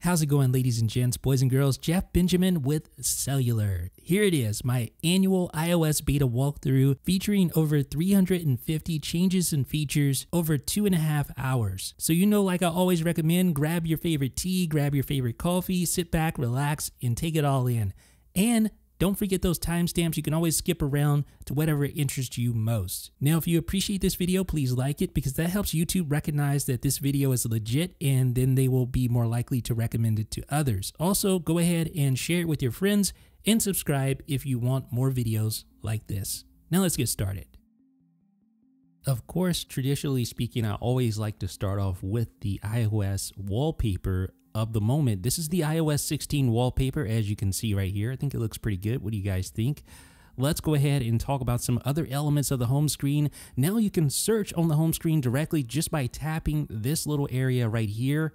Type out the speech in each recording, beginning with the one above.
How's it going, ladies and gents, boys and girls? Jeff Benjamin with Cellular. Here it is, my annual iOS beta walkthrough featuring over 350 changes and features over 2.5 hours. So like I always recommend, grab your favorite tea, grab your favorite coffee, sit back, relax, and take it all in. And don't forget those timestamps. You can always skip around to whatever interests you most. Now, if you appreciate this video, please like it because that helps YouTube recognize that this video is legit, and then they will be more likely to recommend it to others. Also, go ahead and share it with your friends and subscribe if you want more videos like this. Now let's get started. Of course, traditionally speaking, I always like to start off with the iOS wallpaper of the moment. This is the iOS 16 wallpaper, as you can see right here. I think it looks pretty good. What do you guys think? Let's go ahead and talk about some other elements of the home screen. Now you can search on the home screen directly just by tapping this little area right here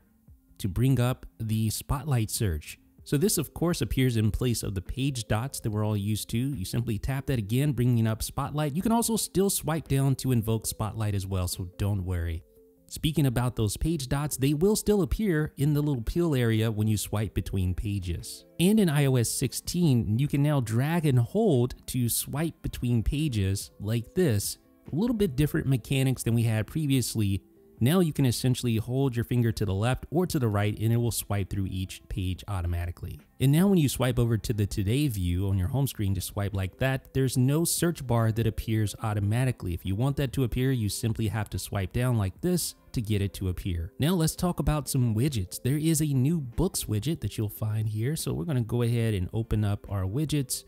to bring up the spotlight search. So this, of course, appears in place of the page dots that we're all used to. You simply tap that again, bringing up Spotlight. You can also still swipe down to invoke Spotlight as well, so don't worry. Speaking about those page dots, they will still appear in the little peel area when you swipe between pages. And in iOS 16, you can now drag and hold to swipe between pages like this. A little bit different mechanics than we had previously. Now you can essentially hold your finger to the left or to the right and it will swipe through each page automatically. And now when you swipe over to the Today view on your home screen, just swipe like that, there's no search bar that appears automatically. If you want that to appear, you simply have to swipe down like this to get it to appear. Now let's talk about some widgets. There is a new Books widget that you'll find here. So we're going to go ahead and open up our widgets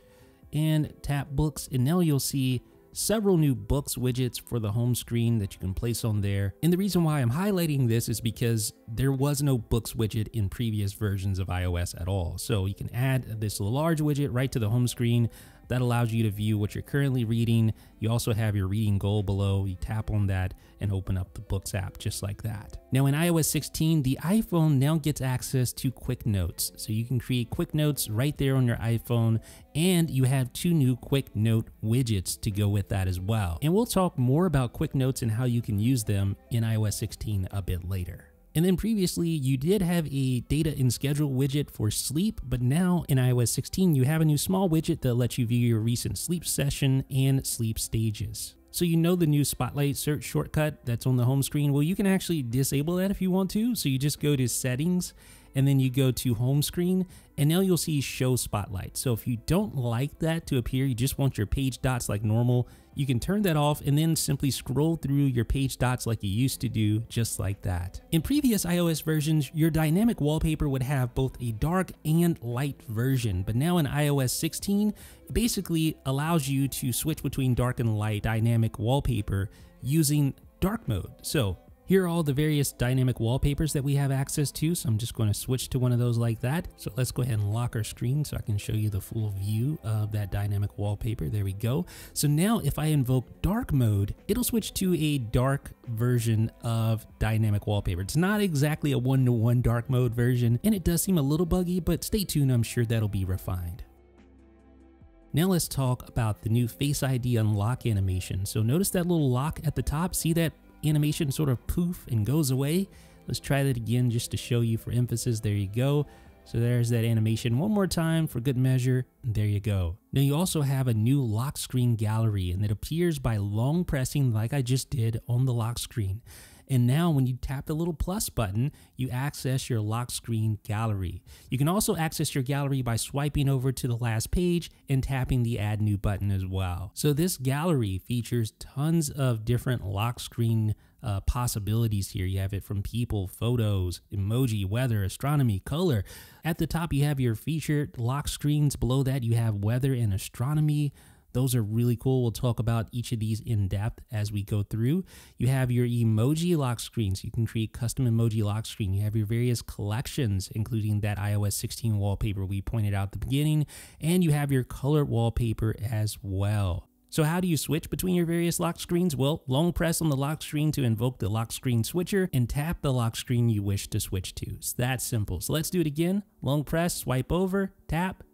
and tap Books, and now you'll see several new Books widgets for the home screen that you can place on there. And the reason why I'm highlighting this is because there was no Books widget in previous versions of iOS at all. So you can add this large widget right to the home screen that allows you to view what you're currently reading. You also have your reading goal below. You tap on that and open up the Books app just like that. Now in iOS 16, the iPhone now gets access to Quick Notes. So you can create Quick Notes right there on your iPhone, and you have 2 new Quick Note widgets to go with that as well. And we'll talk more about Quick Notes and how you can use them in iOS 16 a bit later. And then previously, you did have a data and schedule widget for sleep, but now in iOS 16, you have a new small widget that lets you view your recent sleep session and sleep stages. So the new Spotlight search shortcut that's on the home screen? Well, you can actually disable that if you want to. So you just go to Settings, and then you go to Home Screen, and now you'll see Show Spotlight. So if you don't like that to appear, you just want your page dots like normal, you can turn that off and then simply scroll through your page dots like you used to do, just like that. In previous iOS versions, your dynamic wallpaper would have both a dark and light version, but now in iOS 16, it basically allows you to switch between dark and light dynamic wallpaper using dark mode. So here are all the various dynamic wallpapers that we have access to. So I'm just going to switch to one of those like that. So let's go ahead and lock our screen so I can show you the full view of that dynamic wallpaper. There we go. So now if I invoke dark mode, it'll switch to a dark version of dynamic wallpaper. It's not exactly a one-to-one dark mode version, and it does seem a little buggy, but stay tuned. I'm sure that'll be refined. Now let's talk about the new Face ID unlock animation. So notice that little lock at the top. See that animation sort of poof and goes away? Let's try that again just to show you for emphasis. There you go. So there's that animation one more time for good measure. And there you go. Now you also have a new lock screen gallery, and it appears by long pressing like I just did on the lock screen. And now when you tap the little plus button, you access your lock screen gallery. You can also access your gallery by swiping over to the last page and tapping the add new button as well. So this gallery features tons of different lock screen possibilities here. You have it from people, photos, emoji, weather, astronomy, color. At the top, you have your featured lock screens. Below that, you have weather and astronomy. Those are really cool. We'll talk about each of these in depth as we go through. You have your emoji lock screens. You can create custom emoji lock screen. You have your various collections, including that iOS 16 wallpaper we pointed out at the beginning, and you have your color wallpaper as well. So how do you switch between your various lock screens? Well, long press on the lock screen to invoke the lock screen switcher and tap the lock screen you wish to switch to. It's that simple. So let's do it again. Long press, swipe over, tap,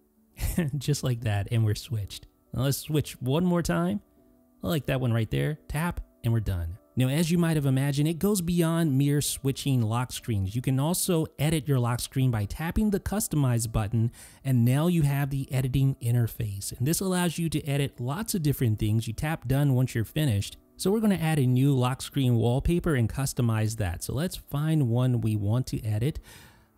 just like that, and we're switched. Now let's switch one more time. I like that one right there. Tap, and we're done. Now, as you might have imagined, it goes beyond mere switching lock screens. You can also edit your lock screen by tapping the Customize button, and now you have the editing interface. And this allows you to edit lots of different things. You tap Done once you're finished. So we're going to add a new lock screen wallpaper and customize that. So let's find one we want to edit.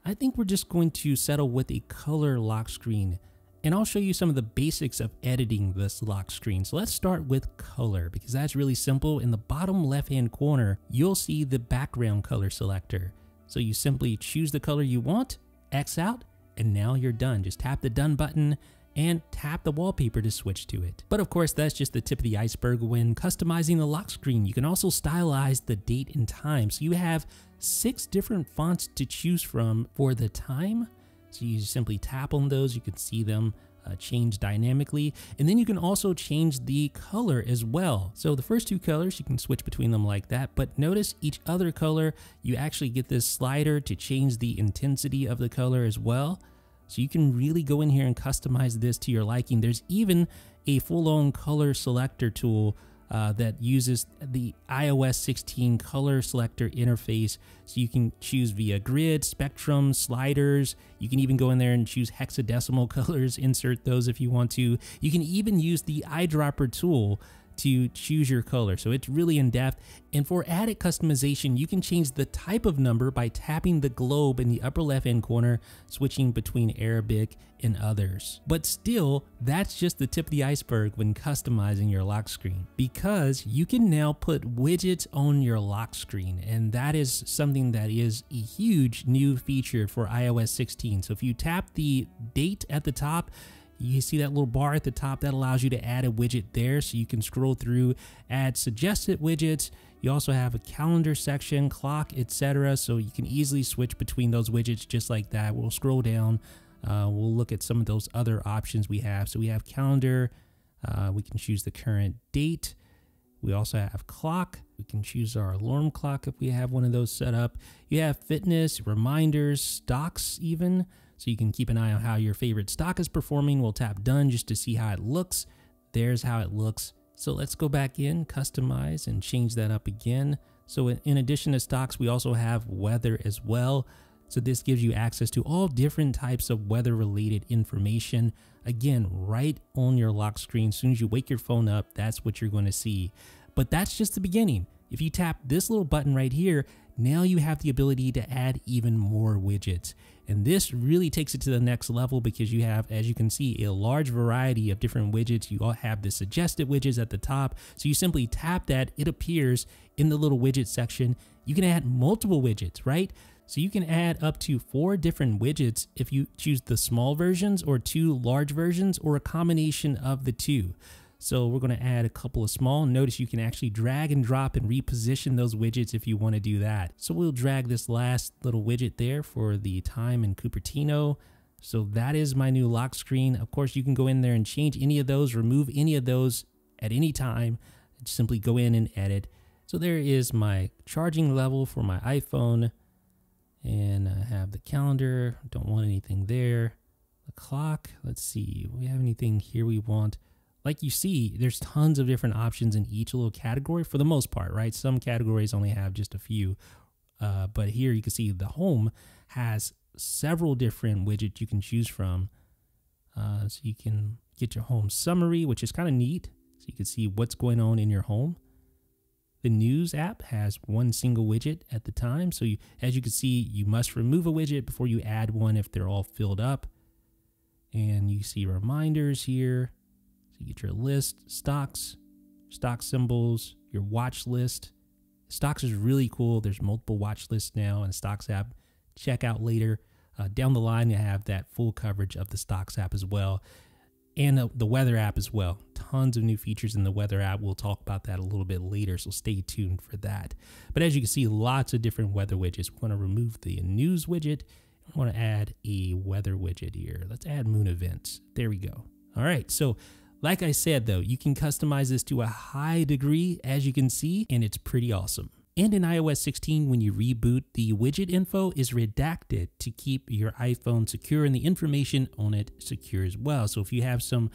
I think we're just going to settle with a color lock screen. And I'll show you some of the basics of editing this lock screen. So let's start with color, because that's really simple. In the bottom left-hand corner, you'll see the background color selector. So you simply choose the color you want, X out, and now you're done. Just tap the Done button and tap the wallpaper to switch to it. But of course, that's just the tip of the iceberg when customizing the lock screen. You can also stylize the date and time. So you have 6 different fonts to choose from for the time. So you simply tap on those, you can see them change dynamically. And then you can also change the color as well. So the first 2 colors, you can switch between them like that. But notice each other color, you actually get this slider to change the intensity of the color as well. So you can really go in here and customize this to your liking. There's even a full-on color selector tool that uses the iOS 16 color selector interface. So you can choose via grid, spectrum, sliders. You can even go in there and choose hexadecimal colors, insert those if you want to. You can even use the eyedropper tool to choose your color. So it's really in depth. And for added customization, you can change the type of number by tapping the globe in the upper left hand corner, switching between Arabic and others. But still, that's just the tip of the iceberg when customizing your lock screen, because you can now put widgets on your lock screen. And that is something that is a huge new feature for iOS 16. So if you tap the date at the top, you see that little bar at the top that allows you to add a widget there, so you can scroll through, add suggested widgets. You also have a calendar section, clock, etc. So you can easily switch between those widgets just like that. We'll scroll down. We'll look at some of those other options we have. So we have calendar. We can choose the current date. We also have clock. We can choose our alarm clock if we have one of those set up. You have fitness, reminders, stocks even. So you can keep an eye on how your favorite stock is performing. We'll tap Done just to see how it looks. There's how it looks. So let's go back in, customize, and change that up again. So in addition to stocks, we also have weather as well. So this gives you access to all different types of weather-related information. Again, right on your lock screen. As soon as you wake your phone up, that's what you're going to see. But that's just the beginning. If you tap this little button right here, now you have the ability to add even more widgets. And this really takes it to the next level, because you have, as you can see, a large variety of different widgets. You all have the suggested widgets at the top. So you simply tap that, it appears in the little widget section. You can add multiple widgets, right? So you can add up to 4 different widgets if you choose the small versions, or 2 large versions, or a combination of the 2. So we're going to add a couple of small. Notice you can actually drag and drop and reposition those widgets if you want to do that. So we'll drag this last little widget there for the time in Cupertino. So that is my new lock screen. Of course, you can go in there and change any of those, remove any of those at any time. Simply go in and edit. So there is my charging level for my iPhone. And I have the calendar. Don't want anything there. The clock. Let's see. Do we have anything here we want? Like you see, there's tons of different options in each little category for the most part, right? Some categories only have just a few. But here you can see the home has several different widgets you can choose from. So you can get your home summary, which is kind of neat. So you can see what's going on in your home. The news app has one single widget at the time. So as you can see, you must remove a widget before you add one if they're all filled up. And you see reminders here. So you get your list, stocks, stock symbols, your watch list. Stocks is really cool. There's multiple watch lists now in the Stocks app. Check out later. Down the line, you have that full coverage of the Stocks app as well. And the weather app as well. Tons of new features in the weather app. We'll talk about that a little bit later, so stay tuned for that. But as you can see, lots of different weather widgets. We want to remove the news widget. I want to add a weather widget here. Let's add moon events. There we go. All right, so like I said, though, you can customize this to a high degree, as you can see, and it's pretty awesome. And in iOS 16, when you reboot, the widget info is redacted to keep your iPhone secure and the information on it secure as well. So if you have some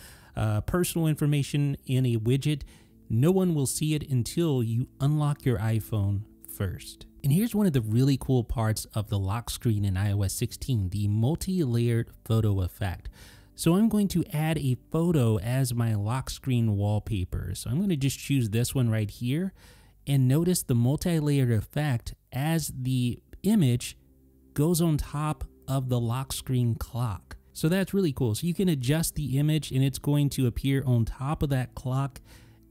personal information in a widget, no one will see it until you unlock your iPhone first. And here's one of the really cool parts of the lock screen in iOS 16, the multi-layered photo effect. So I'm going to add a photo as my lock screen wallpaper. So I'm going to just choose this one right here, and notice the multi-layered effect as the image goes on top of the lock screen clock. So that's really cool. So you can adjust the image and it's going to appear on top of that clock,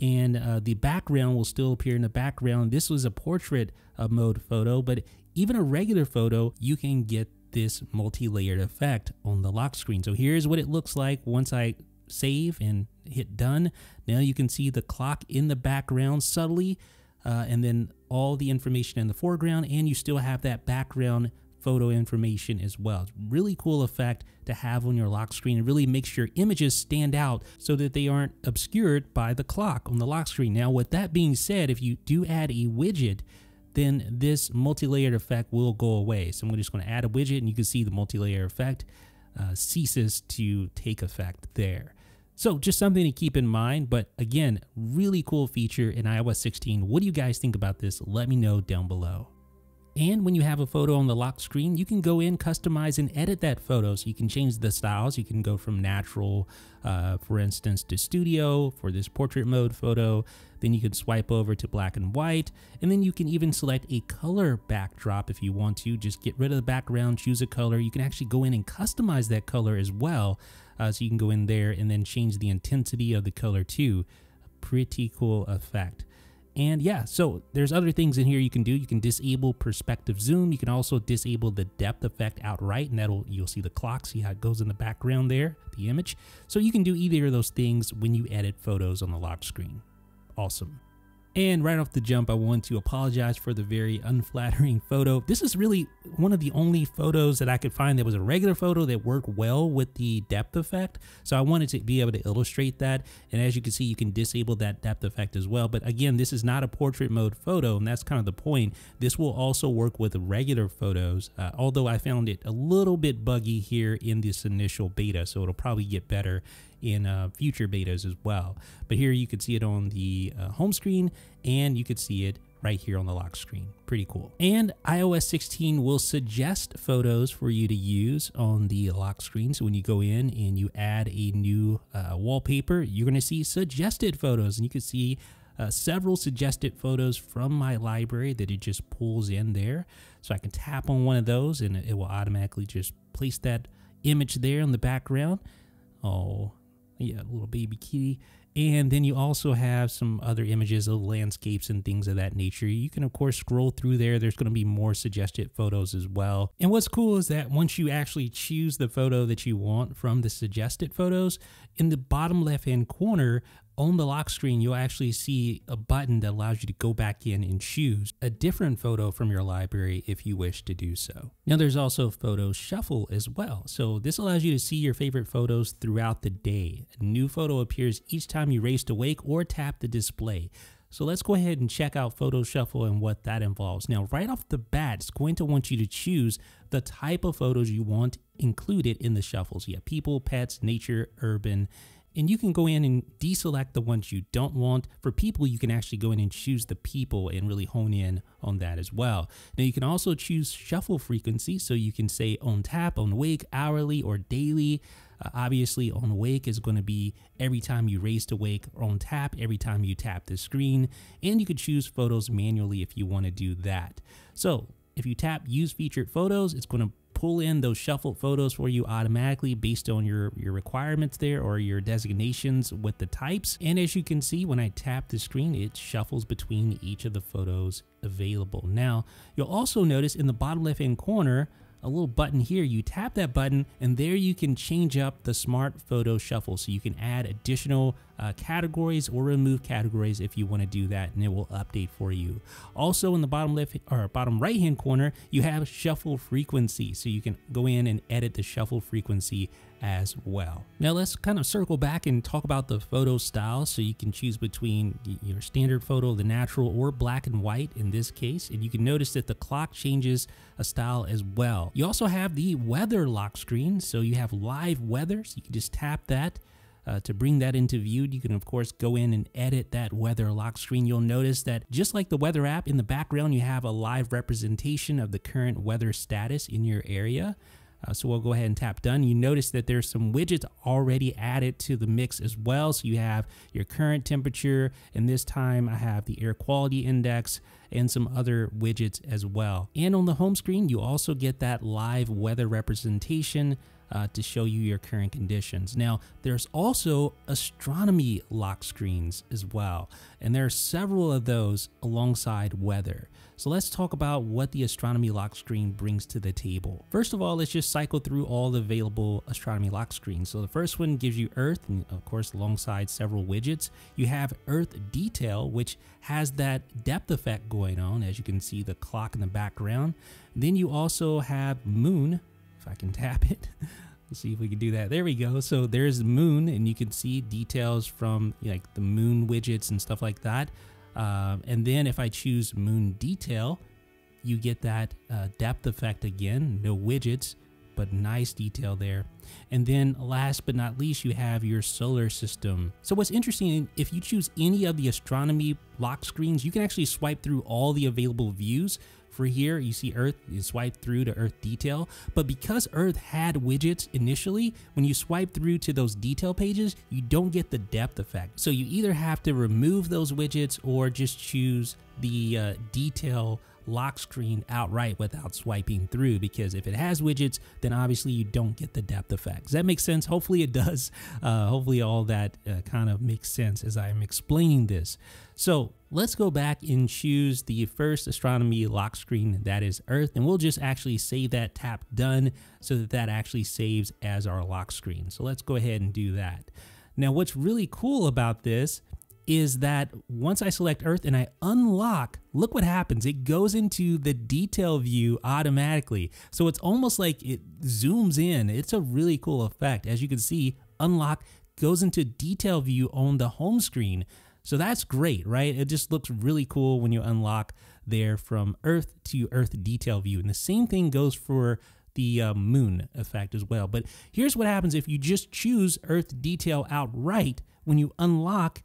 and the background will still appear in the background. This was a portrait mode photo, but even a regular photo, you can get this multi-layered effect on the lock screen. So here's what it looks like once I save and hit done. Now you can see the clock in the background subtly, and then all the information in the foreground, and you still have that background photo information as well. It's a really cool effect to have on your lock screen. It really makes your images stand out so that they aren't obscured by the clock on the lock screen. Now, with that being said, if you do add a widget, then this multi-layered effect will go away. So I'm just going to add a widget, and you can see the multi-layer effect ceases to take effect there. So just something to keep in mind, but again, really cool feature in iOS 16. What do you guys think about this? Let me know down below. And when you have a photo on the lock screen, you can go in, customize, and edit that photo. So you can change the styles. You can go from natural, for instance, to studio for this portrait mode photo. Then you can swipe over to black and white. And then you can even select a color backdrop if you want to. Just get rid of the background, choose a color. You can actually go in and customize that color as well. So you can go in there and then change the intensity of the color too. A pretty cool effect. And yeah, so there's other things in here you can do. You can disable perspective zoom. You can also disable the depth effect outright, and you'll see the clock, see how it goes in the background there, the image. So you can do either of those things when you edit photos on the lock screen. Awesome. And right off the jump, I want to apologize for the very unflattering photo. This is really one of the only photos that I could find that was a regular photo that worked well with the depth effect. So I wanted to be able to illustrate that. And as you can see, you can disable that depth effect as well. But again, this is not a portrait mode photo, and that's kind of the point. This will also work with regular photos, although I found it a little bit buggy here in this initial beta. So it'll probably get better in future betas as well. But here you can see it on the home screen, and you could see it right here on the lock screen. Pretty cool. And iOS 16 will suggest photos for you to use on the lock screen. So when you go in and you add a new wallpaper, you're going to see suggested photos, and you can see several suggested photos from my library that it just pulls in there. So I can tap on one of those and it will automatically just place that image there in the background. Oh, yeah, little baby kitty. And then you also have some other images of landscapes and things of that nature. You can, of course, scroll through there. There's going to be more suggested photos as well. And what's cool is that once you actually choose the photo that you want from the suggested photos, in the bottom left-hand corner on the lock screen, you'll actually see a button that allows you to go back in and choose a different photo from your library if you wish to do so. Now there's also photo shuffle as well. So this allows you to see your favorite photos throughout the day. A new photo appears each time you raise to wake or tap the display. So let's go ahead and check out photo shuffle and what that involves. Now, right off the bat, it's going to want you to choose the type of photos you want included in the shuffles. You have people, pets, nature, urban. And you can go in and deselect the ones you don't want. For people, you can actually go in and choose the people and really hone in on that as well. Now you can also choose shuffle frequency. So you can say on tap, on wake, hourly, or daily. Obviously on wake is going to be every time you raise to wake, or on tap every time you tap the screen. And you could choose photos manually if you want to do that. So if you tap use featured photos, it's going to pull in those shuffled photos for you automatically based on your requirements there or your designations with the types. And as you can see, when I tap the screen, it shuffles between each of the photos available. Now, you'll also notice in the bottom left-hand corner, a little button here. You tap that button and there you can change up the smart photo shuffle. So you can add additional categories or remove categories if you want to do that, and it will update for you. Also in the bottom left or bottom right hand corner, you have shuffle frequency. So you can go in and edit the shuffle frequency as well. Now let's kind of circle back and talk about the photo style. So you can choose between your standard photo, the natural, or black and white in this case. And you can notice that the clock changes a style as well. You also have the weather lock screen. So you have live weather. So you can just tap that To bring that into view, you can of course go in and edit that weather lock screen. You'll notice that just like the weather app, in the background you have a live representation of the current weather status in your area. So we'll go ahead and tap done. You notice that there's some widgets already added to the mix as well. So you have your current temperature, and this time I have the air quality index and some other widgets as well. And on the home screen, you also get that live weather representation to show you your current conditions. Now, there's also astronomy lock screens as well, and there are several of those alongside weather. So let's talk about what the astronomy lock screen brings to the table. First of all, let's just cycle through all the available astronomy lock screens. So the first one gives you Earth, and of course alongside several widgets. You have Earth Detail, which has that depth effect going on, as you can see the clock in the background. Then you also have Moon. If I can tap it, let's see if we can do that. There we go. So there's the moon, and you can see details from like the moon widgets and stuff like that. And then if I choose Moon Detail, you get that depth effect again, no widgets, but nice detail there. And then last but not least, you have your solar system. So what's interesting, if you choose any of the astronomy lock screens, you can actually swipe through all the available views. For here, you see Earth, you swipe through to Earth Detail, but because Earth had widgets initially, when you swipe through to those detail pages, you don't get the depth effect. So you either have to remove those widgets or just choose the detail lock screen outright without swiping through, because if it has widgets, then obviously you don't get the depth effect. Does that make sense? Hopefully it does. Hopefully all that kind of makes sense as I'm explaining this. So let's go back and choose the first astronomy lock screen, that is Earth, and we'll just actually save that, tap done, so that that actually saves as our lock screen. So let's go ahead and do that. Now what's really cool about this is that once I select Earth and I unlock, look what happens. It goes into the detail view automatically. So it's almost like it zooms in. It's a really cool effect. As you can see, unlock goes into detail view on the home screen. So that's great, right? It just looks really cool when you unlock there from Earth to Earth detail view. And the same thing goes for the moon effect as well. But here's what happens if you just choose Earth detail outright. When you unlock,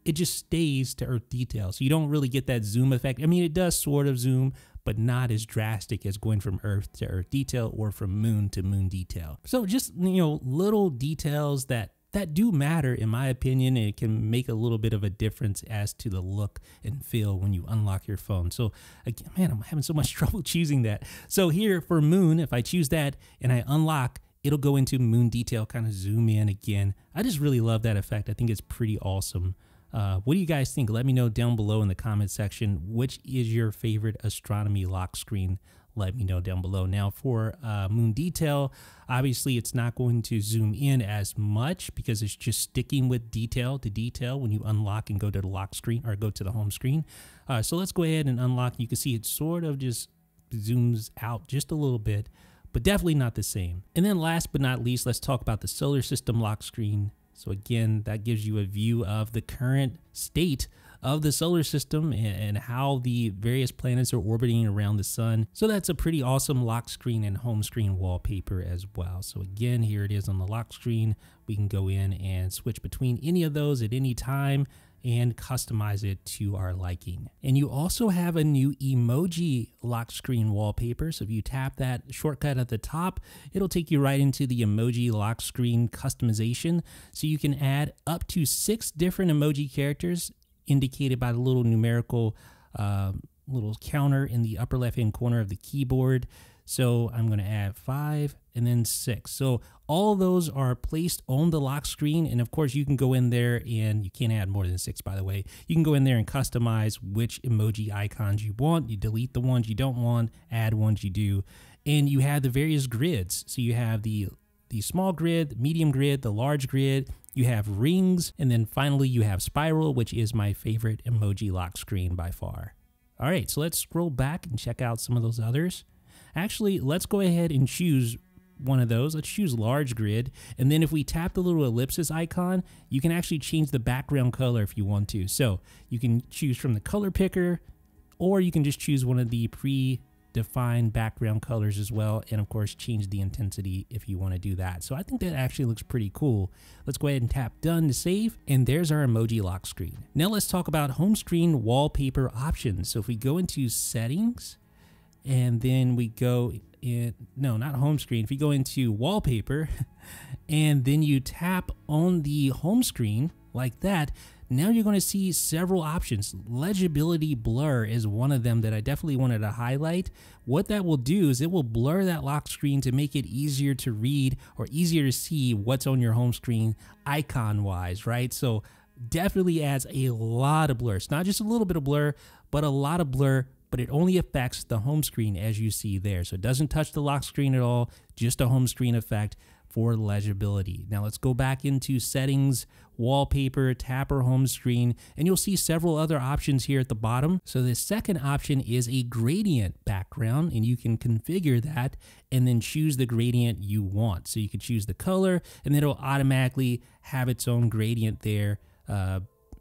it just stays to Earth detail. So you don't really get that zoom effect. I mean, it does sort of zoom, but not as drastic as going from Earth to Earth detail or from moon to moon detail. So just, little details that do matter in my opinion, and it can make a little bit of a difference as to the look and feel when you unlock your phone. So again, man, I'm having so much trouble choosing that. So here for moon, if I choose that and I unlock, it'll go into moon detail, kind of zoom in again. I just really love that effect. I think it's pretty awesome. What do you guys think? Let me know down below in the comment section. Which is your favorite astronomy lock screen? Let me know down below. Now for moon detail, obviously it's not going to zoom in as much because it's just sticking with detail to detail when you unlock and go to the lock screen or go to the home screen. So let's go ahead and unlock. You can see it sort of just zooms out just a little bit, but definitely not the same. And then last but not least, let's talk about the solar system lock screen. So again, that gives you a view of the current state of the solar system and how the various planets are orbiting around the sun. So that's a pretty awesome lock screen and home screen wallpaper as well. So again, here it is on the lock screen. We can go in and switch between any of those at any time and customize it to our liking. And you also have a new emoji lock screen wallpaper. So if you tap that shortcut at the top, it'll take you right into the emoji lock screen customization. So you can add up to 6 different emoji characters indicated by the little numerical little counter in the upper left hand corner of the keyboard. So I'm going to add 5 and then 6. So all those are placed on the lock screen. And of course you can go in there, and you can't add more than 6, by the way. You can go in there and customize which emoji icons you want. You delete the ones you don't want, add ones you do. And you have the various grids. So you have the small grid, the medium grid, the large grid. You have rings, and then finally you have spiral, which is my favorite emoji lock screen by far. All right, so let's scroll back and check out some of those others. Actually, let's go ahead and choose one of those. Let's choose large grid. And then if we tap the little ellipsis icon, you can actually change the background color if you want to. So you can choose from the color picker, or you can just choose one of the define background colors as well, and of course change the intensity if you want to do that. So I think that actually looks pretty cool. Let's go ahead and tap done to save, and there's our emoji lock screen. Now let's talk about home screen wallpaper options. So if we go into settings, and then we go in, no, not home screen, if you go into wallpaper and then you tap on the home screen like that, now you're going to see several options. Legibility blur is one of them that I definitely wanted to highlight. What that will do is it will blur that lock screen to make it easier to read or easier to see what's on your home screen icon wise, right? So definitely adds a lot of blur. It's not just a little bit of blur, but a lot of blur, but it only affects the home screen as you see there. So it doesn't touch the lock screen at all, just a home screen effect for legibility. Now let's go back into settings, wallpaper, tap our home screen, and you'll see several other options here at the bottom. So the second option is a gradient background, and you can configure that and then choose the gradient you want. So you can choose the color, and then it'll automatically have its own gradient there.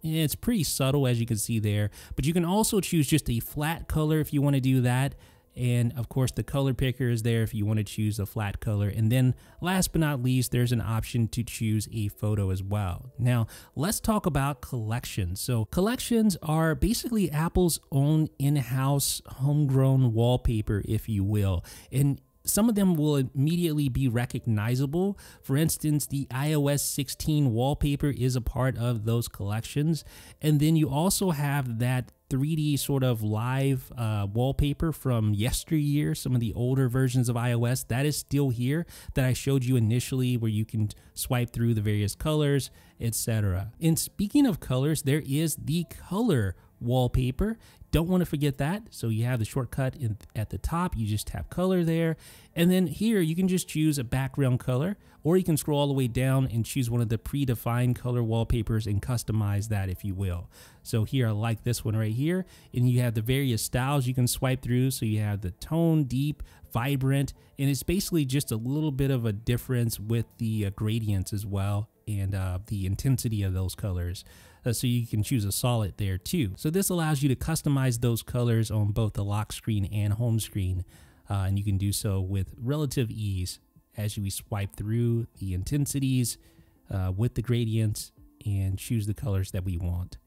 It's pretty subtle, as you can see there, but you can also choose just a flat color if you want to do that. And of course the color picker is there if you want to choose a flat color. And then last but not least, there's an option to choose a photo as well. Now let's talk about collections. So collections are basically Apple's own in-house homegrown wallpaper, if you will. And some of them will immediately be recognizable. For instance, the iOS 16 wallpaper is a part of those collections. And then you also have that 3D sort of live wallpaper from yesteryear, some of the older versions of iOS. That is still here, that I showed you initially, where you can swipe through the various colors, etc. And speaking of colors, there is the color wallpaper. Don't want to forget that. So you have the shortcut at the top. You just tap color there. And then here you can just choose a background color, or you can scroll all the way down and choose one of the predefined color wallpapers and customize that, if you will. So here I like this one right here. And you have the various styles you can swipe through. So you have the tone, deep, vibrant, and it's basically just a little bit of a difference with the gradients as well, and the intensity of those colors. So you can choose a solid there too. So this allows you to customize those colors on both the lock screen and home screen. And you can do so with relative ease as we swipe through the intensities with the gradients and choose the colors that we want.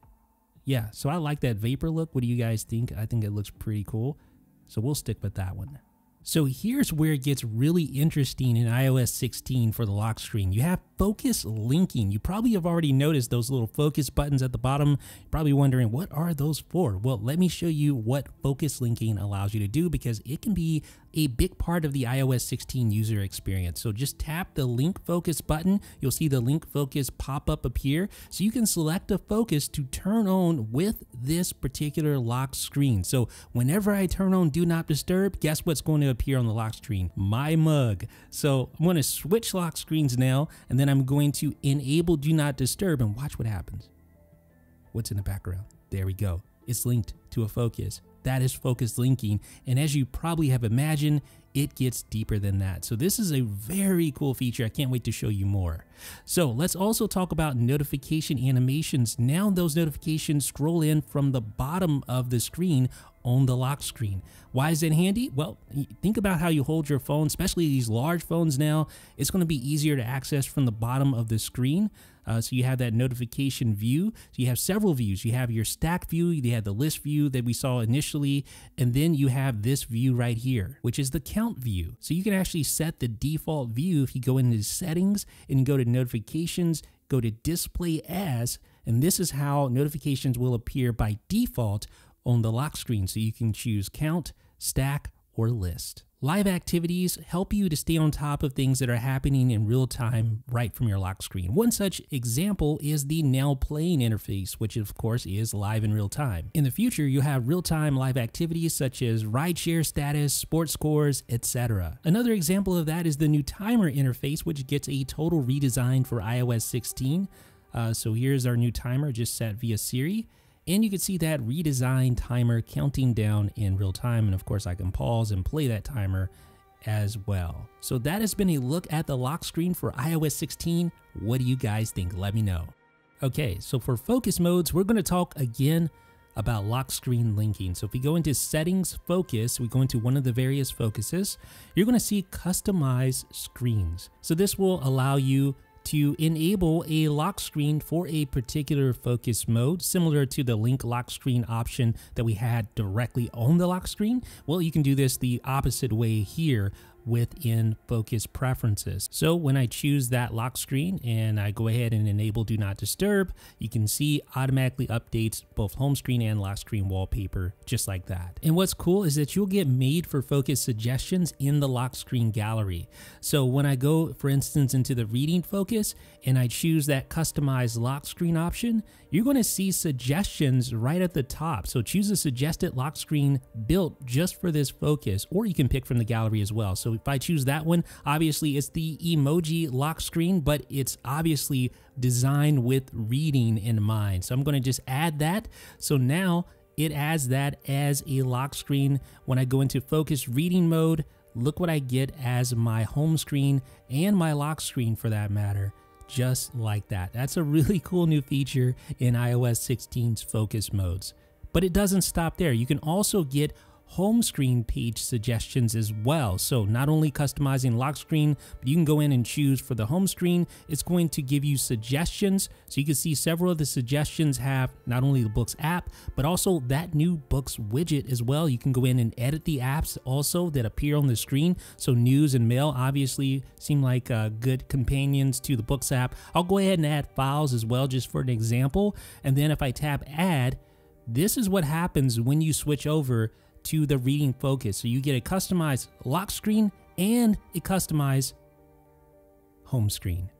Yeah, so I like that vapor look. What do you guys think? I think it looks pretty cool. So we'll stick with that one. So here's where it gets really interesting in iOS 16 for the lock screen. You have focus linking. You probably have already noticed those little focus buttons at the bottom. You're probably wondering, what are those for? Well, let me show you what focus linking allows you to do, because it can be a big part of the iOS 16 user experience. So just tap the link focus button. You'll see the link focus pop up appear. So you can select a focus to turn on with this particular lock screen. So whenever I turn on Do Not Disturb, guess what's going to appear on the lock screen? My mug. So I'm going to switch lock screens now, and then I'm going to enable Do Not Disturb, and watch what happens. What's in the background? There we go. It's linked to a focus. That is focus linking, and as you probably have imagined, it gets deeper than that. So this is a very cool feature. I can't wait to show you more. So let's also talk about notification animations. Now those notifications scroll in from the bottom of the screen on the lock screen. Why is it handy? Well, think about how you hold your phone, especially these large phones now. It's going to be easier to access from the bottom of the screen. So you have that notification view. So you have several views. You have your stack view, you have the list view that we saw initially, and then you have this view right here, which is the count view. So you can actually set the default view if you go into settings and go to notifications, go to display as, and this is how notifications will appear by default on the lock screen. So you can choose count, stack, or list. Live activities help you to stay on top of things that are happening in real time right from your lock screen. One such example is the Now Playing interface, which of course is live in real time. In the future, you'll have real-time live activities such as rideshare status, sports scores, etc. Another example of that is the new timer interface, which gets a total redesign for iOS 16. So here's our new timer just set via Siri. And you can see that redesigned timer counting down in real time. And of course I can pause and play that timer as well. So that has been a look at the lock screen for iOS 16. What do you guys think? Let me know. Okay, so for focus modes, we're going to talk again about lock screen linking. So if we go into settings focus, we go into one of the various focuses, you're going to see customize screens. So this will allow you to enable a lock screen for a particular focus mode, similar to the link lock screen option that we had directly on the lock screen. Well, you can do this the opposite way here within focus preferences. So when I choose that lock screen and I go ahead and enable do not disturb, you can see automatically updates both home screen and lock screen wallpaper just like that. And what's cool is that you'll get made for focus suggestions in the lock screen gallery. So when I go, for instance, into the reading focus and I choose that customize lock screen option, you're going to see suggestions right at the top. So choose a suggested lock screen built just for this focus, or you can pick from the gallery as well. So if I choose that one, obviously it's the emoji lock screen, but it's obviously designed with reading in mind. So I'm going to just add that. So now it adds that as a lock screen. When I go into focus reading mode, look what I get as my home screen and my lock screen for that matter. Just like that. That's a really cool new feature in iOS 16's focus modes. But it doesn't stop there. You can also get home screen page suggestions as well. So not only customizing lock screen, but you can go in and choose for the home screen. It's going to give you suggestions. So you can see several of the suggestions have not only the Books app, but also that new Books widget as well. You can go in and edit the apps also that appear on the screen. So news and mail obviously seem like good companions to the Books app. I'll go ahead and add files as well, just for an example. And then if I tap add, this is what happens when you switch over to the reading focus. So you get a customized lock screen and a customized home screen.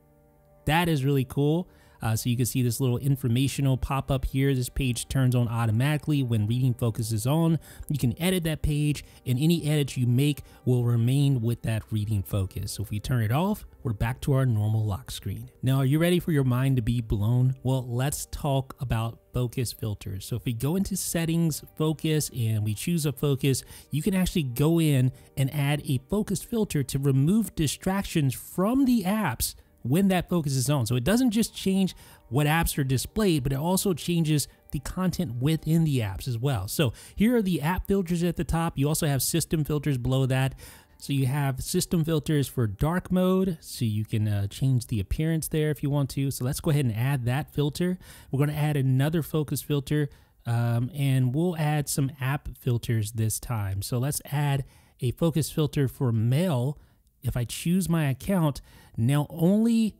That is really cool. So you can see this little informational pop up here. This page turns on automatically when reading focus is on. You can edit that page, and any edits you make will remain with that reading focus. So if we turn it off, we're back to our normal lock screen. Now, are you ready for your mind to be blown? Well, let's talk about focus filters. So if we go into settings, focus, and we choose a focus, you can actually go in and add a focus filter to remove distractions from the apps when that focus is on. So it doesn't just change what apps are displayed, but it also changes the content within the apps as well. So here are the app filters at the top. You also have system filters below that. So you have system filters for dark mode, so you can change the appearance there if you want to. So let's go ahead and add that filter. We're going to add another focus filter, and we'll add some app filters this time. So let's add a focus filter for mail. If I choose my account, now only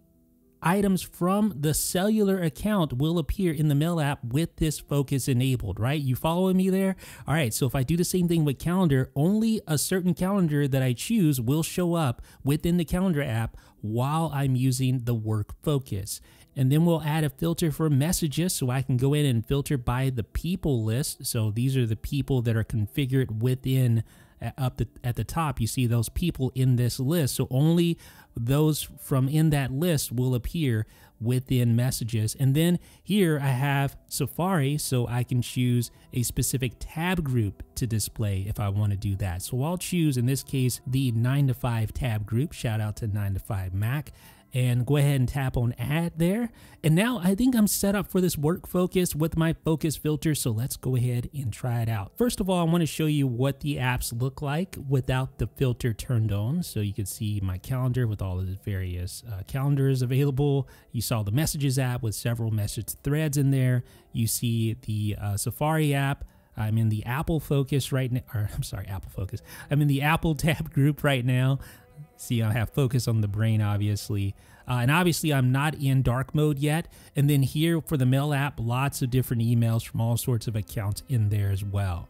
items from the cellular account will appear in the Mail app with this focus enabled, right? You following me there? All right, so if I do the same thing with calendar, only a certain calendar that I choose will show up within the calendar app while I'm using the work focus. And then we'll add a filter for messages, so I can go in and filter by the people list. So these are the people that are configured within at the top. You see those people in this list, so only those from in that list will appear within messages. And then here I have Safari, so I can choose a specific tab group to display if I want to do that. So I'll choose, in this case, the 9 to 5 tab group. Shout out to 9 to 5 Mac. And go ahead and tap on add there. And now I think I'm set up for this work focus with my focus filter. So let's go ahead and try it out. First of all, I want to show you what the apps look like without the filter turned on. So you can see my calendar with all of the various calendars available. You saw the messages app with several message threads in there. You see the Safari app. I'm in the Apple focus right now, or I'm sorry, Apple focus. I'm in the Apple tab group right now. See, I have focus on the brain, obviously. And obviously, I'm not in dark mode yet. And then here for the Mail app, lots of different emails from all sorts of accounts in there as well.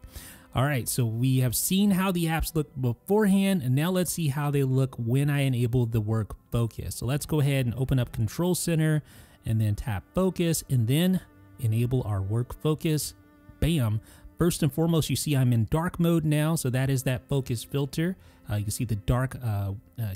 All right, so we have seen how the apps look beforehand, and now let's see how they look when I enable the work focus. So let's go ahead and open up Control Center and then tap Focus and then enable our work focus. Bam. First and foremost, you see I'm in dark mode now, so that is that focus filter. You can see the dark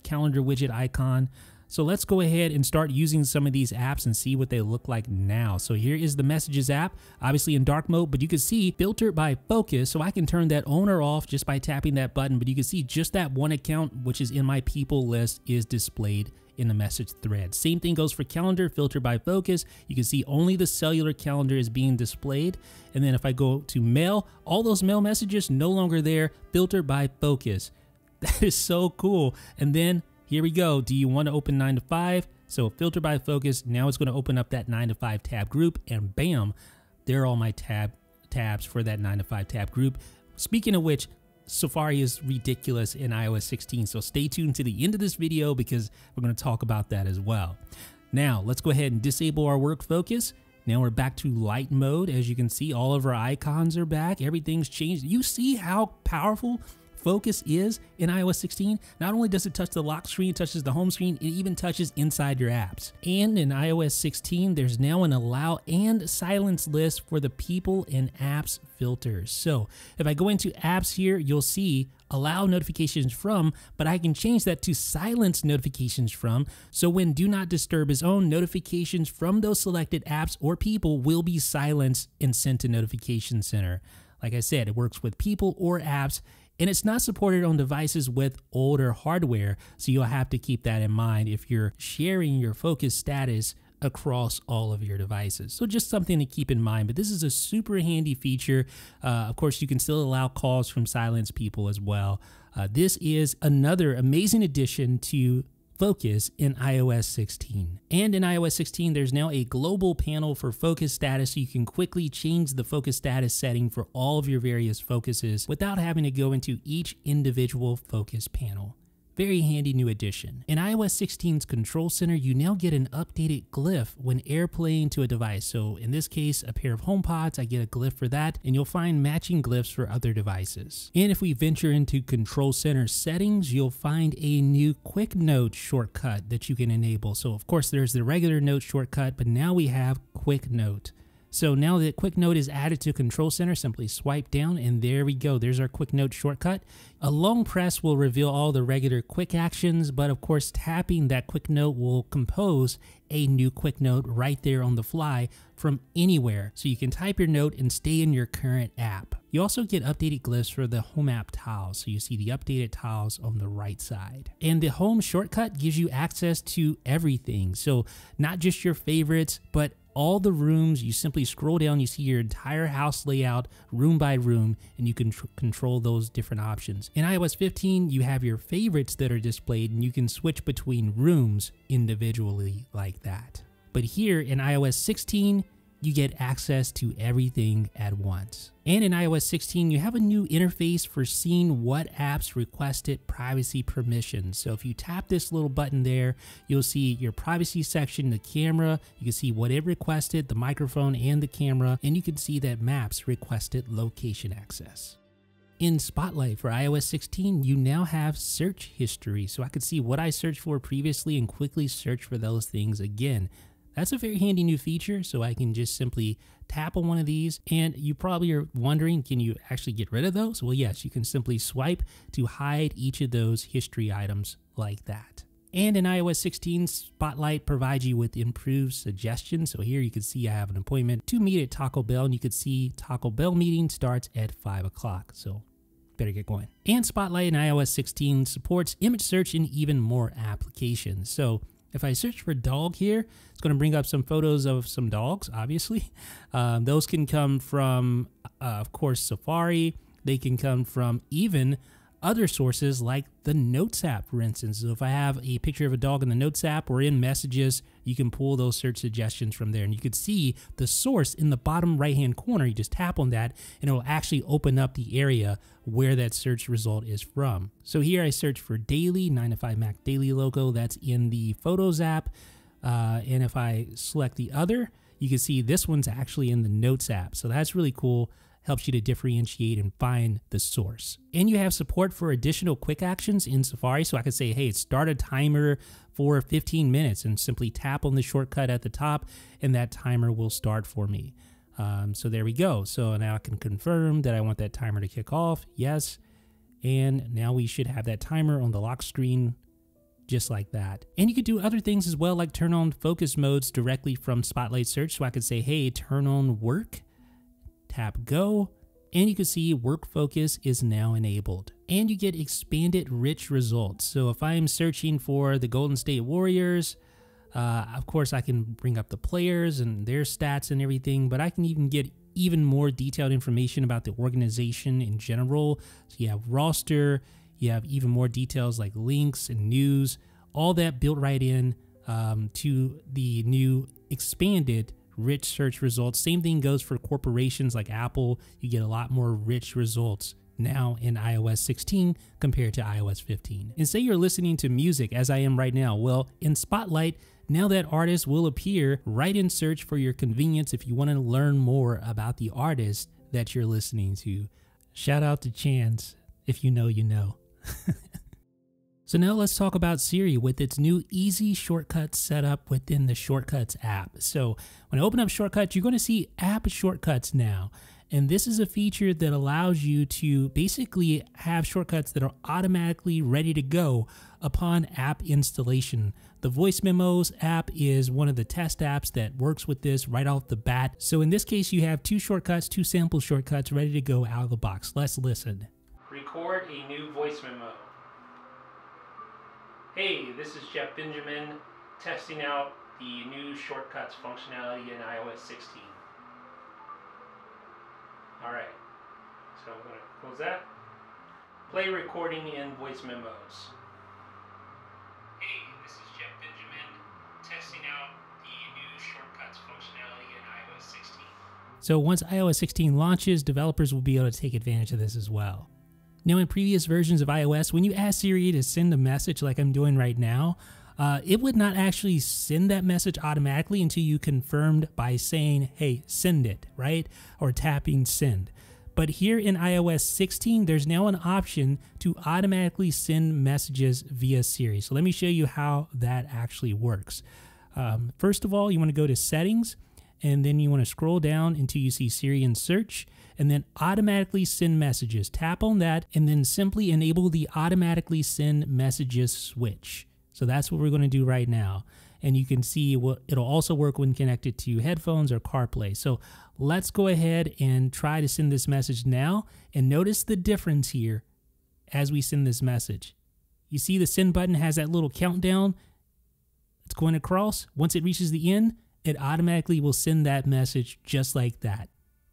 calendar widget icon. So let's go ahead and start using some of these apps and see what they look like now. So here is the Messages app, obviously in dark mode, but you can see filtered by focus. So I can turn that on or off just by tapping that button, but you can see just that one account, which is in my people list, is displayed in the message thread. Same thing goes for calendar, filter by focus. You can see only the cellular calendar is being displayed. And then if I go to mail, all those mail messages no longer there, filter by focus. That is so cool. And then here we go. Do you want to open 9 to 5? So filter by focus. Now it's going to open up that 9 to 5 tab group, and bam, there are all my tabs for that 9 to 5 tab group. Speaking of which, Safari is ridiculous in iOS 16, so stay tuned to the end of this video because we're going to talk about that as well. Now, let's go ahead and disable our work focus. Now we're back to light mode. As you can see, all of our icons are back. Everything's changed. You see how powerful focus is in iOS 16. Not only does it touch the lock screen, it touches the home screen, it even touches inside your apps. And in iOS 16, there's now an allow and silence list for the people and apps filters. So if I go into apps here, you'll see allow notifications from, but I can change that to silence notifications from. So when do not disturb is on, notifications from those selected apps or people will be silenced and sent to Notification Center. Like I said, it works with people or apps, and it's not supported on devices with older hardware, so you'll have to keep that in mind if you're sharing your focus status across all of your devices. So just something to keep in mind, but this is a super handy feature. Of course, you can still allow calls from silenced people as well. This is another amazing addition to focus in iOS 16. And in iOS 16, there's now a global panel for focus status, so you can quickly change the focus status setting for all of your various focuses without having to go into each individual focus panel. Very handy new addition. In iOS 16's Control Center, you now get an updated glyph when AirPlaying to a device. So in this case, a pair of HomePods, I get a glyph for that, and you'll find matching glyphs for other devices. And if we venture into Control Center settings, you'll find a new Quick Note shortcut that you can enable. So of course, there's the regular Note shortcut, but now we have Quick Note. So now that Quick Note is added to Control Center, simply swipe down and there we go. There's our Quick Note shortcut. A long press will reveal all the regular quick actions, but of course tapping that Quick Note will compose a new Quick Note right there on the fly from anywhere. So you can type your note and stay in your current app. You also get updated glyphs for the Home app tiles. So you see the updated tiles on the right side. And the Home shortcut gives you access to everything. So not just your favorites, but all the rooms. You simply scroll down, you see your entire house layout room by room, and you can control those different options. In iOS 15, you have your favorites that are displayed, and you can switch between rooms individually like that. But here in iOS 16, you get access to everything at once. And in iOS 16, you have a new interface for seeing what apps requested privacy permissions. So if you tap this little button there, you'll see your privacy section, the camera, you can see what it requested, the microphone and the camera, and you can see that Maps requested location access. In Spotlight for iOS 16, you now have search history. So I could see what I searched for previously and quickly search for those things again. That's a very handy new feature, so I can just simply tap on one of these, and you probably are wondering, can you actually get rid of those? Well, yes, you can simply swipe to hide each of those history items like that. And in iOS 16, Spotlight provides you with improved suggestions. So here you can see I have an appointment to meet at Taco Bell, and you can see Taco Bell meeting starts at 5 o'clock. So better get going. And Spotlight in iOS 16 supports image search in even more applications. So if I search for dog here, it's going to bring up some photos of some dogs, obviously. Those can come from, of course, Safari. They can come from even other sources like the Notes app, for instance. So if I have a picture of a dog in the Notes app or in Messages, you can pull those search suggestions from there. And you can see the source in the bottom right-hand corner. You just tap on that, and it will actually open up the area where that search result is from. So here I search for Daily, 9 to 5 Mac Daily logo. That's in the Photos app. And if I select the other, you can see this one's actually in the Notes app. So that's really cool. Helps you to differentiate and find the source. And you have support for additional quick actions in Safari. So I could say, hey, start a timer for 15 minutes and simply tap on the shortcut at the top, and that timer will start for me. So there we go. So now I can confirm that I want that timer to kick off. Yes. And now we should have that timer on the lock screen just like that. And you could do other things as well, like turn on focus modes directly from Spotlight Search. So I could say, hey, turn on work, tap go, And you can see work focus is now enabled. And you get expanded rich results. So if I am searching for the Golden State Warriors, of course I can bring up the players and their stats and everything, but I can even get even more detailed information about the organization in general. So you have roster, you have even more details like links and news, all that built right in to the new expanded rich search results. Same thing goes for corporations like Apple. You get a lot more rich results now in iOS 16 compared to iOS 15. And say you're listening to music as I am right now. Well, in Spotlight, now that artist will appear right in search for your convenience if you want to learn more about the artist that you're listening to. Shout out to Chance. If you know, you know. So now let's talk about Siri with its new easy shortcuts setup within the Shortcuts app. So when I open up Shortcuts, you're going to see app shortcuts now. And this is a feature that allows you to basically have shortcuts that are automatically ready to go upon app installation. The Voice Memos app is one of the test apps that works with this right off the bat. So in this case, you have two sample shortcuts ready to go out of the box. Let's listen. Record a new voice memo. Hey, this is Jeff Benjamin testing out the new shortcuts functionality in iOS 16. Alright, so I'm going to close that. Play recording in voice memos. Hey, this is Jeff Benjamin testing out the new shortcuts functionality in iOS 16. So once iOS 16 launches, developers will be able to take advantage of this as well. Now, in previous versions of iOS, when you ask Siri to send a message like I'm doing right now, it would not actually send that message automatically until you confirmed by saying, hey, send it, right? Or tapping send. But here in iOS 16, there's now an option to automatically send messages via Siri. So let me show you how that actually works. First of all, you want to go to Settings, and then you want to scroll down until you see Siri in Search, and then automatically send messages. Tap on that, and then simply enable the automatically send messages switch. So that's what we're going to do right now. And you can see it'll also work when connected to headphones or CarPlay. So let's go ahead and try to send this message now. And notice the difference here as we send this message. You see the send button has that little countdown. It's going across. Once it reaches the end, it automatically will send that message just like that.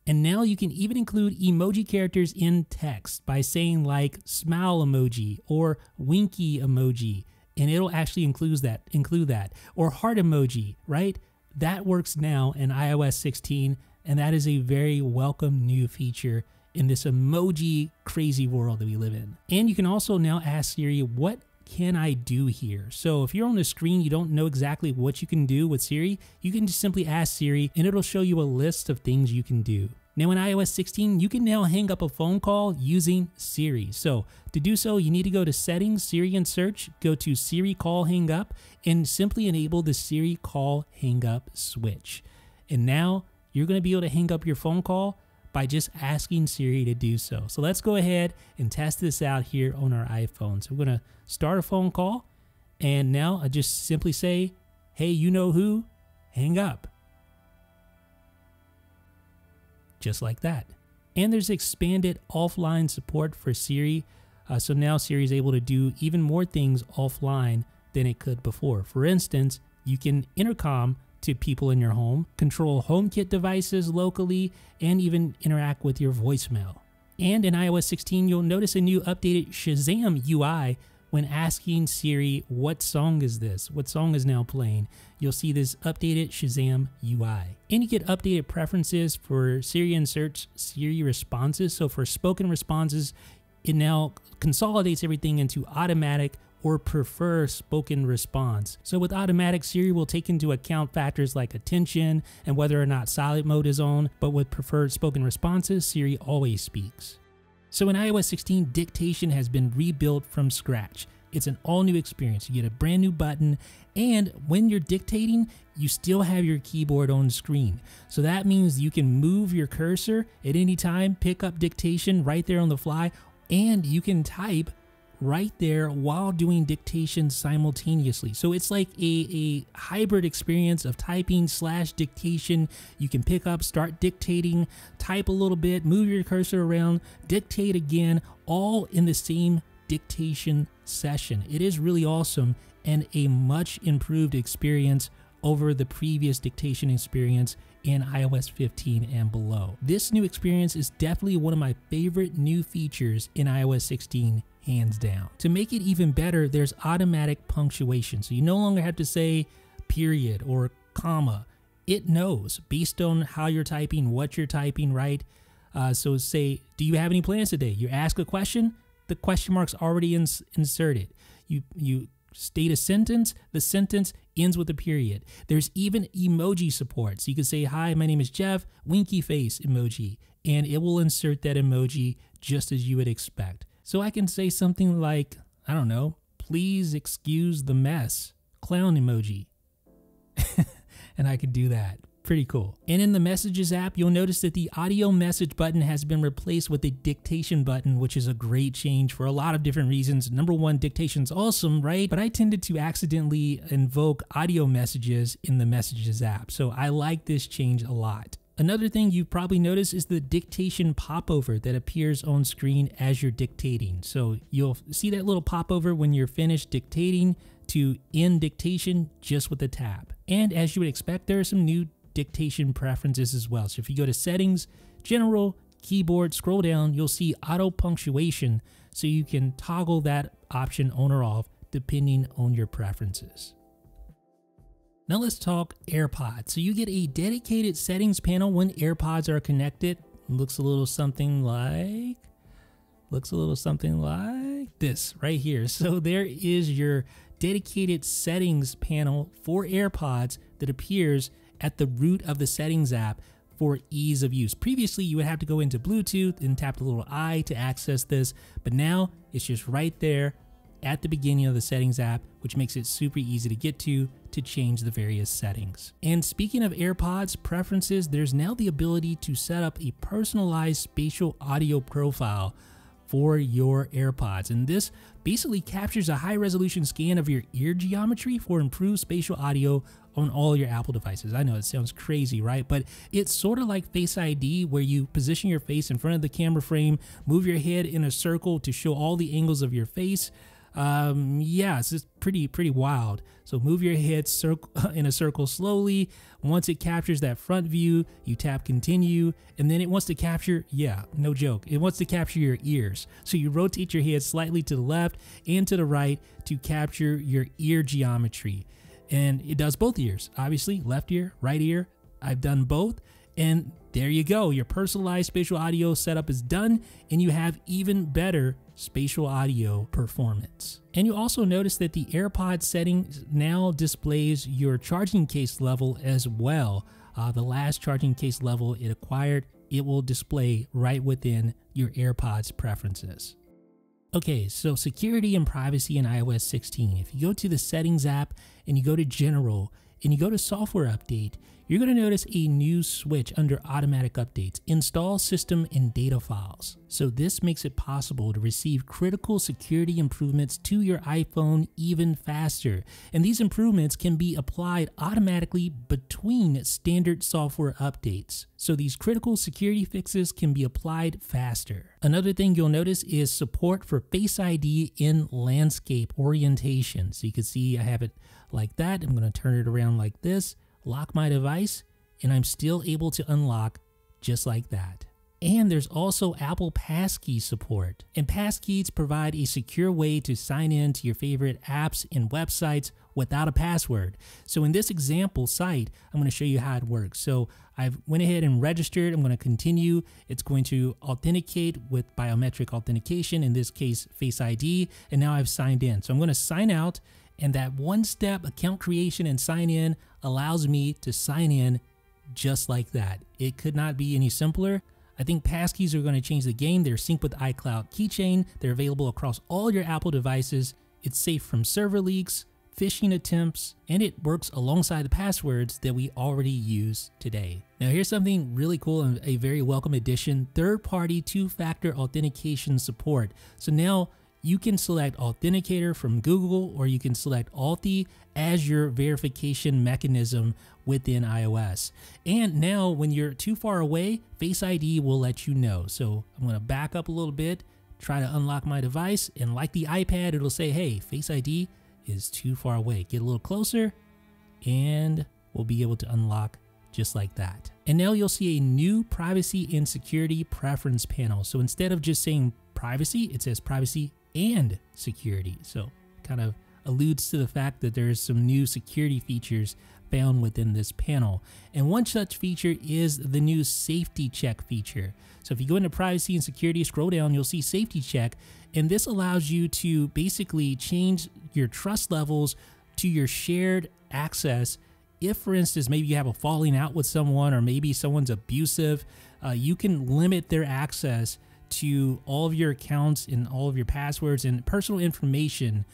And now you can even include emoji characters in text by saying like smile emoji or winky emoji. And it'll actually include that, or heart emoji, right? That works now in iOS 16, and that is a very welcome new feature in this emoji crazy world that we live in. And you can also now ask Siri, what can I do here? So if you're on the screen, you don't know exactly what you can do with Siri, you can just simply ask Siri, and it'll show you a list of things you can do. Now in iOS 16, you can now hang up a phone call using Siri. So to do so, you need to go to Settings, Siri and Search, go to Siri Call Hang Up, and simply enable the Siri Call Hang Up switch. And now you're going to be able to hang up your phone call by just asking Siri to do so. So let's go ahead and test this out here on our iPhone. So we're going to start a phone call, and now I just simply say, hey, you know who, hang up. Just like that. And there's expanded offline support for Siri. So now Siri is able to do even more things offline than it could before. For instance, you can intercom to people in your home, control HomeKit devices locally, and even interact with your voicemail. And in iOS 16, you'll notice a new updated Shazam UI when asking Siri, what song is this? What song is now playing? You'll see this updated Shazam UI. And you get updated preferences for Siri and Search Siri responses. So for spoken responses, it now consolidates everything into automatic or prefer spoken response. So with automatic, Siri will take into account factors like attention and whether or not silent mode is on, but with preferred spoken responses, Siri always speaks. So in iOS 16, Dictation has been rebuilt from scratch. It's an all new experience. You get a brand new button, and when you're dictating, you still have your keyboard on screen. So that means you can move your cursor at any time, pick up Dictation right there on the fly, and you can type right there while doing dictation simultaneously. So it's like a hybrid experience of typing / dictation. You can pick up, start dictating, type a little bit, move your cursor around, dictate again, all in the same dictation session. It is really awesome and a much improved experience over the previous dictation experience in iOS 15 and below. This new experience is definitely one of my favorite new features in iOS 16, hands down. To make it even better, there's automatic punctuation. So you no longer have to say period or comma. It knows based on how you're typing, what you're typing, right? So say, do you have any plans today? You ask a question, the question mark's already inserted. You state a sentence, the sentence ends with a period. There's even emoji support. So you can say, hi, my name is Jeff, winky face emoji, and it will insert that emoji just as you would expect. So I can say something like, I don't know, please excuse the mess, clown emoji. And I could do that. Pretty cool. And in the Messages app, you'll notice that the audio message button has been replaced with a dictation button, which is a great change for a lot of different reasons. Number one, dictation's awesome, right? But I tended to accidentally invoke audio messages in the Messages app, so I like this change a lot. Another thing you've probably noticed is the dictation popover that appears on screen as you're dictating. So you'll see that little popover when you're finished dictating to end dictation just with a tap. And as you would expect, there are some new dictation preferences as well. So if you go to Settings, General, Keyboard, scroll down, you'll see Auto Punctuation, so you can toggle that option on or off depending on your preferences. Now let's talk AirPods. So you get a dedicated settings panel when AirPods are connected. Looks a little something like this right here. So there is your dedicated settings panel for AirPods that appears at the root of the Settings app for ease of use. Previously, you would have to go into Bluetooth and tap the little I to access this, but now it's just right there at the beginning of the Settings app, which makes it super easy to get to change the various settings. And speaking of AirPods preferences, there's now the ability to set up a personalized spatial audio profile for your AirPods. And this basically captures a high resolution scan of your ear geometry for improved spatial audio on all your Apple devices. I know it sounds crazy, right? But it's sort of like Face ID, where you position your face in front of the camera frame, move your head in a circle to show all the angles of your face. Yeah, it's just pretty wild. So move your head in a circle slowly. Once it captures that front view, you tap continue, and then it wants to capture, yeah, no joke, it wants to capture your ears. So you rotate your head slightly to the left and to the right to capture your ear geometry. And it does both ears, obviously, left ear, right ear. I've done both. And there you go, your personalized spatial audio setup is done, and you have even better spatial audio performance. And you also notice that the AirPods settings now displays your charging case level as well. The last charging case level it acquired, it will display right within your AirPods preferences. Okay, so security and privacy in iOS 16. If you go to the Settings app and you go to General and you go to Software Update, you're going to notice a new switch under Automatic Updates, Install System and Data Files. So this makes it possible to receive critical security improvements to your iPhone even faster. And these improvements can be applied automatically between standard software updates. So these critical security fixes can be applied faster. Another thing you'll notice is support for Face ID in landscape orientation. So you can see I have it like that. I'm going to turn it around like this, lock my device, and I'm still able to unlock just like that. And there's also Apple Passkey support. And passkeys provide a secure way to sign in to your favorite apps and websites without a password. So in this example site, I'm going to show you how it works. So I've went ahead and registered. I'm going to continue. It's going to authenticate with biometric authentication, in this case, Face ID. And now I've signed in. So I'm going to sign out. And that one-step account creation and sign in allows me to sign in just like that. It could not be any simpler. I think passkeys are going to change the game. They're synced with iCloud Keychain. They're available across all your Apple devices. It's safe from server leaks, phishing attempts, and it works alongside the passwords that we already use today. Now here's something really cool and a very welcome addition: third-party two-factor authentication support. So now you can select Authenticator from Google, or you can select Authy as your verification mechanism within iOS. And now when you're too far away, Face ID will let you know. So I'm going to back up a little bit, try to unlock my device, and like the iPad, it'll say, hey, Face ID is too far away. Get a little closer, and we'll be able to unlock just like that. And now you'll see a new privacy and security preference panel. So instead of just saying privacy, it says privacy and security. So kind of alludes to the fact that there's some new security features found within this panel. And one such feature is the new safety check feature. So if you go into privacy and security, scroll down, you'll see safety check. And this allows you to basically change your trust levels to your shared access. If, for instance, maybe you have a falling out with someone, or maybe someone's abusive, you can limit their access to all of your accounts and all of your passwords and personal information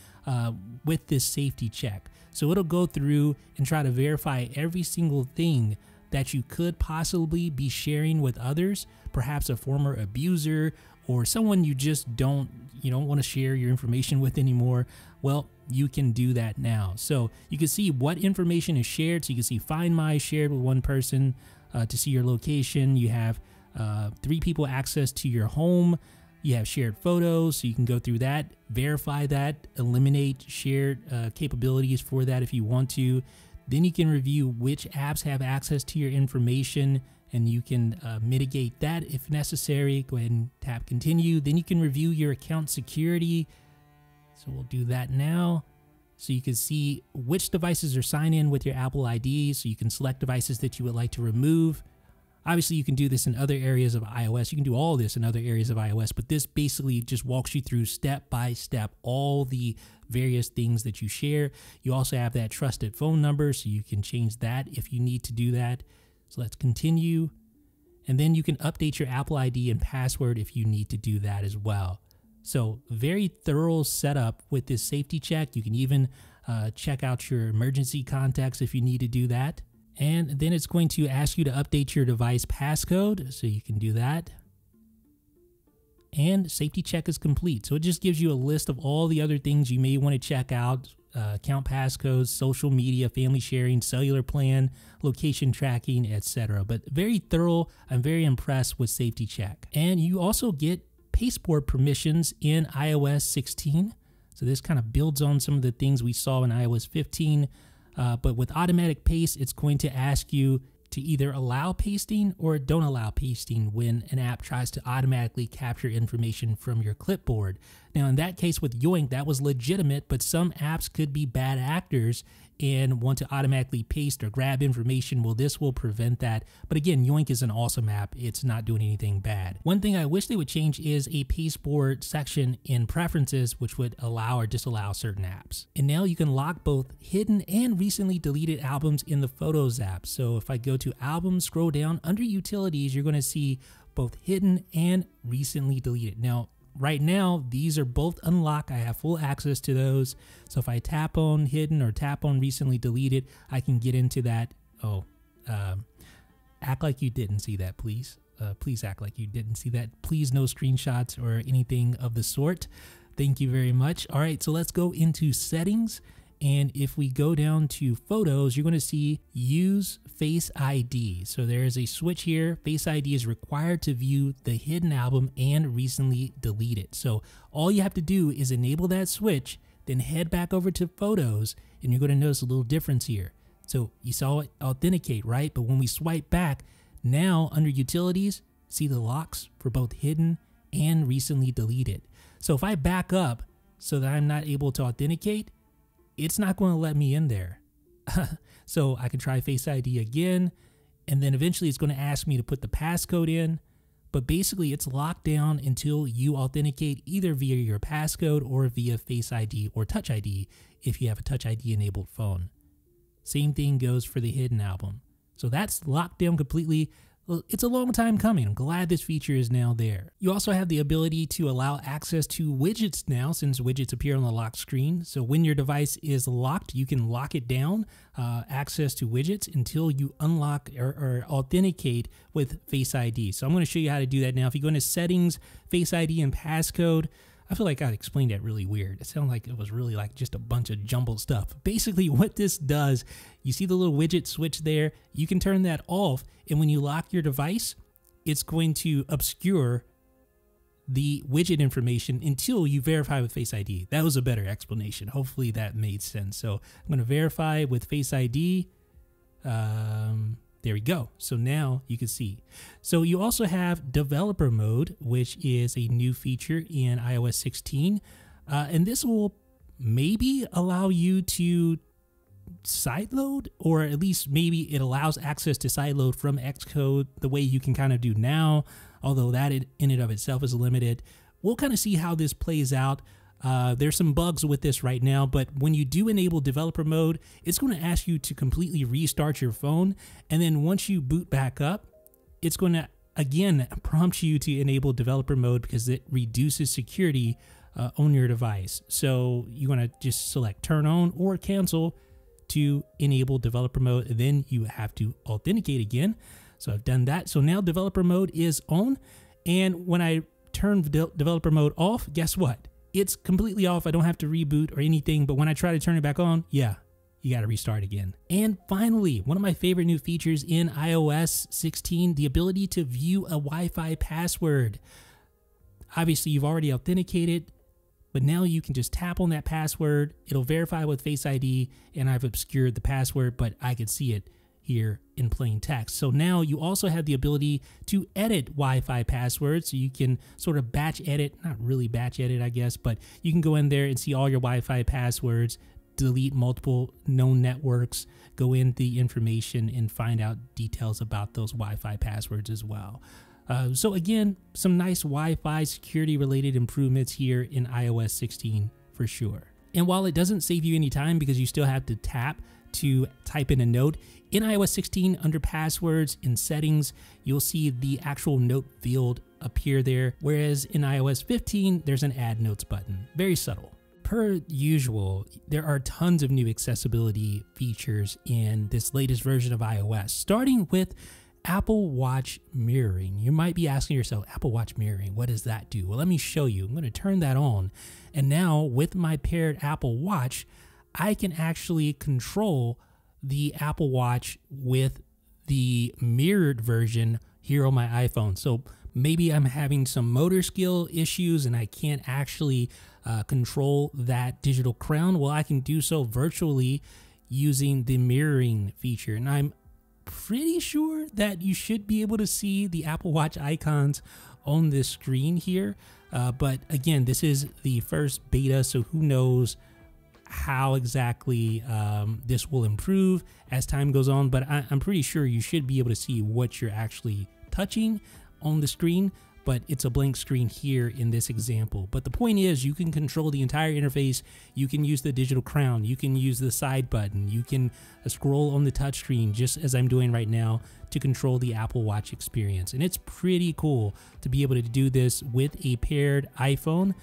with this safety check. So it'll go through and try to verify every single thing that you could possibly be sharing with others, perhaps a former abuser or someone you just don't want to share your information with anymore. Well, you can do that now. So you can see what information is shared. So you can see Find My shared with one person to see your location. You have 3 people access to your home. You have shared photos, so you can go through that, verify that, eliminate shared capabilities for that if you want to. Then you can review which apps have access to your information, and you can mitigate that if necessary. Go ahead and tap continue. Then you can review your account security. So we'll do that now. So you can see which devices are signed in with your Apple ID. So you can select devices that you would like to remove. Obviously, you can do this in other areas of iOS. You can do all this in other areas of iOS, but this basically just walks you through step by step all the various things that you share. You also have that trusted phone number, so you can change that if you need to do that. So let's continue. And then you can update your Apple ID and password if you need to do that as well. So very thorough setup with this safety check. You can even check out your emergency contacts if you need to do that. And then it's going to ask you to update your device passcode, so you can do that. And safety check is complete. So it just gives you a list of all the other things you may want to check out: account passcodes, social media, family sharing, cellular plan, location tracking, etc. But very thorough. I'm very impressed with safety check. And you also get pasteboard permissions in iOS 16. So this kind of builds on some of the things we saw in iOS 15. But with automatic paste, it's going to ask you to either allow pasting or don't allow pasting when an app tries to automatically capture information from your clipboard. Now, in that case with Yoink, that was legitimate, but some apps could be bad actors and want to automatically paste or grab information. Well, this will prevent that. But again, Yoink is an awesome app. It's not doing anything bad. One thing I wish they would change is a pasteboard section in preferences, which would allow or disallow certain apps. And now you can lock both hidden and recently deleted albums in the Photos app. So if I go to Albums, scroll down under Utilities, you're going to see both hidden and recently deleted. Now, right now, these are both unlocked. I have full access to those. So if I tap on hidden or tap on recently deleted, I can get into that. Oh, act like you didn't see that, please. Please act like you didn't see that. Please no screenshots or anything of the sort. Thank you very much. All right, so let's go into settings. And if we go down to photos, you're going to see use Face ID. So there is a switch here. Face ID is required to view the hidden album and recently deleted. So all you have to do is enable that switch, then head back over to photos, and you're going to notice a little difference here. So you saw it authenticate, right? But when we swipe back, now under utilities, see the locks for both hidden and recently deleted. So if I back up so that I'm not able to authenticate, it's not going to let me in there. So I can try Face ID again, and then eventually it's going to ask me to put the passcode in, but basically it's locked down until you authenticate either via your passcode or via Face ID or Touch ID if you have a Touch ID enabled phone. Same thing goes for the hidden album. So that's locked down completely. Well, it's a long time coming. I'm glad this feature is now there. You also have the ability to allow access to widgets now, since widgets appear on the lock screen. So when your device is locked, you can lock it down, access to widgets, until you unlock or authenticate with Face ID. So I'm going to show you how to do that now. If you go into settings, Face ID and passcode, I feel like I explained that really weird. It sounded like it was really like just a bunch of jumbled stuff. Basically what this does, you see the little widget switch there, you can turn that off, and when you lock your device, it's going to obscure the widget information until you verify with Face ID. That was a better explanation. Hopefully that made sense. So I'm going to verify with Face ID. There we go. So now you can see. So you also have developer mode, which is a new feature in iOS 16. And this will maybe allow you to sideload, or at least maybe it allows access to sideload from Xcode the way you can kind of do now, although that in and of itself is limited. We'll kind of see how this plays out. There's some bugs with this right now, but when you do enable developer mode, it's going to ask you to completely restart your phone. And then once you boot back up, it's going to again prompt you to enable developer mode because it reduces security on your device. So you want to just select turn on or cancel to enable developer mode, and then you have to authenticate again. So I've done that. So now developer mode is on, and when I turn developer mode off, guess what? It's completely off. I don't have to reboot or anything, but when I try to turn it back on, yeah, you got to restart again. And finally, one of my favorite new features in iOS 16, the ability to view a Wi-Fi password. Obviously, you've already authenticated, but now you can just tap on that password. It'll verify with Face ID, and I've obscured the password, but I can see it here in plain text. So now you also have the ability to edit Wi-Fi passwords. So you can sort of batch edit, not really batch edit, I guess, but you can go in there and see all your Wi-Fi passwords, delete multiple known networks, go in the information and find out details about those Wi-Fi passwords as well. So again, some nice Wi-Fi security related improvements here in iOS 16 for sure. And while it doesn't save you any time because you still have to tap to type in a note, in iOS 16 under passwords in settings, you'll see the actual note field appear there. Whereas in iOS 15, there's an add notes button. Very subtle. Per usual, there are tons of new accessibility features in this latest version of iOS, starting with Apple Watch mirroring. You might be asking yourself, Apple Watch mirroring, what does that do? Well, let me show you. I'm going to turn that on. And now with my paired Apple Watch, I can actually control the Apple Watch with the mirrored version here on my iPhone. So maybe I'm having some motor skill issues and I can't actually control that digital crown. Well, I can do so virtually using the mirroring feature. And I'm pretty sure that you should be able to see the Apple Watch icons on this screen here. But again, this is the first beta, so who knows how exactly this will improve as time goes on. But I'm pretty sure you should be able to see what you're actually touching on the screen. But it's a blank screen here in this example. But the point is, you can control the entire interface. You can use the digital crown. You can use the side button. You can scroll on the touchscreen, just as I'm doing right now, to control the Apple Watch experience. And it's pretty cool to be able to do this with a paired iPhone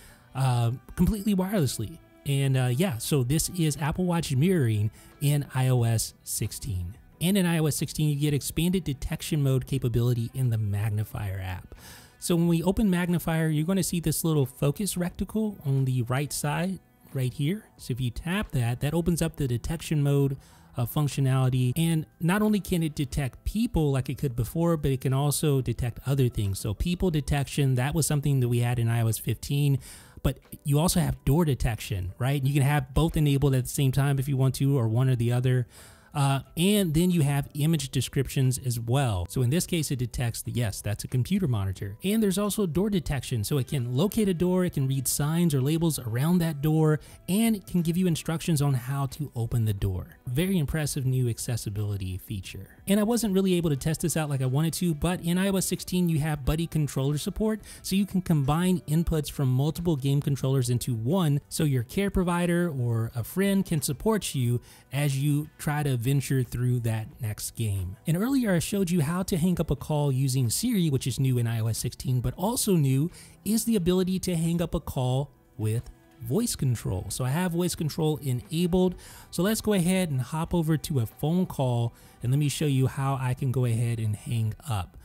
completely wirelessly. And yeah, so this is Apple Watch mirroring in iOS 16. And in iOS 16, you get expanded detection mode capability in the magnifier app. So when we open magnifier, you're going to see this little focus rectangle on the right side right here. So if you tap that, that opens up the detection mode functionality. And not only can it detect people like it could before, but it can also detect other things. So people detection, that was something that we had in iOS 15. But you also have door detection, right? You can have both enabled at the same time if you want to, or one or the other. And then you have image descriptions as well. So in this case, it detects that, yes, that's a computer monitor. And there's also door detection. So it can locate a door, it can read signs or labels around that door, and it can give you instructions on how to open the door. Very impressive new accessibility feature. And I wasn't really able to test this out like I wanted to, but in iOS 16, you have buddy controller support. So you can combine inputs from multiple game controllers into one, so your care provider or a friend can support you as you try to venture through that next game. And earlier I showed you how to hang up a call using Siri, which is new in iOS 16, but also new is the ability to hang up a call with voice control. So I have voice control enabled. So let's go ahead and hop over to a phone call and let me show you how I can go ahead and hang up.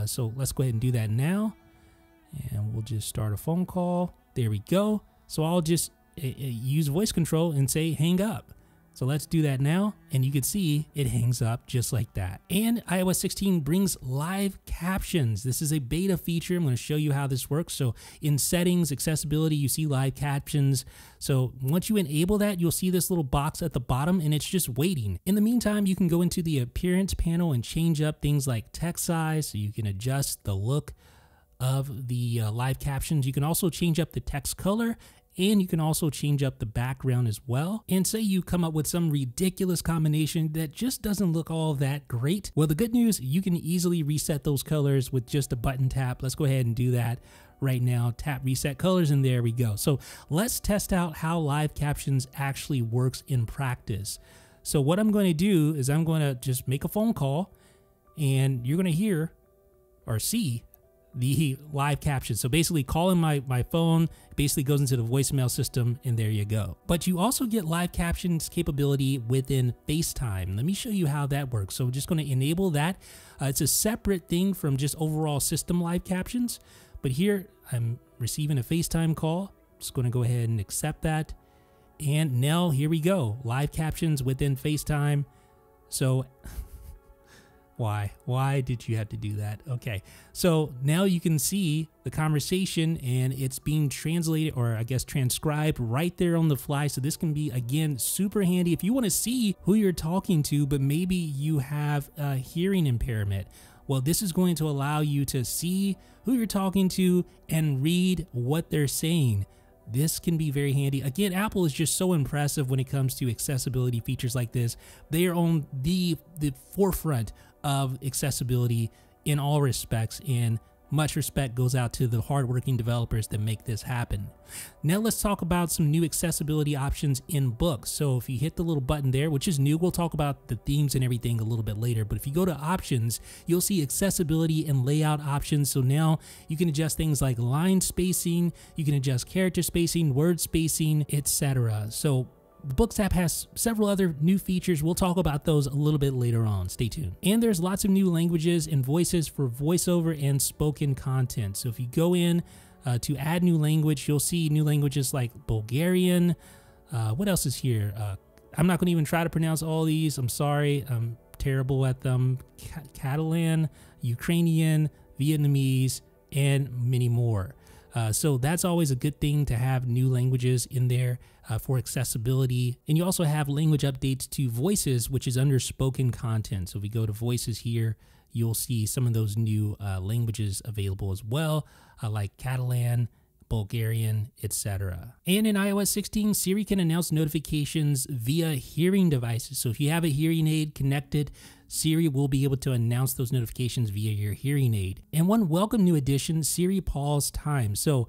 So let's go ahead and do that now. And we'll just start a phone call. There we go. So I'll just use voice control and say hang up. So let's do that now, and you can see it hangs up just like that. And iOS 16 brings live captions. This is a beta feature. I'm going to show you how this works. So in settings, accessibility, you see live captions. So once you enable that, you'll see this little box at the bottom, and it's just waiting. In the meantime, you can go into the appearance panel and change up things like text size, so you can adjust the look of the live captions. You can also change up the text color, and you can also change up the background as well. And say you come up with some ridiculous combination that just doesn't look all that great. Well, the good news, you can easily reset those colors with just a button tap. Let's go ahead and do that right now. Tap reset colors, and there we go. So let's test out how live captions actually works in practice. So what I'm going to do is I'm going to just make a phone call, and you're going to hear or see the live caption. So basically calling my phone basically goes into the voicemail system, and there you go. But you also get live captions capability within FaceTime. Let me show you how that works. So I'm just going to enable that. It's a separate thing from just overall system live captions. But here I'm receiving a FaceTime call. Just going to go ahead and accept that. And now here we go. Live captions within FaceTime. So Why did you have to do that? Okay, so now you can see the conversation, and it's being translated, or I guess transcribed right there on the fly. So this can be, again, super handy if you want to see who you're talking to, but maybe you have a hearing impairment. Well, this is going to allow you to see who you're talking to and read what they're saying. This can be very handy. Again, Apple is just so impressive when it comes to accessibility features like this. They are on the forefront of accessibility in all respects, and much respect goes out to the hardworking developers that make this happen. Now let's talk about some new accessibility options in books. So if you hit the little button there, which is new, we'll talk about the themes and everything a little bit later, but if you go to options, you'll see accessibility and layout options. So now you can adjust things like line spacing, you can adjust character spacing, word spacing, etc. So the Books app has several other new features. We'll talk about those a little bit later on. Stay tuned. And there's lots of new languages and voices for voiceover and spoken content. So if you go in to add new language, you'll see new languages like Bulgarian. What else is here? I'm not going to even try to pronounce all these. I'm sorry. I'm terrible at them. Catalan, Ukrainian, Vietnamese, and many more. So that's always a good thing to have new languages in there for accessibility. And you also have language updates to voices, which is under spoken content. So if we go to voices here, you'll see some of those new languages available as well, like Catalan, Bulgarian, etc. And in iOS 16, Siri can announce notifications via hearing devices. So if you have a hearing aid connected, Siri will be able to announce those notifications via your hearing aid. And one welcome new addition, Siri pause time. So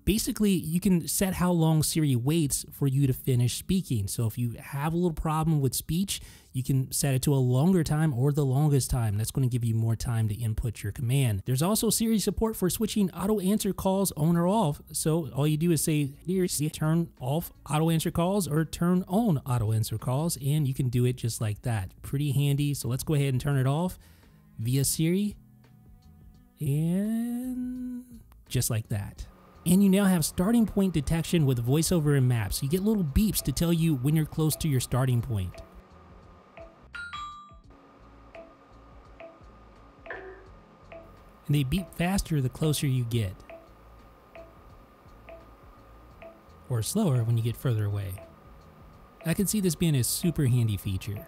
basically, you can set how long Siri waits for you to finish speaking. So if you have a little problem with speech, you can set it to a longer time or the longest time. That's going to give you more time to input your command. There's also Siri support for switching auto answer calls on or off. So all you do is say, here, turn off auto answer calls or turn on auto answer calls, and you can do it just like that. Pretty handy. So let's go ahead and turn it off via Siri, and just like that. And you now have starting point detection with voiceover and maps. You get little beeps to tell you when you're close to your starting point. And they beep faster the closer you get, or slower when you get further away. I can see this being a super handy feature.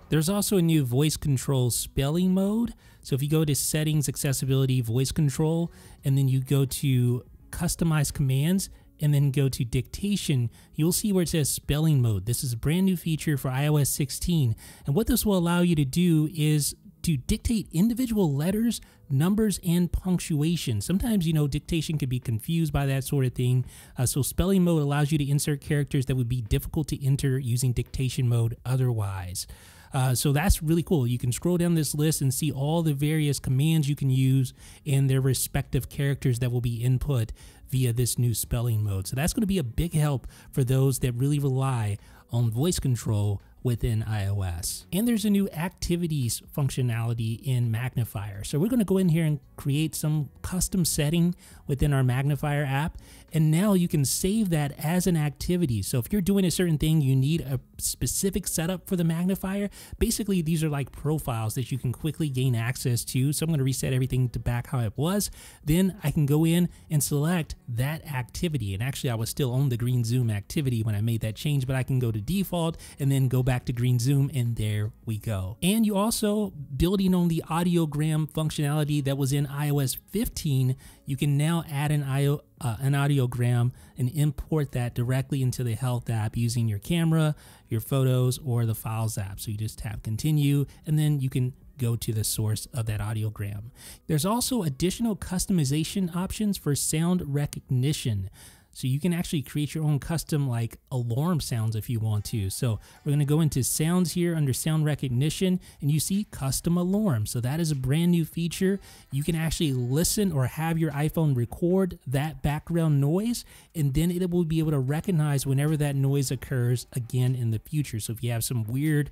There's also a new voice control spelling mode. So if you go to settings, accessibility, voice control, and then you go to customize commands, and then go to dictation, you'll see where it says spelling mode. This is a brand new feature for iOS 16. And what this will allow you to do is to dictate individual letters, numbers, and punctuation. Sometimes, dictation could be confused by that sort of thing. So spelling mode allows you to insert characters that would be difficult to enter using dictation mode otherwise. So that's really cool. You can scroll down this list and see all the various commands you can use and their respective characters that will be input via this new spelling mode. So that's going to be a big help for those that really rely on voice control within iOS. And there's a new activities functionality in Magnifier. So we're going to go in here and create some custom setting within our Magnifier app. And now you can save that as an activity. So if you're doing a certain thing, you need a specific setup for the magnifier. Basically, these are like profiles that you can quickly gain access to. So I'm going to reset everything to back how it was. Then I can go in and select that activity. And actually, I was still on the green zoom activity when I made that change, but I can go to default and then go back to green zoom, and there we go. And you also, building on the audiogram functionality that was in iOS 15, you can now add an audiogram and import that directly into the Health app using your camera, your photos, or the Files app. So you just tap continue, and then you can go to the source of that audiogram. There's also additional customization options for sound recognition. So you can actually create your own custom like alarm sounds if you want to. So we're going to go into sounds here under sound recognition, and you see custom alarm. So that is a brand new feature. You can actually listen or have your iPhone record that background noise, and then it will be able to recognize whenever that noise occurs again in the future. So if you have some weird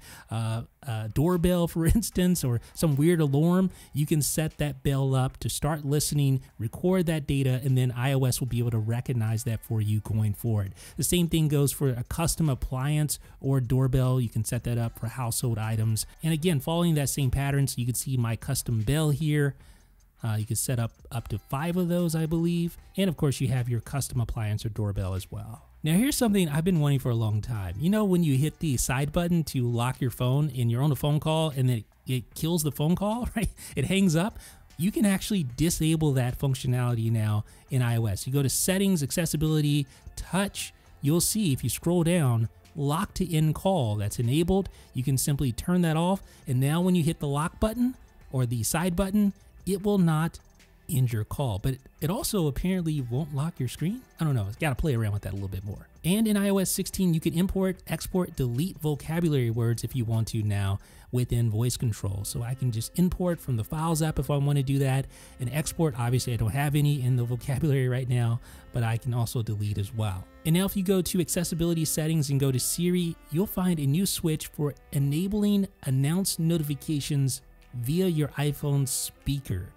doorbell, for instance, or some weird alarm, you can set that bell up to start listening, record that data, and then iOS will be able to recognize that for you going forward. The same thing goes for a custom appliance or doorbell. You can set that up for household items. And again, following that same pattern, so you can see my custom bell here. You can set up to 5 of those, I believe. And of course, you have your custom appliance or doorbell as well. Now here's something I've been wanting for a long time. You know, when you hit the side button to lock your phone and you're on a phone call and then it kills the phone call, right? It hangs up. You can actually disable that functionality now in iOS. You go to settings, accessibility, touch. You'll see if you scroll down, lock to end call, that's enabled. You can simply turn that off. And now when you hit the lock button or the side button, it will not end your call, but it also apparently won't lock your screen. I don't know, it's got to play around with that a little bit more. And in iOS 16, you can import, export, delete vocabulary words if you want to now within voice control. So I can just import from the Files app if I want to do that, and export. Obviously, I don't have any in the vocabulary right now, but I can also delete as well. And now if you go to accessibility settings and go to Siri, you'll find a new switch for enabling announced notifications via your iPhone speaker.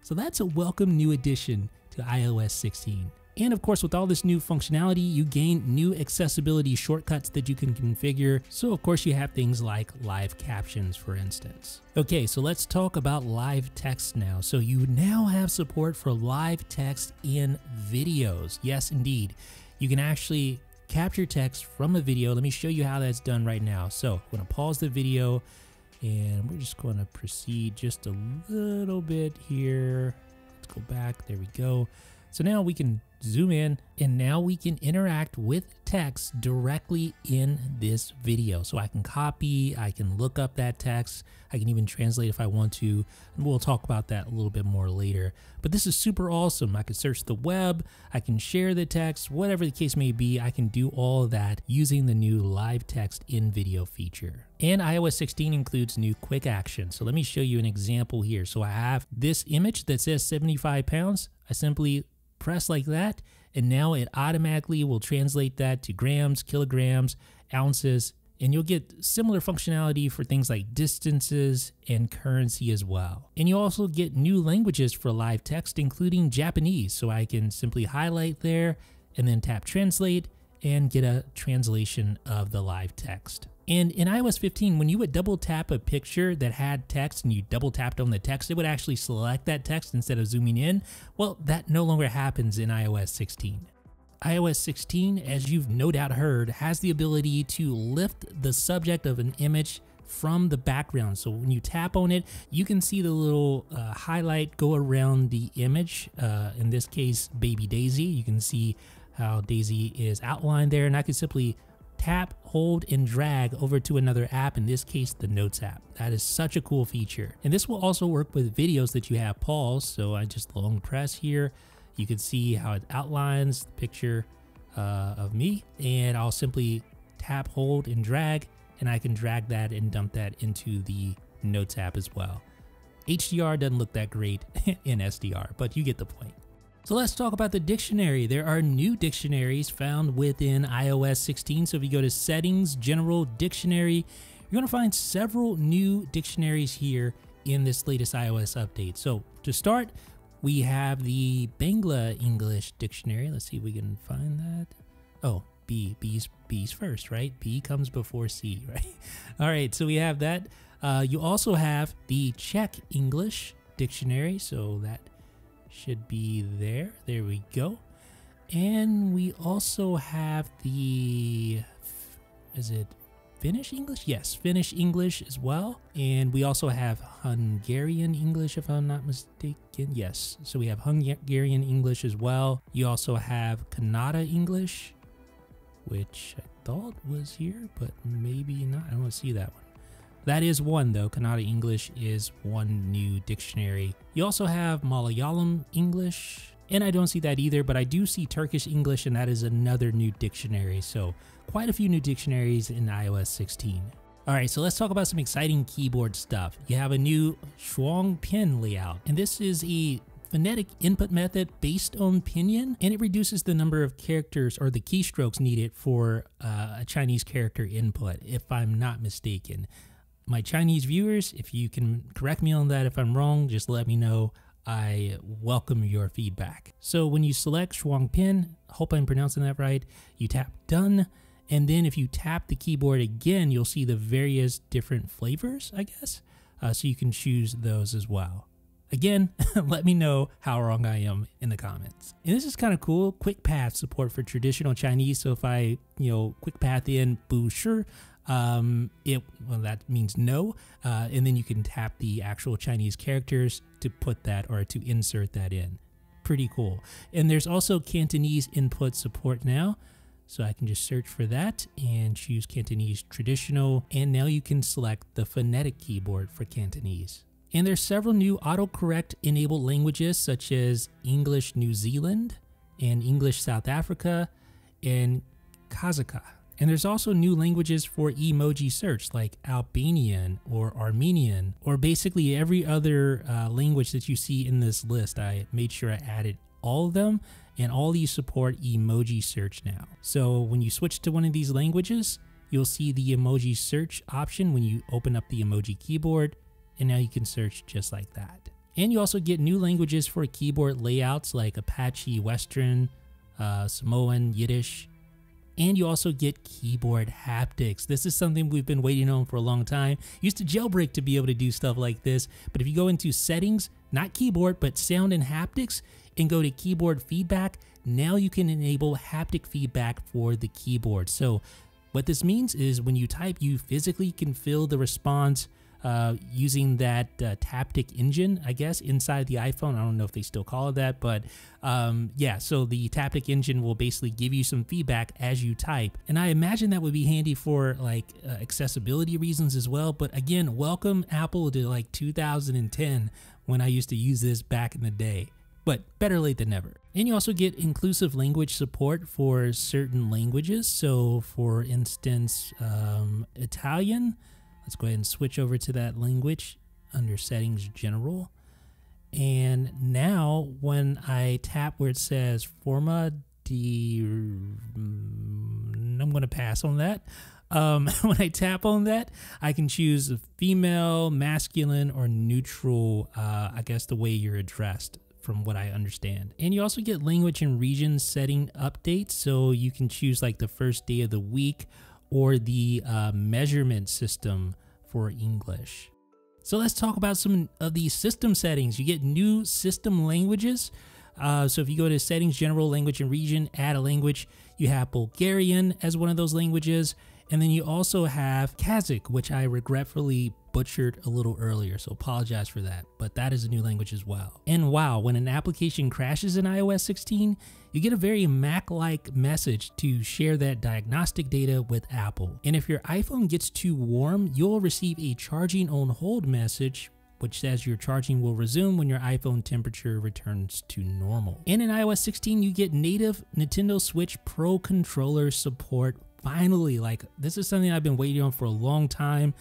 So that's a welcome new addition to iOS 16. And of course, with all this new functionality, you gain new accessibility shortcuts that you can configure. So of course, you have things like live captions, for instance. Okay, so let's talk about live text now. So you now have support for live text in videos. Yes, indeed. You can actually capture text from a video. Let me show you how that's done right now. So I'm going to pause the video, and we're just going to proceed just a little bit here. Let's go back. There we go. So now we can zoom in, and now we can interact with text directly in this video. So I can copy, I can look up that text, I can even translate if I want to, and we'll talk about that a little bit more later. But this is super awesome. I can search the web, I can share the text, whatever the case may be, I can do all of that using the new live text in video feature. And iOS 16 includes new quick actions. So let me show you an example here. So I have this image that says 75 pounds. I simply press like that, and now it automatically will translate that to grams, kilograms, ounces, and you'll get similar functionality for things like distances and currency as well. And you also get new languages for live text, including Japanese. So I can simply highlight there and then tap translate and get a translation of the live text. And in iOS 15, when you would double tap a picture that had text and you double tapped on the text, it would actually select that text instead of zooming in. Well, that no longer happens in iOS 16. iOS 16, as you've no doubt heard, has the ability to lift the subject of an image from the background. So when you tap on it, you can see the little highlight go around the image. In this case, baby Daisy. You can see how Daisy is outlined there, and I can simply tap, hold, and drag over to another app, in this case, the Notes app. That is such a cool feature. And this will also work with videos that you have paused. So I just long press here. You can see how it outlines the picture of me, and I'll simply tap, hold, and drag, and I can drag that and dump that into the Notes app as well. HDR doesn't look that great in SDR, but you get the point. So let's talk about the dictionary. There are new dictionaries found within iOS 16. So if you go to Settings, General, Dictionary, you're going to find several new dictionaries here in this latest iOS update. So to start, we have the Bangla English Dictionary. Let's see if we can find that. Oh, B's first, right? B comes before C, right? All right, so we have that. You also have the Czech English Dictionary, so that should be there. There we go. And we also have the, is it Finnish English? Yes, Finnish English as well. And we also have Hungarian English, if I'm not mistaken. Yes, so we have Hungarian English as well. You also have Kannada English, which I thought was here, but maybe not. I don't see that one. That is one though. Kannada English is one new dictionary. You also have Malayalam English, and I don't see that either, but I do see Turkish English, and that is another new dictionary. So quite a few new dictionaries in iOS 16. All right, so let's talk about some exciting keyboard stuff. You have a new Shuang Pin layout, and this is a phonetic input method based on pinyin, and it reduces the number of characters or the keystrokes needed for a Chinese character input, if I'm not mistaken. My Chinese viewers, if you can correct me on that if I'm wrong, just let me know. I welcome your feedback. So when you select Shuang Pin, hope I'm pronouncing that right, you tap Done, and then if you tap the keyboard again, you'll see the various different flavors, I guess, so you can choose those as well. Again, let me know how wrong I am in the comments. And this is kind of cool. Quick path support for traditional Chinese. So if I, quick path in Bu Shi, that means no. And then you can tap the actual Chinese characters to put that or to insert that in. Pretty cool. And there's also Cantonese input support now. So I can just search for that and choose Cantonese traditional. And now you can select the phonetic keyboard for Cantonese. And there's several new autocorrect enabled languages such as English New Zealand and English South Africa and Kazakh. And there's also new languages for emoji search like Albanian or Armenian or basically every other language that you see in this list. I made sure I added all of them, and all these support emoji search now. So when you switch to one of these languages, you'll see the emoji search option when you open up the emoji keyboard. And now you can search just like that. And you also get new languages for keyboard layouts like Apache Western, Samoan, Yiddish. And you also get keyboard haptics. This is something we've been waiting on for a long time. Used to jailbreak to be able to do stuff like this. But if you go into settings, not keyboard, but sound and haptics, and go to keyboard feedback, now you can enable haptic feedback for the keyboard. So what this means is when you type, you physically can feel the response using that Taptic engine, I guess, inside the iPhone. I don't know if they still call it that, but yeah, so the Taptic engine will basically give you some feedback as you type. And I imagine that would be handy for like accessibility reasons as well. But again, welcome Apple to like 2010 when I used to use this back in the day. But better late than never. And you also get inclusive language support for certain languages. So for instance, Italian. Let's go ahead and switch over to that language under Settings General. And now when I tap where it says Forma di... I'm going to pass on that. When I tap on that, I can choose female, masculine, or neutral, I guess the way you're addressed from what I understand. And you also get language and region setting updates. So you can choose like the first day of the week or the measurement system for English. So let's talk about some of these system settings. You get new system languages. So if you go to Settings, General, Language and Region, add a language, you have Bulgarian as one of those languages. And then you also have Kazakh, which I regretfully butchered a little earlier, so apologize for that, but that is a new language as well. And wow, when an application crashes in iOS 16, you get a very Mac-like message to share that diagnostic data with Apple. And if your iPhone gets too warm, you'll receive a charging on hold message, which says your charging will resume when your iPhone temperature returns to normal. And in iOS 16, you get native Nintendo Switch Pro controller support. Finally, like this is something I've been waiting on for a long time.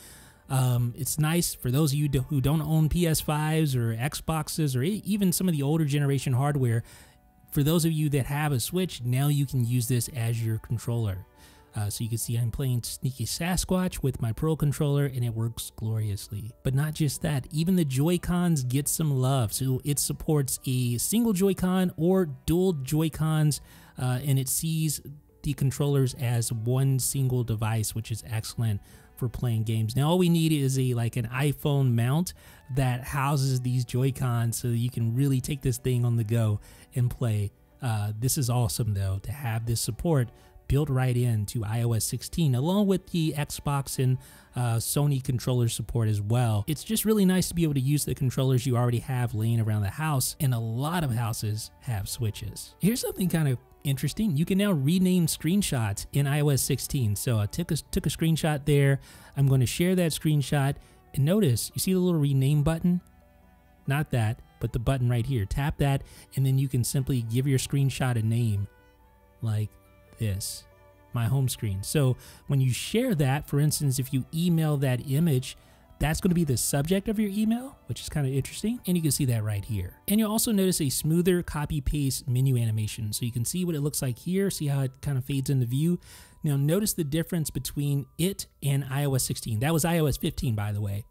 It's nice for those of you who don't own PS5s or Xboxes or even some of the older generation hardware. For those of you that have a Switch, now you can use this as your controller. So you can see I'm playing Sneaky Sasquatch with my Pro Controller, and it works gloriously. But not just that, even the Joy-Cons get some love. So it supports a single Joy-Con or dual Joy-Cons, and it sees the controllers as one single device, which is excellent for playing games. Now all we need is like an iPhone mount that houses these Joy-Cons so that you can really take this thing on the go and play. This is awesome though, to have this support built right into iOS 16, along with the Xbox and Sony controller support as well. It's just really nice to be able to use the controllers you already have laying around the house, and a lot of houses have Switches. Here's something kind of interesting. You can now rename screenshots in iOS 16. So I took a screenshot there. I'm going to share that screenshot, and notice, you see the little rename button? Not that, but the button right here. Tap that, and then you can simply give your screenshot a name like this, my home screen. So when you share that, for instance, if you email that image, that's going to be the subject of your email, which is kind of interesting. And you can see that right here. And you'll also notice a smoother copy paste menu animation. So you can see what it looks like here. See how it kind of fades into view. Now notice the difference between it and iOS 16. That was iOS 15, by the way.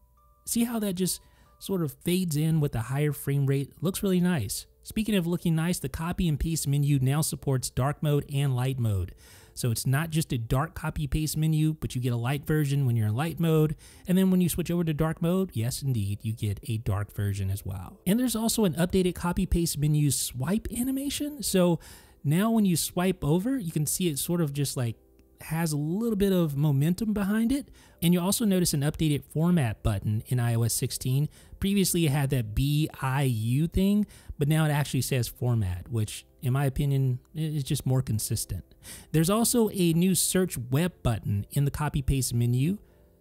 See how that just sort of fades in with a higher frame rate? Looks really nice. Speaking of looking nice, the copy and paste menu now supports dark mode and light mode. So it's not just a dark copy paste menu, but you get a light version when you're in light mode. And then when you switch over to dark mode, yes, indeed, you get a dark version as well. And there's also an updated copy paste menu swipe animation. So now when you swipe over, you can see it sort of just like has a little bit of momentum behind it. And you'll also notice an updated format button in iOS 16. Previously it had that BIU thing, but now it actually says format, which in my opinion is just more consistent. There's also a new search web button in the copy paste menu.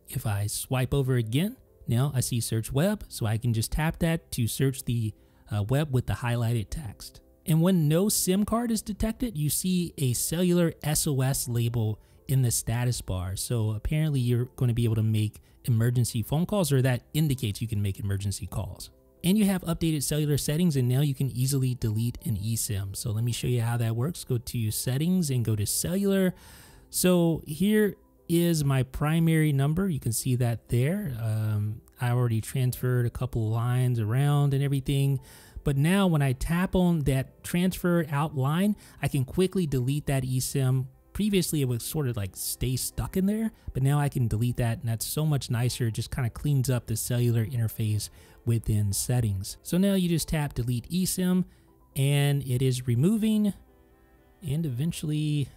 If I swipe over again, now I see search web, so I can just tap that to search the web with the highlighted text. And when no SIM card is detected, you see a cellular SOS label in the status bar. So apparently you're going to be able to make emergency phone calls, or that indicates you can make emergency calls. And you have updated cellular settings, and now you can easily delete an eSIM. So let me show you how that works. Go to settings and go to cellular. So here is my primary number. You can see that there. I already transferred a couple lines around and everything. But now when I tap on that transfer out line, I can quickly delete that eSIM. Previously it would sort of like stay stuck in there, but now I can delete that, and that's so much nicer. It just kind of cleans up the cellular interface within settings. So now you just tap delete eSIM, and it is removing, and eventually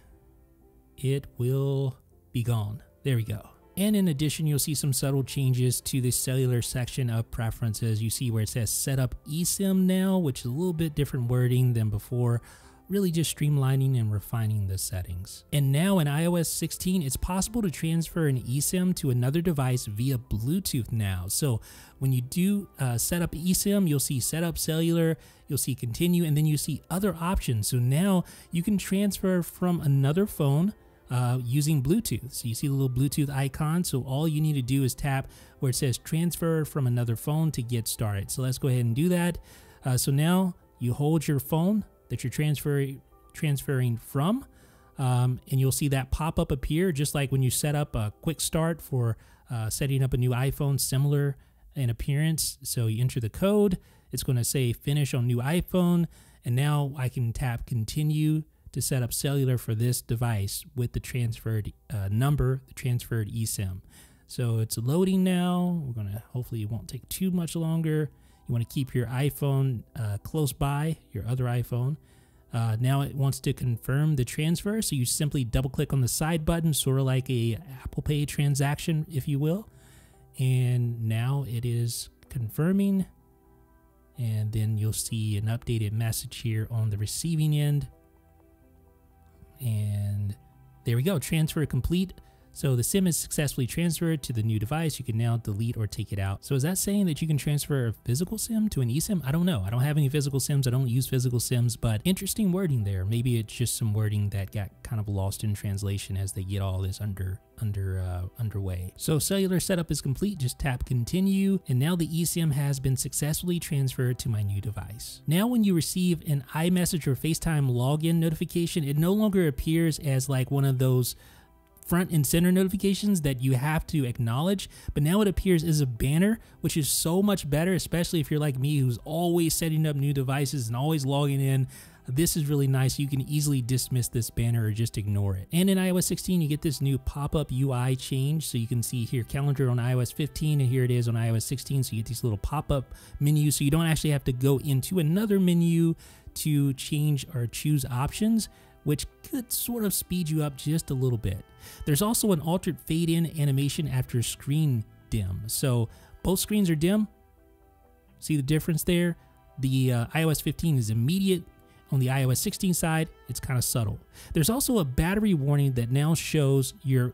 it will be gone. There we go. And in addition, you'll see some subtle changes to the cellular section of preferences. You see where it says set up eSIM now, which is a little bit different wording than before, really just streamlining and refining the settings. And now in iOS 16, it's possible to transfer an eSIM to another device via Bluetooth now. So when you do set up eSIM, you'll see set up cellular, you'll see continue, and then you see other options. So now you can transfer from another phone using Bluetooth. So you see the little Bluetooth icon. So all you need to do is tap where it says transfer from another phone to get started. So let's go ahead and do that. So now you hold your phone that you're transferring from, and you'll see that pop-up appear just like when you set up a quick start for setting up a new iPhone, similar in appearance. So you enter the code, it's going to say finish on new iPhone, and now I can tap continue to set up cellular for this device with the transferred number, the transferred eSIM. So it's loading now. We're going to, hopefully it won't take too much longer. You want to keep your iPhone close by, your other iPhone. Now it wants to confirm the transfer, so you simply double click on the side button, sort of like a Apple Pay transaction, if you will. And now it is confirming. And then you'll see an updated message here on the receiving end. And there we go, transfer complete. So the SIM is successfully transferred to the new device. You can now delete or take it out. So is that saying that you can transfer a physical SIM to an eSIM? I don't know. I don't have any physical SIMs. I don't use physical SIMs, but interesting wording there. Maybe it's just some wording that got kind of lost in translation as they get all this underway. So cellular setup is complete. Just tap continue. And now the eSIM has been successfully transferred to my new device. Now when you receive an iMessage or FaceTime login notification, it no longer appears as like one of those front and center notifications that you have to acknowledge, but now it appears as a banner, which is so much better, especially if you're like me who's always setting up new devices and always logging in. This is really nice. You can easily dismiss this banner or just ignore it. And in iOS 16, you get this new pop-up UI change. So you can see here calendar on iOS 15, and here it is on iOS 16. So you get these little pop-up menus, so you don't actually have to go into another menu to change or choose options, which could sort of speed you up just a little bit. There's also an altered fade-in animation after screen dim. So both screens are dim. See the difference there? The iOS 15 is immediate. On the iOS 16 side, it's kind of subtle. There's also a battery warning that now shows your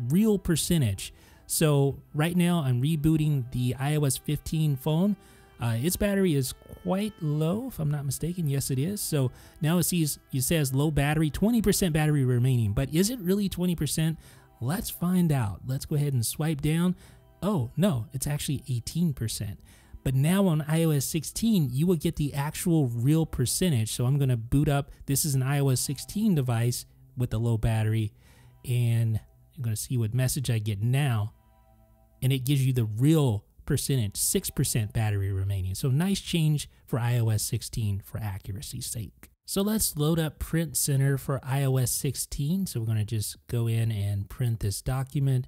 real percentage. So right now I'm rebooting the iOS 15 phone. Its battery is quite low, if I'm not mistaken. Yes, it is. So now it says low battery, 20% battery remaining. But is it really 20%? Let's find out. Let's go ahead and swipe down. Oh, no, it's actually 18%. But now on iOS 16, you will get the actual real percentage. So I'm going to boot up. This is an iOS 16 device with the low battery. And I'm going to see what message I get now. And it gives you the real percentage, 6% battery remaining. So nice change for iOS 16 for accuracy's sake. So let's load up Print Center for iOS 16. So we're going to just go in and print this document.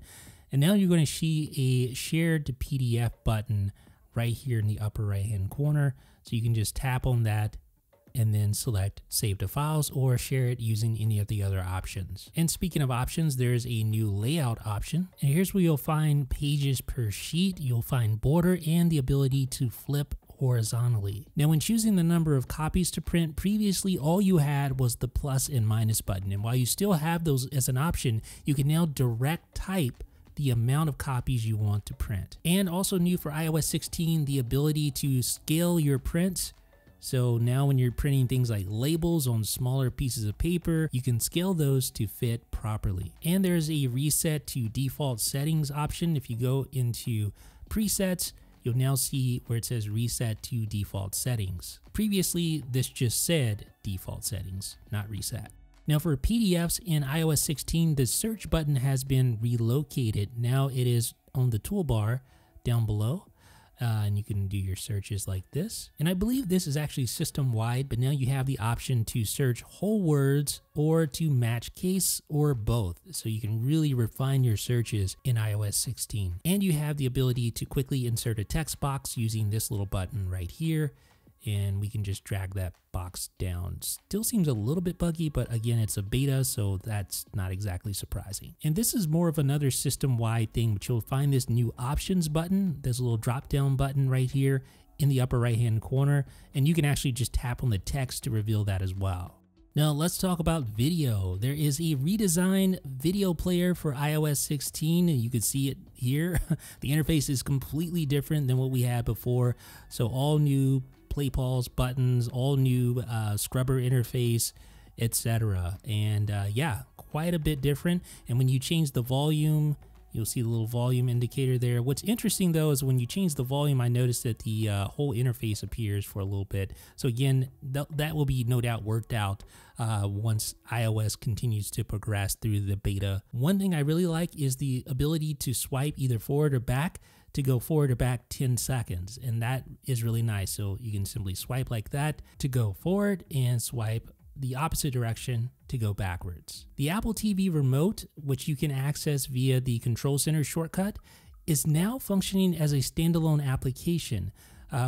And now you're going to see a shared to PDF button right here in the upper right hand corner. So you can just tap on that and then select save to files or share it using any of the other options. And speaking of options, there's a new layout option. And here's where you'll find pages per sheet. You'll find border and the ability to flip horizontally. Now when choosing the number of copies to print, previously all you had was the plus and minus button. And while you still have those as an option, you can now direct type the amount of copies you want to print. And also new for iOS 16, the ability to scale your prints. So now when you're printing things like labels on smaller pieces of paper, you can scale those to fit properly. And there's a reset to default settings option. If you go into presets, you'll now see where it says reset to default settings. Previously, this just said default settings, not reset. Now for PDFs in iOS 16, the search button has been relocated. Now it is on the toolbar down below. And you can do your searches like this. And I believe this is actually system-wide, but now you have the option to search whole words or to match case or both. So you can really refine your searches in iOS 16. And you have the ability to quickly insert a text box using this little button right here. And we can just drag that box down. Still seems a little bit buggy, but again, it's a beta, so that's not exactly surprising. And this is more of another system-wide thing, but you'll find this new options button. There's a little drop-down button right here in the upper right-hand corner, and you can actually just tap on the text to reveal that as well. Now let's talk about video. There is a redesigned video player for iOS 16, and you can see it here. The interface is completely different than what we had before, so all new play pause buttons, all new scrubber interface, etc. And yeah, quite a bit different. And when you change the volume, you'll see the little volume indicator there. What's interesting though is when you change the volume, I noticed that the whole interface appears for a little bit. So again, that will be no doubt worked out once iOS continues to progress through the beta. One thing I really like is the ability to swipe either forward or back to go forward or back 10 seconds. And that is really nice. So you can simply swipe like that to go forward and swipe the opposite direction to go backwards. The Apple TV remote, which you can access via the Control Center shortcut, is now functioning as a standalone application,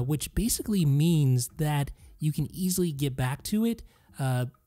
which basically means that you can easily get back to it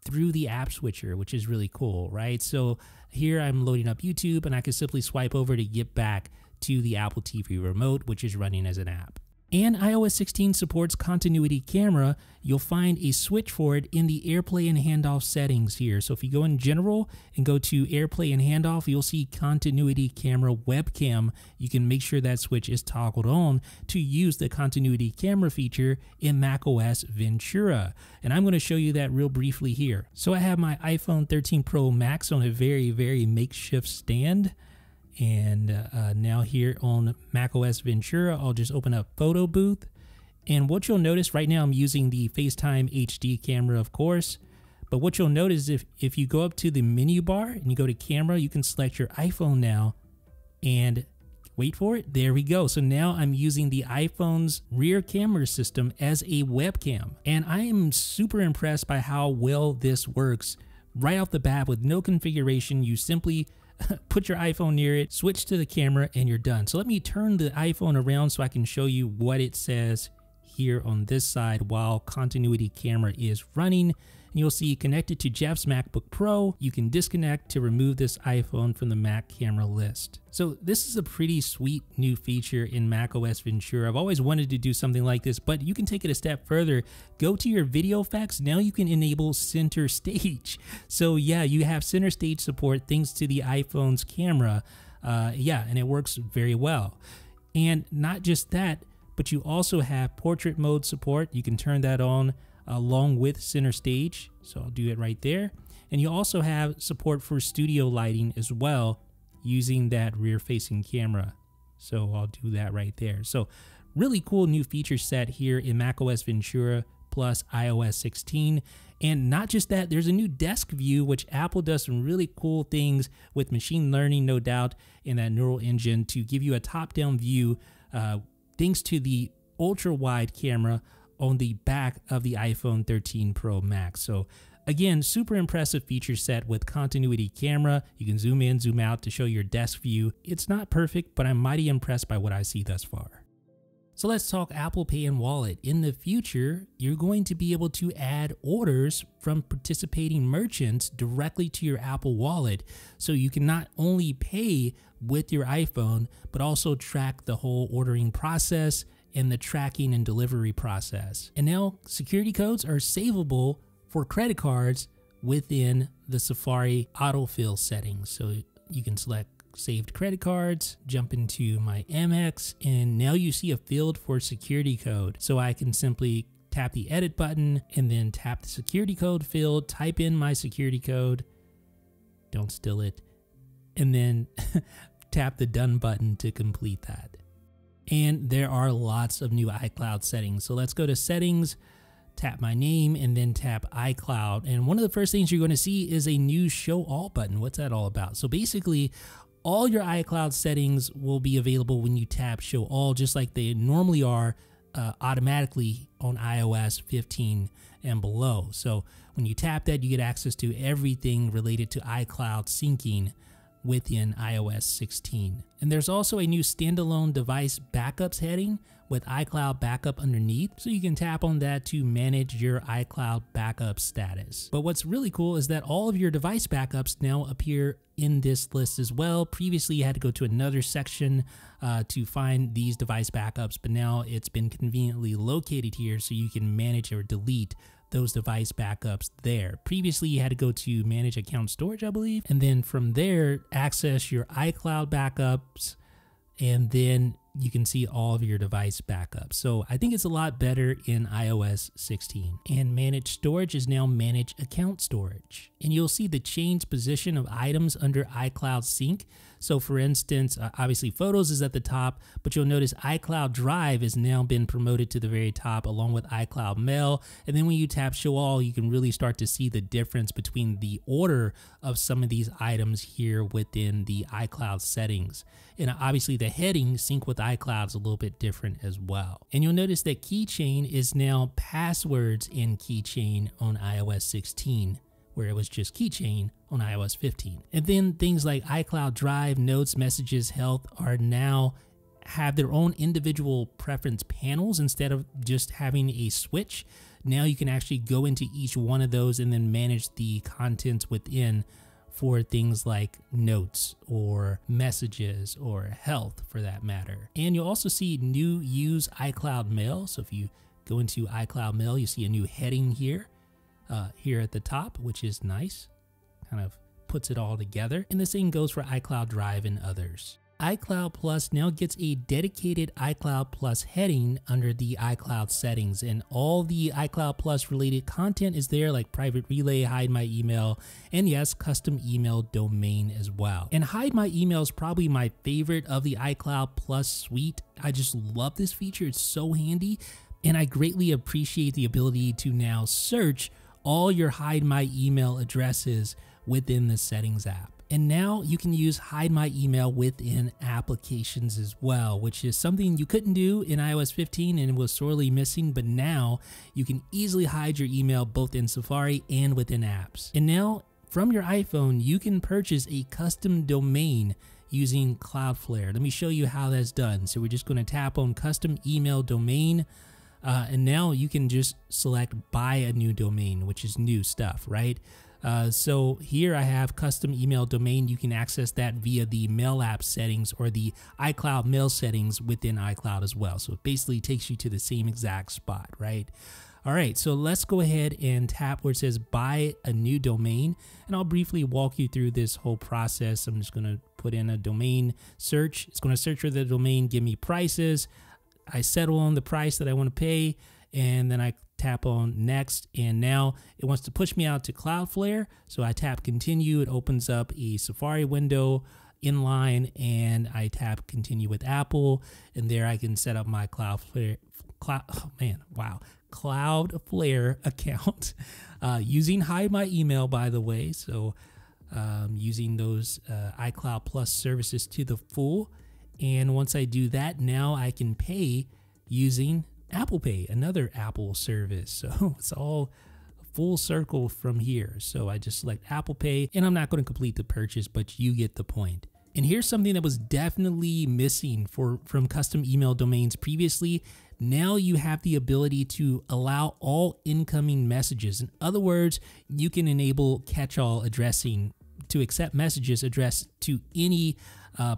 through the app switcher, which is really cool, right? So here I'm loading up YouTube and I can simply swipe over to get back to the Apple TV remote, which is running as an app. And iOS 16 supports continuity camera. You'll find a switch for it in the AirPlay and handoff settings here. So if you go in general and go to AirPlay and handoff, you'll see continuity camera webcam. You can make sure that switch is toggled on to use the continuity camera feature in macOS Ventura. And I'm going to show you that real briefly here. So I have my iPhone 13 Pro Max on a very makeshift stand. And now here on macOS Ventura, I'll just open up Photo Booth. And what you'll notice right now, I'm using the FaceTime HD camera, of course. But what you'll notice is if you go up to the menu bar and you go to camera, you can select your iPhone now and wait for it. There we go. So now I'm using the iPhone's rear camera system as a webcam. And I am super impressed by how well this works right off the bat with no configuration. You simply put your iPhone near it, switch to the camera, and you're done. So let me turn the iPhone around so I can show you what it says here on this side while continuity camera is running. And you'll see connected to Jeff's MacBook Pro. You can disconnect to remove this iPhone from the Mac camera list. So this is a pretty sweet new feature in macOS Ventura. I've always wanted to do something like this, but you can take it a step further. Go to your video effects. Now you can enable center stage. So yeah, you have center stage support thanks to the iPhone's camera. And it works very well. And not just that, but you also have portrait mode support. You can turn that on along with center stage. So I'll do it right there. And you also have support for studio lighting as well using that rear facing camera. So I'll do that right there. So really cool new feature set here in macOS Ventura plus iOS 16. And not just that, there's a new desk view, which Apple does some really cool things with machine learning, no doubt, in that neural engine to give you a top-down view thanks to the ultra-wide camera on the back of the iPhone 13 Pro Max. So again, super impressive feature set with continuity camera. You can zoom in, zoom out to show your desk view. It's not perfect, but I'm mighty impressed by what I see thus far. So let's talk Apple Pay and Wallet. In the future, you're going to be able to add orders from participating merchants directly to your Apple Wallet. So you can not only pay with your iPhone, but also track the whole ordering process and the tracking and delivery process. And now security codes are savable for credit cards within the Safari autofill settings. So you can select saved credit cards, jump into my Amex, and now you see a field for security code. So I can simply tap the edit button and then tap the security code field, type in my security code, don't steal it, and then tap the done button to complete that. And there are lots of new iCloud settings. So let's go to settings, tap my name, and then tap iCloud. And one of the first things you're going to see is a new show all button. What's that all about? So basically, all your iCloud settings will be available when you tap show all, just like they normally are automatically on iOS 15 and below. So when you tap that, you get access to everything related to iCloud syncing within iOS 16. And there's also a new standalone device backups heading with iCloud backup underneath, so you can tap on that to manage your iCloud backup status. But what's really cool is that all of your device backups now appear in this list as well. Previously, you had to go to another section to find these device backups, but now it's been conveniently located here so you can manage or delete those device backups there. Previously, you had to go to manage account storage, I believe, and then from there, access your iCloud backups, and then you can see all of your device backups. So I think it's a lot better in iOS 16. And manage storage is now manage account storage. And you'll see the changed position of items under iCloud Sync. So for instance, obviously Photos is at the top, but you'll notice iCloud Drive has now been promoted to the very top along with iCloud Mail. And then when you tap Show All, you can really start to see the difference between the order of some of these items here within the iCloud settings. And obviously the heading Sync with iCloud is a little bit different as well. And you'll notice that Keychain is now Passwords in Keychain on iOS 16. Where it was just Keychain on iOS 15. And then things like iCloud Drive, Notes, Messages, Health are now have their own individual preference panels instead of just having a switch. Now you can actually go into each one of those and then manage the contents within for things like notes or messages or health for that matter. And you'll also see new use iCloud Mail. So if you go into iCloud Mail, you see a new heading here at the top, which is nice. Kind of puts it all together. And the same goes for iCloud Drive and others. iCloud Plus now gets a dedicated iCloud Plus heading under the iCloud settings, and all the iCloud Plus related content is there, like private relay, hide my email, and yes, custom email domain as well. And hide my email is probably my favorite of the iCloud Plus suite. I just love this feature. It's so handy, and I greatly appreciate the ability to now search all your hide my email addresses within the settings app. And now you can use hide my email within applications as well, which is something you couldn't do in iOS 15 and was sorely missing, but now you can easily hide your email both in Safari and within apps. And now from your iPhone, you can purchase a custom domain using Cloudflare. Let me show you how that's done. So we're just going to tap on custom email domain. And now you can just select buy a new domain, which is new stuff, right? So here I have custom email domain. You can access that via the Mail app settings or the iCloud Mail settings within iCloud as well. So it basically takes you to the same exact spot, right? All right, so let's go ahead and tap where it says buy a new domain, and I'll briefly walk you through this whole process. I'm just going to put in a domain search. It's going to search for the domain, give me prices. I settle on the price that I want to pay, and then I tap on next, and now it wants to push me out to Cloudflare. So I tap continue. It opens up a Safari window inline, and I tap continue with Apple, and there I can set up my Cloudflare account using hide my email, by the way. So using those iCloud Plus services to the full. And once I do that, now I can pay using Apple Pay, another Apple service. So it's all full circle from here. So I just select Apple Pay, and I'm not going to complete the purchase, but you get the point. And here's something that was definitely missing from custom email domains previously. Now you have the ability to allow all incoming messages. In other words, you can enable catch-all addressing to accept messages addressed to any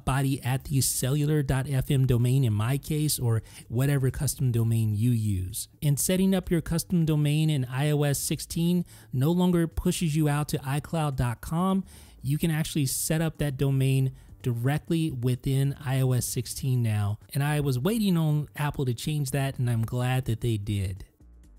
body at the cellular.fm domain in my case, or whatever custom domain you use. And setting up your custom domain in iOS 16 no longer pushes you out to iCloud.com. You can actually set up that domain directly within iOS 16 now. And I was waiting on Apple to change that, and I'm glad that they did.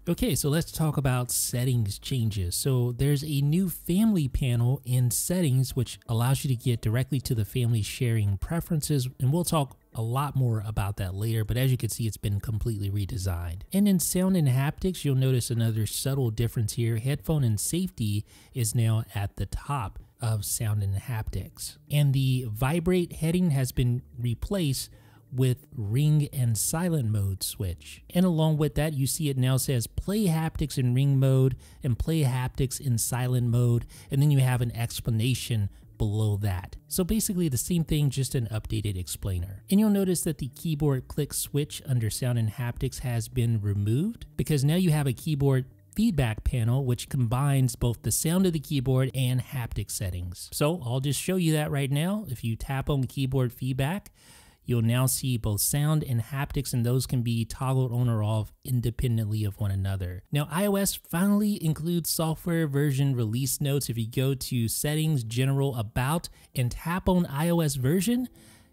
Okay, so let's talk about settings changes. So there's a new family panel in settings, which allows you to get directly to the family sharing preferences. And we'll talk a lot more about that later, but as you can see, it's been completely redesigned. And in sound and haptics, you'll notice another subtle difference here. Headphone and safety is now at the top of sound and haptics. And the vibrate heading has been replaced with ring and silent mode switch. And along with that, you see it now says play haptics in ring mode and play haptics in silent mode. And then you have an explanation below that. So basically the same thing, just an updated explainer. And you'll notice that the keyboard click switch under sound and haptics has been removed, because now you have a keyboard feedback panel which combines both the sound of the keyboard and haptic settings. So I'll just show you that right now. If you tap on keyboard feedback, you'll now see both sound and haptics, and those can be toggled on or off independently of one another. Now, iOS finally includes software version release notes. If you go to settings, general, about, and tap on iOS version,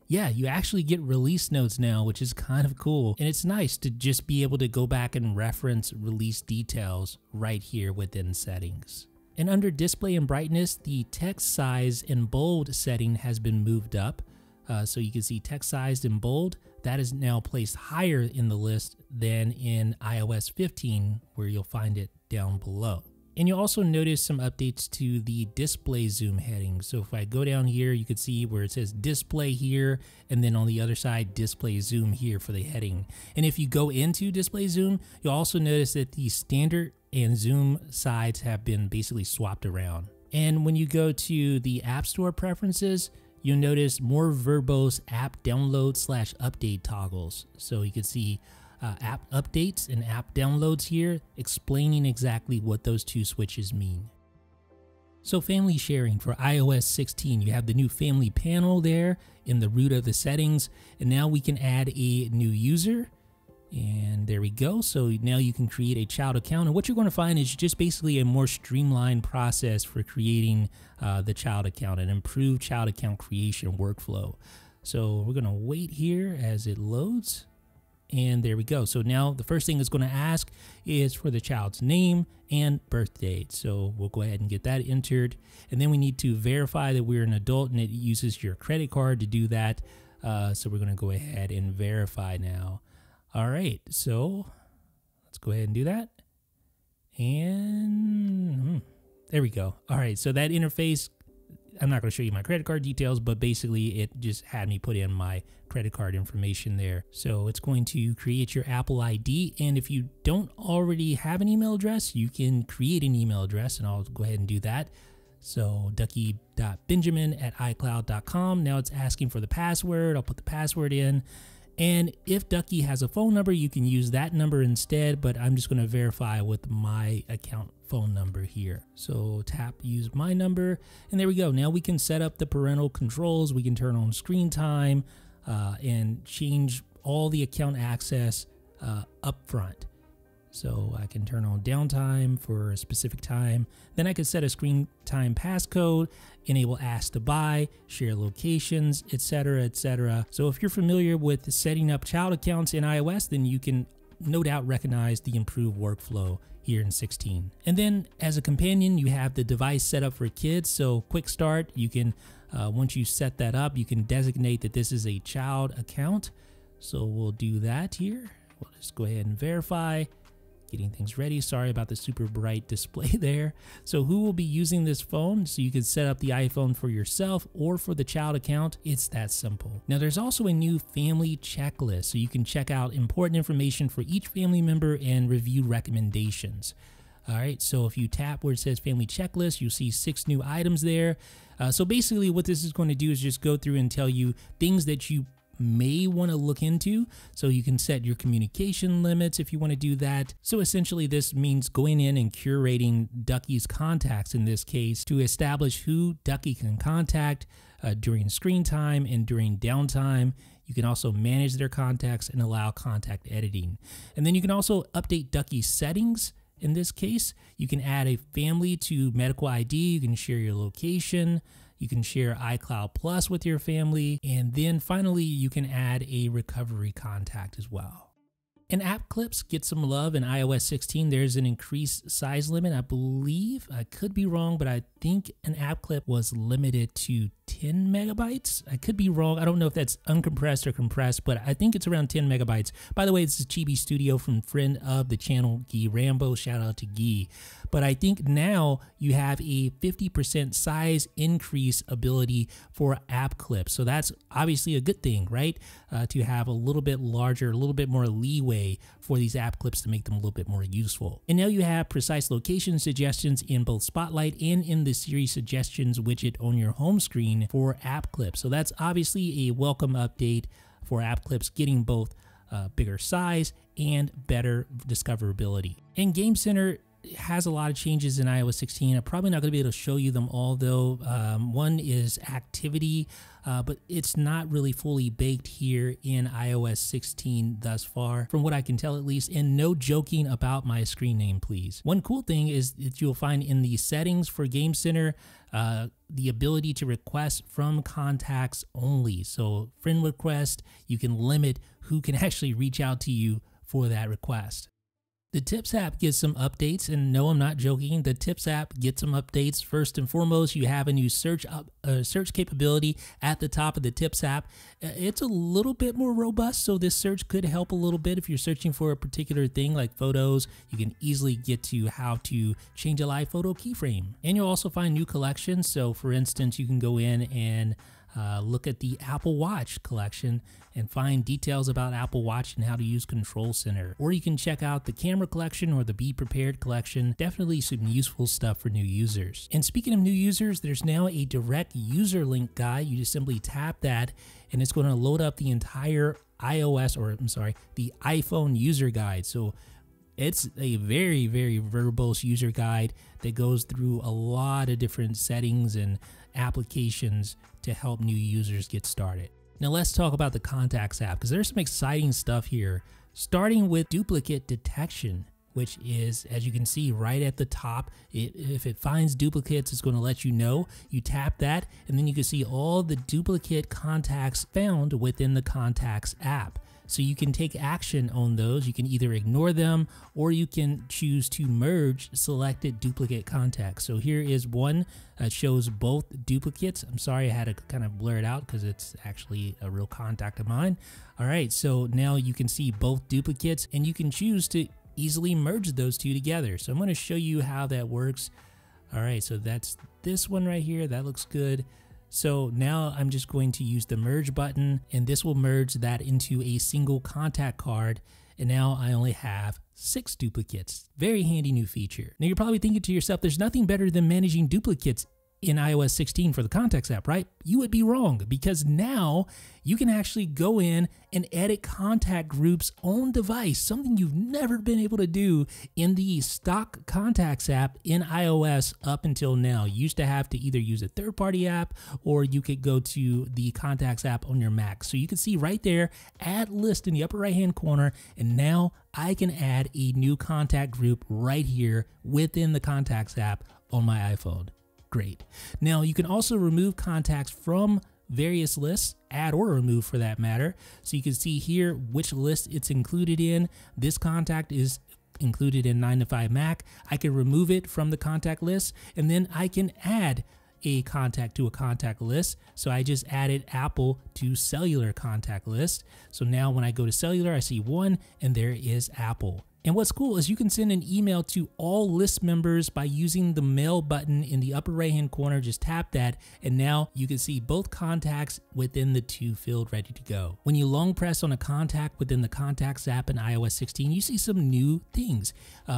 yeah, you actually get release notes now, which is kind of cool. And it's nice to just be able to go back and reference release details right here within settings. And under display and brightness, the text size and bold setting has been moved up. So you can see text sized and bold, that is now placed higher in the list than in iOS 15, where you'll find it down below. And you'll also notice some updates to the display zoom heading. So if I go down here, you can see where it says display here, and then on the other side, display zoom here for the heading. And if you go into display zoom, you'll also notice that the standard and zoom sides have been basically swapped around. And when you go to the App Store preferences, you'll notice more verbose app download / update toggles. So you can see app updates and app downloads here, explaining exactly what those two switches mean. So family sharing for iOS 16, you have the new family panel there in the root of the settings, and now we can add a new user. And there we go. So now you can create a child account, and what you're going to find is just basically a more streamlined process for creating the child account, an improved child account creation workflow. So we're going to wait here as it loads. And there we go. So now the first thing it's going to ask is for the child's name and birth date. So we'll go ahead and get that entered. And then we need to verify that we're an adult, and it uses your credit card to do that. So we're going to go ahead and verify now. All right, so let's go ahead and do that. And there we go. All right, so that interface, I'm not going to show you my credit card details, but basically it just had me put in my credit card information there. So it's going to create your Apple ID. And if you don't already have an email address, you can create an email address, and I'll go ahead and do that. So ducky.benjamin@icloud.com. Now it's asking for the password. I'll put the password in. And if Ducky has a phone number, you can use that number instead, but I'm just going to verify with my account phone number here. So tap use my number, and there we go. Now we can set up the parental controls. We can turn on screen time and change all the account access up front. So I can turn on downtime for a specific time. Then I can set a screen time passcode, enable ask to buy, share locations, etc., etc. So if you're familiar with setting up child accounts in iOS, then you can no doubt recognize the improved workflow here in 16. And then as a companion, you have the device set up for kids. So quick start, you can, once you set that up, you can designate that this is a child account. So we'll do that here. We'll just go ahead and verify. Getting things ready. Sorry about the super bright display there. So who will be using this phone? So you can set up the iPhone for yourself or for the child account. It's that simple. Now there's also a new family checklist, so you can check out important information for each family member and review recommendations. All right, so if you tap where it says family checklist, you'll see 6 new items there. So basically what this is going to do is just go through and tell you things that you may want to look into. So you can set your communication limits if you want to do that. So essentially this means going in and curating Ducky's contacts in this case to establish who Ducky can contact during screen time and during downtime. You can also manage their contacts and allow contact editing. And then you can also update Ducky's settings. In this case, you can add a family to medical ID. You can share your location. You can share iCloud Plus with your family. And then finally, you can add a recovery contact as well. And app clips get some love in iOS 16. There's an increased size limit, I believe. I could be wrong, but I think an app clip was limited to 10 megabytes. I could be wrong. I don't know if that's uncompressed or compressed, but I think it's around 10 megabytes. By the way, this is Chibi Studio from friend of the channel, Guy Rambo. Shout out to Guy. But I think now you have a 50% size increase ability for app clips. So that's obviously a good thing, right? To have a little bit larger, a little bit more leeway for these app clips to make them a little bit more useful. And now you have precise location suggestions in both Spotlight and in the Siri suggestions widget on your home screen for app clips. So that's obviously a welcome update for app clips, getting both bigger size and better discoverability. And GameCenter has a lot of changes in iOS 16. I'm probably not going to be able to show you them all though. One is activity, but it's not really fully baked here in iOS 16 thus far, from what I can tell at least, and no joking about my screen name, please. One cool thing is that you'll find in the settings for GameCenter, the ability to request from contacts only. So friend request, you can limit who can actually reach out to you for that request. The Tips app gets some updates, and no, I'm not joking. The Tips app gets some updates. First and foremost, you have a new search capability at the top of the Tips app. It's a little bit more robust, so this search could help a little bit if you're searching for a particular thing like photos. You can easily get to how to change a live photo keyframe. And you'll also find new collections. So for instance, you can go in and look at the Apple Watch collection and find details about Apple Watch and how to use Control Center. Or you can check out the camera collection or the Be Prepared collection. Definitely some useful stuff for new users. And speaking of new users, there's now a direct user link guide. You just simply tap that and it's going to load up the entire the iPhone user guide. So It's a very, very verbose user guide that goes through a lot of different settings and applications to help new users get started. Now let's talk about the Contacts app, because there's some exciting stuff here, starting with duplicate detection, which is, as you can see right at the top, if it finds duplicates, it's going to let you know. You tap that, and then you can see all the duplicate contacts found within the Contacts app. So you can take action on those. You can either ignore them, or you can choose to merge selected duplicate contacts. So here is one that shows both duplicates. I'm sorry, I had to kind of blur it out because it's actually a real contact of mine. All right, so now you can see both duplicates, and you can choose to easily merge those two together. So I'm going to show you how that works. All right, so that's this one right here. That looks good. So now I'm just going to use the merge button, and this will merge that into a single contact card. And now I only have 6 duplicates. Very handy new feature. Now you're probably thinking to yourself, there's nothing better than managing duplicates in iOS 16 for the Contacts app, right? You would be wrong, because now you can actually go in and edit contact groups on device, something you've never been able to do in the stock Contacts app in iOS up until now. You used to have to either use a third-party app, or you could go to the Contacts app on your Mac. So you can see right there, add list in the upper right-hand corner, and now I can add a new contact group right here within the Contacts app on my iPhone. Great. Now you can also remove contacts from various lists, add or remove for that matter. So you can see here which list it's included in. This contact is included in 9 to 5 Mac. I can remove it from the contact list, and then I can add a contact to a contact list. So I just added Apple to cellular contact list. So now when I go to cellular, I see one, and there is Apple. And what's cool is you can send an email to all list members by using the mail button in the upper right hand corner. Just tap that, and now you can see both contacts within the to field ready to go. When you long press on a contact within the Contacts app in iOS 16, you see some new things.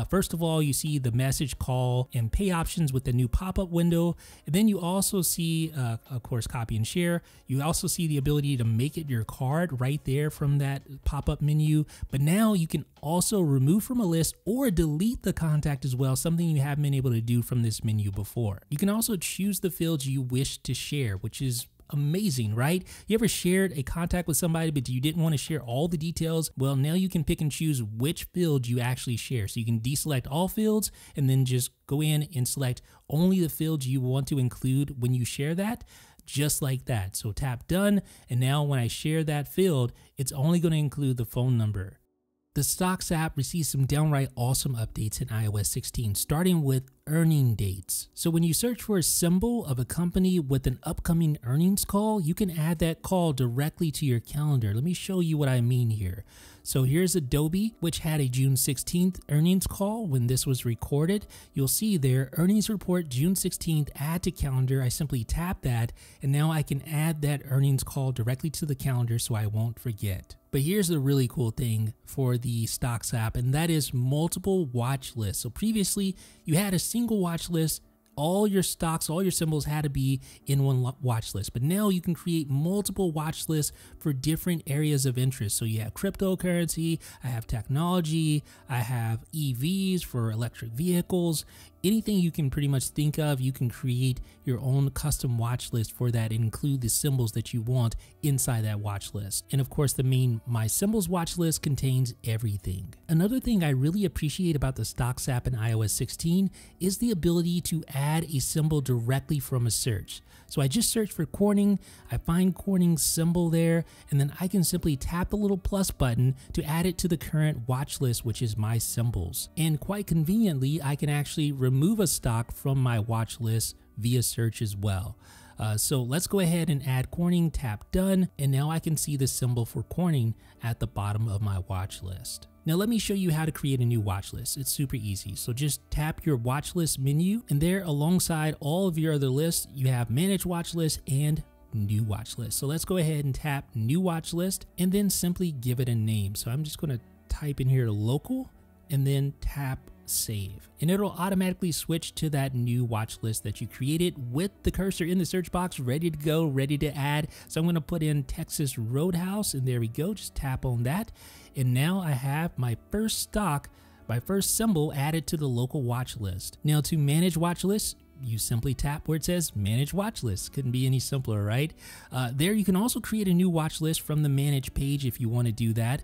First of all, you see the message, call, and pay options with the new pop-up window. And then you also see, of course, copy and share. You also see the ability to make it your card right there from that pop-up menu. But now you can also remove from a list or delete the contact as well, something you haven't been able to do from this menu before. You can also choose the fields you wish to share, which is amazing, right? You ever shared a contact with somebody but you didn't want to share all the details? Well, now you can pick and choose which fields you actually share. So you can deselect all fields and then just go in and select only the fields you want to include when you share that, just like that. So tap done, and now when I share that field, it's only going to include the phone number. The Stocks app receives some downright awesome updates in iOS 16, starting with earning dates. So when you search for a symbol of a company with an upcoming earnings call, you can add that call directly to your calendar. Let me show you what I mean here. So here's Adobe, which had a June 16th earnings call when this was recorded. You'll see there, earnings report June 16th, add to calendar. I simply tap that, and now I can add that earnings call directly to the calendar so I won't forget. But here's the really cool thing for the Stocks app, and that is multiple watch lists. So previously, you had a single watch list. All your stocks, all your symbols had to be in one watch list. But now you can create multiple watch lists for different areas of interest. So you have cryptocurrency, I have technology, I have EVs for electric vehicles. Anything you can pretty much think of, you can create your own custom watch list for that and include the symbols that you want inside that watch list. And of course, the main My Symbols watch list contains everything. Another thing I really appreciate about the Stocks app in iOS 16 is the ability to add a symbol directly from a search. So I just search for Corning, I find Corning's symbol there, and then I can simply tap the little plus button to add it to the current watch list, which is My Symbols. And quite conveniently, I can actually remove a stock from my watch list via search as well. So let's go ahead and add Corning, tap done, and now I can see the symbol for Corning at the bottom of my watch list. Now let me show you how to create a new watch list. It's super easy. So just tap your watch list menu, and there alongside all of your other lists, you have Manage Watch List and New Watch List. So let's go ahead and tap New Watch List and then simply give it a name. So I'm just going to type in here local and then tap Save, and it'll automatically switch to that new watch list that you created with the cursor in the search box ready to go, ready to add. So I'm going to put in Texas Roadhouse, and there we go. Just tap on that, and now I have my first stock by first symbol added to the local watch list. Now to manage watch lists, you simply tap where it says manage watch list. Couldn't be any simpler, right? There you can also create a new watch list from the manage page if you want to do that.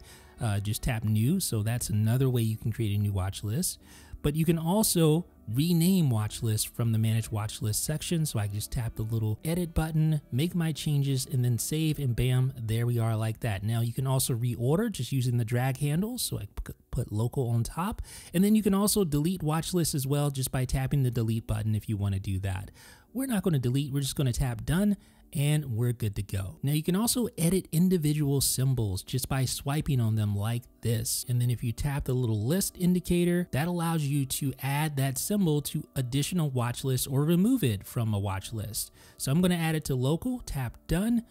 Just tap new, so that's another way you can create a new watch list. But you can also rename watch list from the manage watch list section. So I just tap the little edit button, make my changes, and then save, and bam, there we are like that. Now you can also reorder just using the drag handle. So I put local on top, and then you can also delete watch lists as well just by tapping the delete button if you want to do that. We're not going to delete, we're just going to tap done, and we're good to go. Now you can also edit individual symbols just by swiping on them like this. And then if you tap the little list indicator, that allows you to add that symbol to additional watch lists or remove it from a watch list. So I'm going to add it to local, tap done,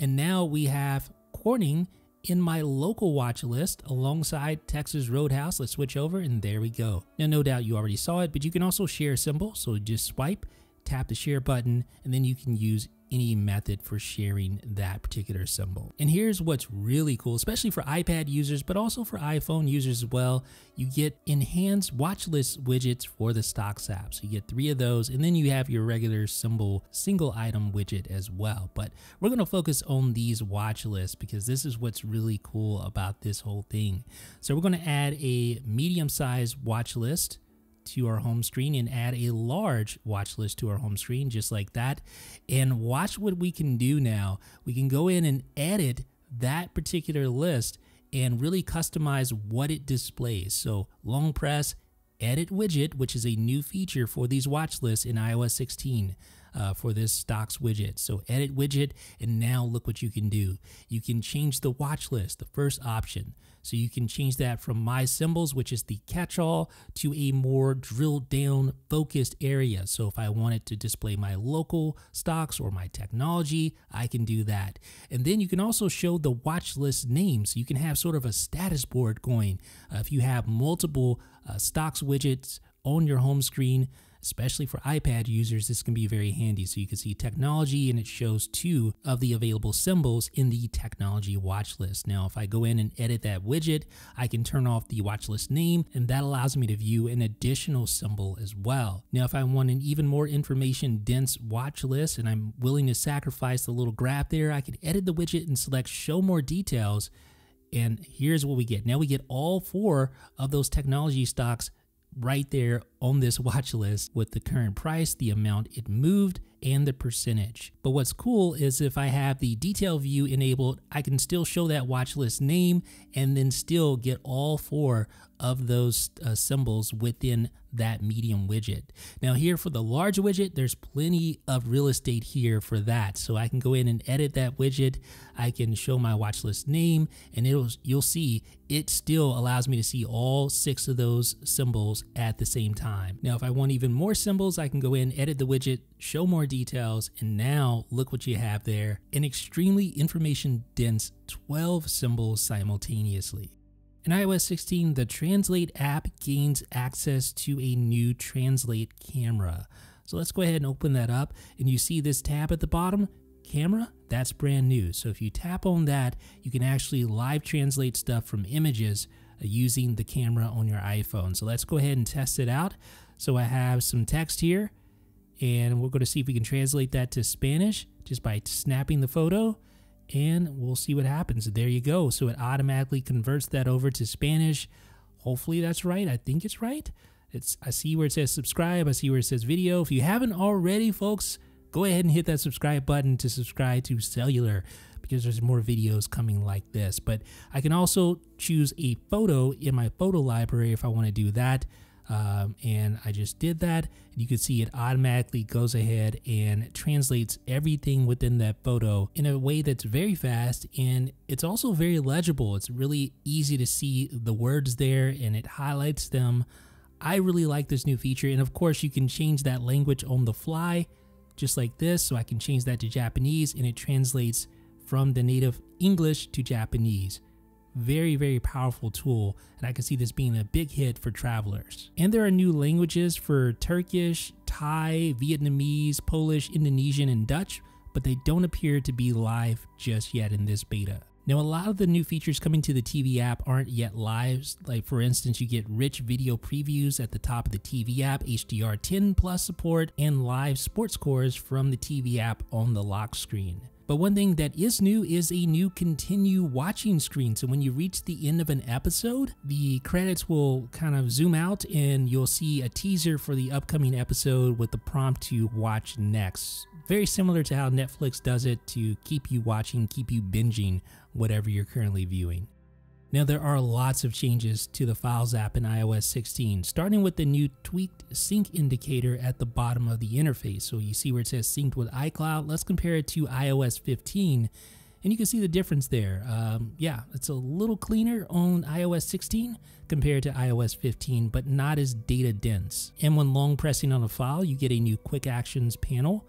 and now we have Corning in my local watch list alongside Texas Roadhouse. Let's switch over, and there we go. Now no doubt you already saw it, but you can also share a symbol. So just swipe, tap the share button, and then you can use any method for sharing that particular symbol. And here's what's really cool, especially for iPad users, but also for iPhone users as well. You get enhanced watch list widgets for the stocks app. So you get 3 of those, and then you have your regular symbol single item widget as well. But we're going to focus on these watch lists because this is what's really cool about this whole thing. So we're going to add a medium-sized watch list to our home screen and add a large watch list to our home screen just like that. And watch what we can do now. We can go in and edit that particular list and really customize what it displays. So long press edit widget, which is a new feature for these watch lists in iOS 16 for this stocks widget. So edit widget, and now look what you can do. You can change the watch list, the first option. So you can change that from my symbols, which is the catch-all, to a more drilled down focused area. So if I wanted to display my local stocks or my technology, I can do that. And then you can also show the watch list name. So you can have sort of a status board going. If you have multiple stocks widgets on your home screen, especially for iPad users, this can be very handy. So you can see technology, and it shows 2 of the available symbols in the technology watch list. Now, if I go in and edit that widget, I can turn off the watch list name, and that allows me to view an additional symbol as well. Now, if I want an even more information dense watch list and I'm willing to sacrifice the little graph there, I can edit the widget and select show more details. And here's what we get. Now we get all 4 of those technology stocks right there on this watch list with the current price, the amount it moved, and the percentage. But what's cool is if I have the detail view enabled, I can still show that watch list name and then still get all 4 of those symbols within that medium widget. Now here for the large widget, there's plenty of real estate here for that. So I can go in and edit that widget. I can show my watch list name, and you'll see it still allows me to see all 6 of those symbols at the same time. Now if I want even more symbols, I can go in, edit the widget, show more details, and now look what you have there, an extremely information dense 12 symbols simultaneously. In iOS 16, the Translate app gains access to a new Translate camera. So let's go ahead and open that up, and you see this tab at the bottom, camera, that's brand new. So if you tap on that, you can actually live translate stuff from images using the camera on your iPhone. So let's go ahead and test it out. So I have some text here, and we're going to see if we can translate that to Spanish just by snapping the photo, and we'll see what happens. There you go. So it automatically converts that over to Spanish. Hopefully that's right. I think it's right. I see where it says subscribe. I see where it says video. If you haven't already, folks, go ahead and hit that subscribe button to subscribe to Cellular, because there's more videos coming like this. But I can also choose a photo in my photo library if I want to do that. And I just did that, and you can see it automatically goes ahead and translates everything within that photo in a way that's very fast, and it's also very legible. It's really easy to see the words there, and it highlights them. I really like this new feature, and of course you can change that language on the fly just like this. So I can change that to Japanese, and it translates from the native English to Japanese. Very, very powerful tool, and I can see this being a big hit for travelers. And there are new languages for Turkish, Thai, Vietnamese, Polish, Indonesian, and Dutch, but they don't appear to be live just yet in this beta. Now, a lot of the new features coming to the TV app aren't yet live. Like, for instance, you get rich video previews at the top of the TV app, HDR10 plus support, and live sports scores from the TV app on the lock screen. But one thing that is new is a new continue watching screen. So when you reach the end of an episode, the credits will kind of zoom out and you'll see a teaser for the upcoming episode with the prompt to watch next. Very similar to how Netflix does it to keep you watching, keep you binging whatever you're currently viewing. Now, there are lots of changes to the Files app in iOS 16, starting with the new tweaked sync indicator at the bottom of the interface. So you see where it says synced with iCloud. Let's compare it to iOS 15, and you can see the difference there. Yeah, it's a little cleaner on iOS 16 compared to iOS 15, but not as data dense. And when long pressing on a file, you get a new quick actions panel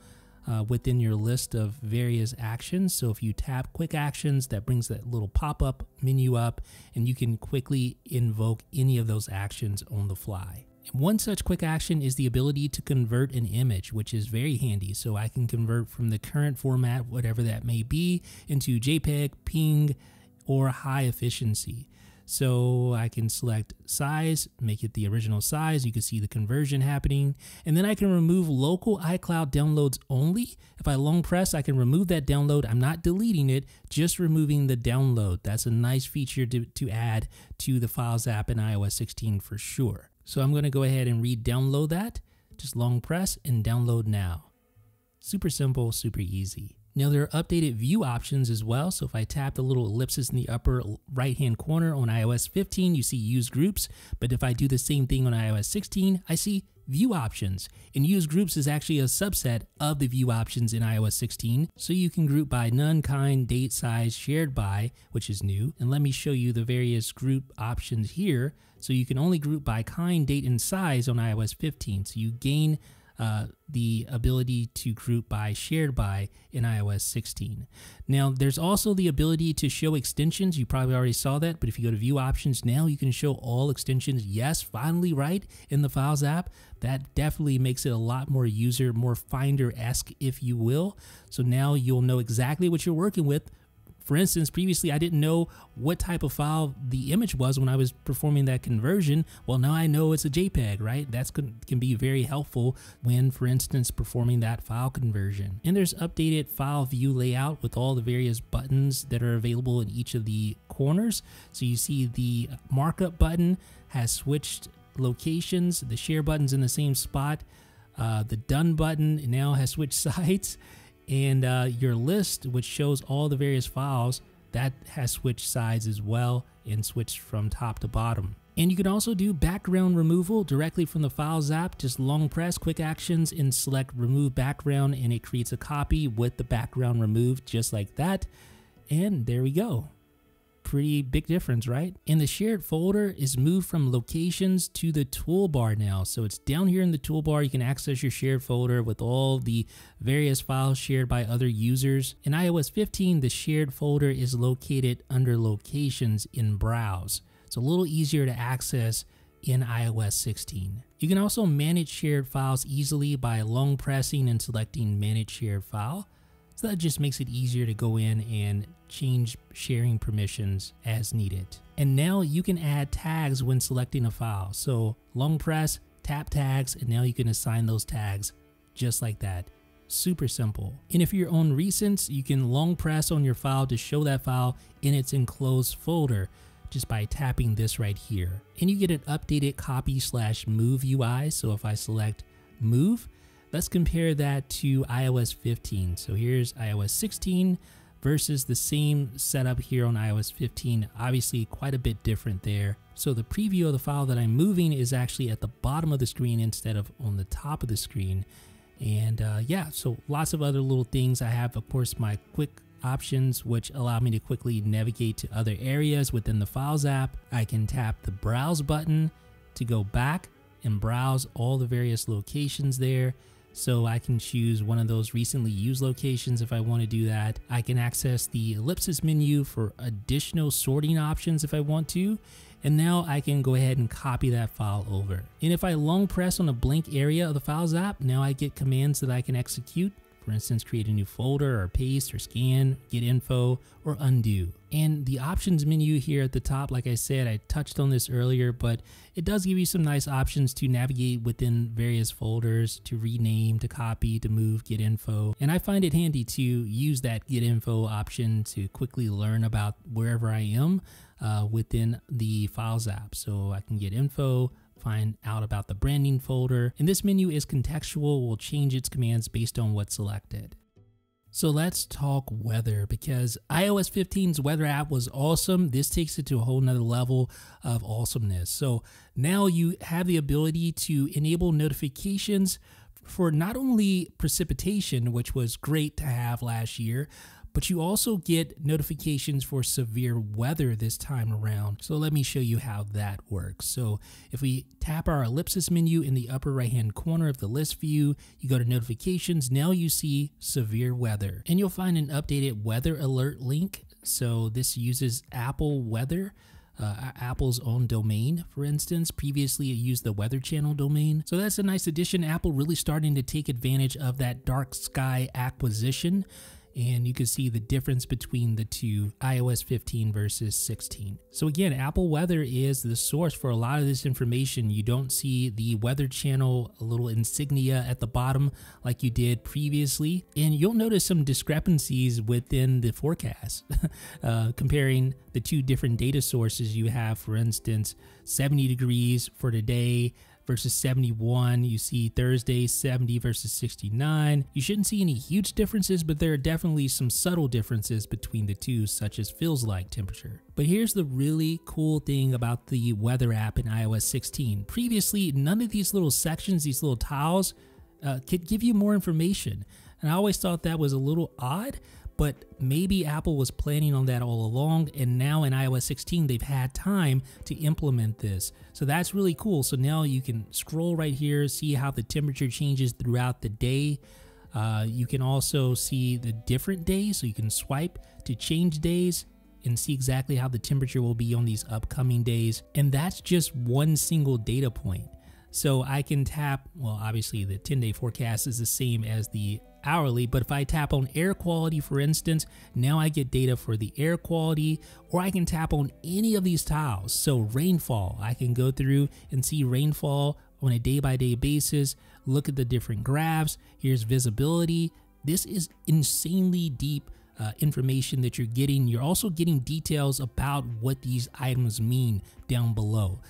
within your list of various actions. So if you tap quick actions, that brings that little pop-up menu up and you can quickly invoke any of those actions on the fly. And one such quick action is the ability to convert an image, which is very handy. So I can convert from the current format, whatever that may be, into JPEG, PNG, or high efficiency. So I can select size, make it the original size. You can see the conversion happening. And then I can remove local iCloud downloads only. If I long press, I can remove that download. I'm not deleting it, just removing the download. That's a nice feature to add to the Files app in iOS 16 for sure. So I'm going to go ahead and re-download that. Just long press and download now. Super simple, super easy. Now there are updated view options as well. So if I tap the little ellipsis in the upper right hand corner on iOS 15, you see use groups. But if I do the same thing on iOS 16, I see view options. And use groups is actually a subset of the view options in iOS 16. So you can group by none, kind, date, size, shared by, which is new. And let me show you the various group options here. So you can only group by kind, date, and size on iOS 15. So you gain the ability to group by shared by in iOS 16. Now there's also the ability to show extensions. You probably already saw that, but if you go to view options now, you can show all extensions. Yes, finally, right, in the Files app. That definitely makes it a lot more more Finder-esque, if you will. So now you'll know exactly what you're working with. For instance, previously I didn't know what type of file the image was when I was performing that conversion. Well, now I know it's a JPEG, right? That can be very helpful when, for instance, performing that file conversion. And there's updated file view layout with all the various buttons that are available in each of the corners. So you see the markup button has switched locations. The share button's in the same spot. The done button now has switched sides. And your list, which shows all the various files, that has switched sides as well and switched from top to bottom. And you can also do background removal directly from the Files app. Just long press quick actions and select remove background, and it creates a copy with the background removed just like that. And there we go. Pretty big difference, right? And the shared folder is moved from locations to the toolbar now. So it's down here in the toolbar. You can access your shared folder with all the various files shared by other users. In iOS 15, the shared folder is located under locations in Browse. It's a little easier to access in iOS 16. You can also manage shared files easily by long pressing and selecting Manage Shared File. So that just makes it easier to go in and change sharing permissions as needed. And now you can add tags when selecting a file. So long press, tap tags, and now you can assign those tags just like that. Super simple. And if you're on recents, you can long press on your file to show that file in its enclosed folder just by tapping this right here. And you get an updated copy/move UI. So if I select move, let's compare that to iOS 15. So here's iOS 16 versus the same setup here on iOS 15. Obviously quite a bit different there. So the preview of the file that I'm moving is actually at the bottom of the screen instead of on the top of the screen. And yeah, so lots of other little things. I have, of course, my quick options, which allow me to quickly navigate to other areas within the Files app. I can tap the Browse button to go back and browse all the various locations there. So I can choose one of those recently used locations if I want to do that. I can access the ellipsis menu for additional sorting options if I want to. And now I can go ahead and copy that file over. And if I long press on a blank area of the Files app, now I get commands that I can execute. For instance, create a new folder or paste or scan, get info, or undo. And the options menu here at the top, like I said, I touched on this earlier, but it does give you some nice options to navigate within various folders, to rename, to copy, to move, get info. And I find it handy to use that get info option to quickly learn about wherever I am within the Files app. So I can get info, find out about the branding folder, and this menu is contextual, will change its commands based on what's selected. So let's talk weather, because iOS 15's weather app was awesome. This takes it to a whole nother level of awesomeness. So now you have the ability to enable notifications for not only precipitation, which was great to have last year, but you also get notifications for severe weather this time around. So let me show you how that works. So if we tap our ellipsis menu in the upper right hand corner of the list view, you go to notifications, now you see severe weather. And you'll find an updated weather alert link. So this uses Apple Weather, Apple's own domain, for instance. Previously, it used the Weather Channel domain. So that's a nice addition. Apple really starting to take advantage of that dark sky acquisition. And you can see the difference between the two, iOS 15 versus 16. So again, Apple Weather is the source for a lot of this information. You don't see the Weather Channel, a little insignia at the bottom like you did previously. And you'll notice some discrepancies within the forecast, comparing the two different data sources you have. For instance, 70 degrees for today versus 71. You see Thursday 70 versus 69. You shouldn't see any huge differences, but there are definitely some subtle differences between the two, such as feels like temperature. But here's the really cool thing about the weather app in iOS 16. Previously, none of these little sections, these little tiles, could give you more information. And I always thought that was a little odd, but maybe Apple was planning on that all along, and now in iOS 16 they've had time to implement this. So that's really cool. So now you can scroll right here, see how the temperature changes throughout the day. You can also see the different days, so you can swipe to change days and see exactly how the temperature will be on these upcoming days. And that's just one single data point. So I can tap, well, obviously the 10-day forecast is the same as the hourly, but if I tap on air quality, for instance, now I get data for the air quality, or I can tap on any of these tiles. So rainfall, I can go through and see rainfall on a day-by-day basis, look at the different graphs. Here's visibility. This is insanely deep information that you're getting. You're also getting details about what these items mean down below.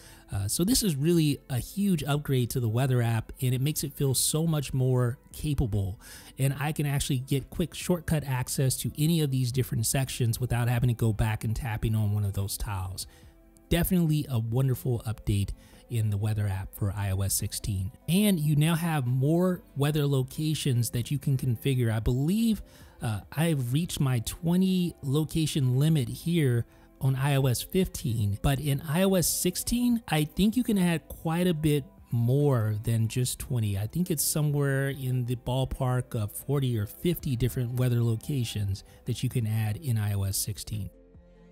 So this is really a huge upgrade to the weather app, and it makes it feel so much more capable. And I can actually get quick shortcut access to any of these different sections without having to go back and tapping on one of those tiles. Definitely a wonderful update in the weather app for iOS 16. And you now have more weather locations that you can configure. I believe I've reached my 20 location limit here on iOS 15, but in iOS 16, I think you can add quite a bit more than just 20. I think it's somewhere in the ballpark of 40 or 50 different weather locations that you can add in iOS 16.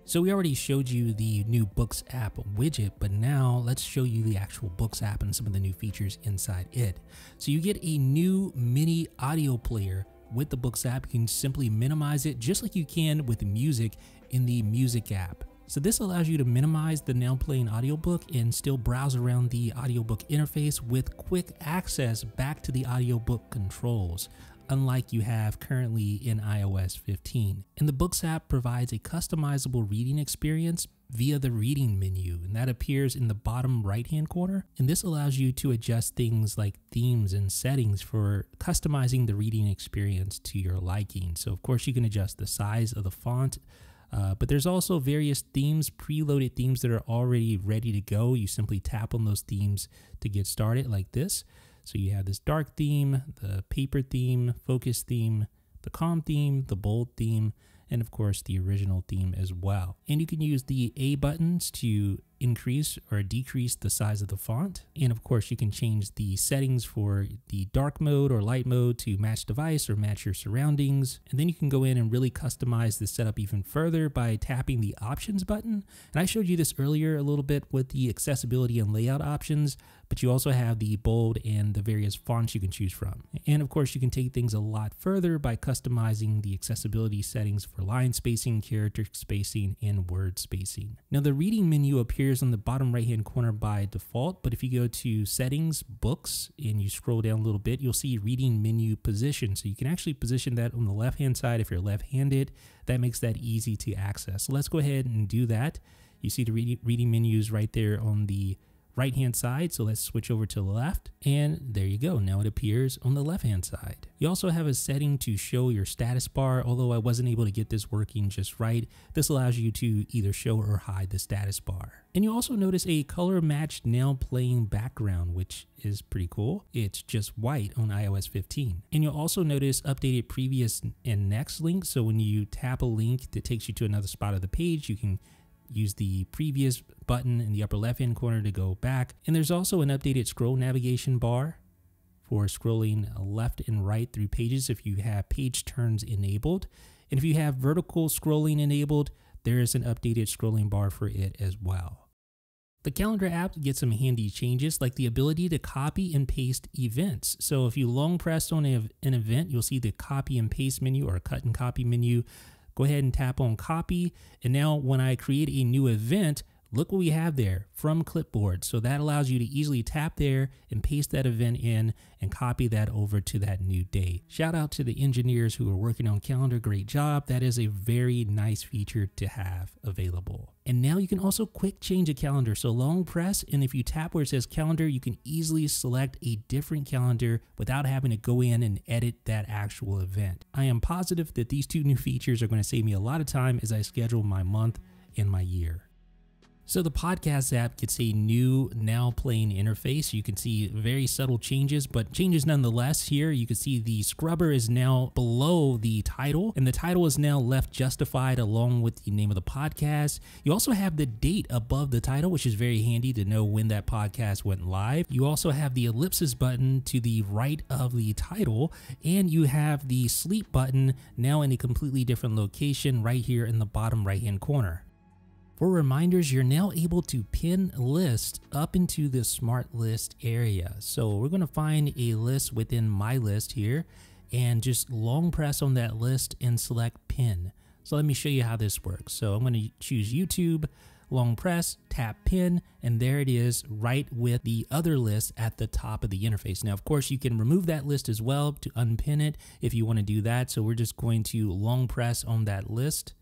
So we already showed you the new Books app widget, but now let's show you the actual Books app and some of the new features inside it. So you get a new mini audio player with the Books app. You can simply minimize it just like you can with music in the Music app. So this allows you to minimize the now playing audiobook and still browse around the audiobook interface with quick access back to the audiobook controls, unlike you have currently in iOS 15. And the Books app provides a customizable reading experience via the reading menu, and that appears in the bottom right hand corner. And this allows you to adjust things like themes and settings for customizing the reading experience to your liking. So of course you can adjust the size of the font, but there's also various themes, preloaded themes that are already ready to go. You simply tap on those themes to get started like this. So you have this dark theme, the paper theme, focus theme, the calm theme, the bold theme, and of course the original theme as well. And you can use the A buttons to increase or decrease the size of the font. And of course you can change the settings for the dark mode or light mode to match device or match your surroundings. And then you can go in and really customize the setup even further by tapping the options button. And I showed you this earlier a little bit with the accessibility and layout options, but you also have the bold and the various fonts you can choose from. And of course, you can take things a lot further by customizing the accessibility settings for line spacing, character spacing, and word spacing. Now, the reading menu appears on the bottom right-hand corner by default, but if you go to settings, books, and you scroll down a little bit, you'll see reading menu position. So you can actually position that on the left-hand side if you're left-handed. That makes that easy to access. So let's go ahead and do that. You see the reading menus right there on the right-hand side. So let's switch over to the left, and there you go. Now it appears on the left-hand side. You also have a setting to show your status bar, although I wasn't able to get this working just right. This allows you to either show or hide the status bar. And you also notice a color matched now playing background, which is pretty cool. It's just white on iOS 15. And you'll also notice updated previous and next links. So when you tap a link that takes you to another spot of the page, you can use the previous button in the upper left hand corner to go back. And there's also an updated scroll navigation bar for scrolling left and right through pages if you have page turns enabled. And if you have vertical scrolling enabled, there is an updated scrolling bar for it as well. The calendar app gets some handy changes like the ability to copy and paste events. So if you long press on an event, you'll see the copy and paste menu or cut and copy menu. Go ahead and tap on copy. And now when I create a new event, look what we have there from clipboard. So that allows you to easily tap there and paste that event in and copy that over to that new day. Shout out to the engineers who are working on Calendar. Great job. That is a very nice feature to have available. And now you can also quick change a calendar. So long press, and if you tap where it says calendar, you can easily select a different calendar without having to go in and edit that actual event. I am positive that these two new features are going to save me a lot of time as I schedule my month and my year. So the podcast app gets a new now playing interface. You can see very subtle changes, but changes nonetheless. Here you can see the scrubber is now below the title, and the title is now left justified along with the name of the podcast. You also have the date above the title, which is very handy to know when that podcast went live. You also have the ellipsis button to the right of the title, and you have the sleep button now in a completely different location right here in the bottom right hand corner. For reminders, you're now able to pin lists up into the smart list area. So we're going to find a list within my list here and just long press on that list and select pin. So let me show you how this works. So I'm going to choose YouTube, long press, tap pin, and there it is right with the other list at the top of the interface. Now, of course, you can remove that list as well to unpin it if you want to do that. So we're just going to long press on that list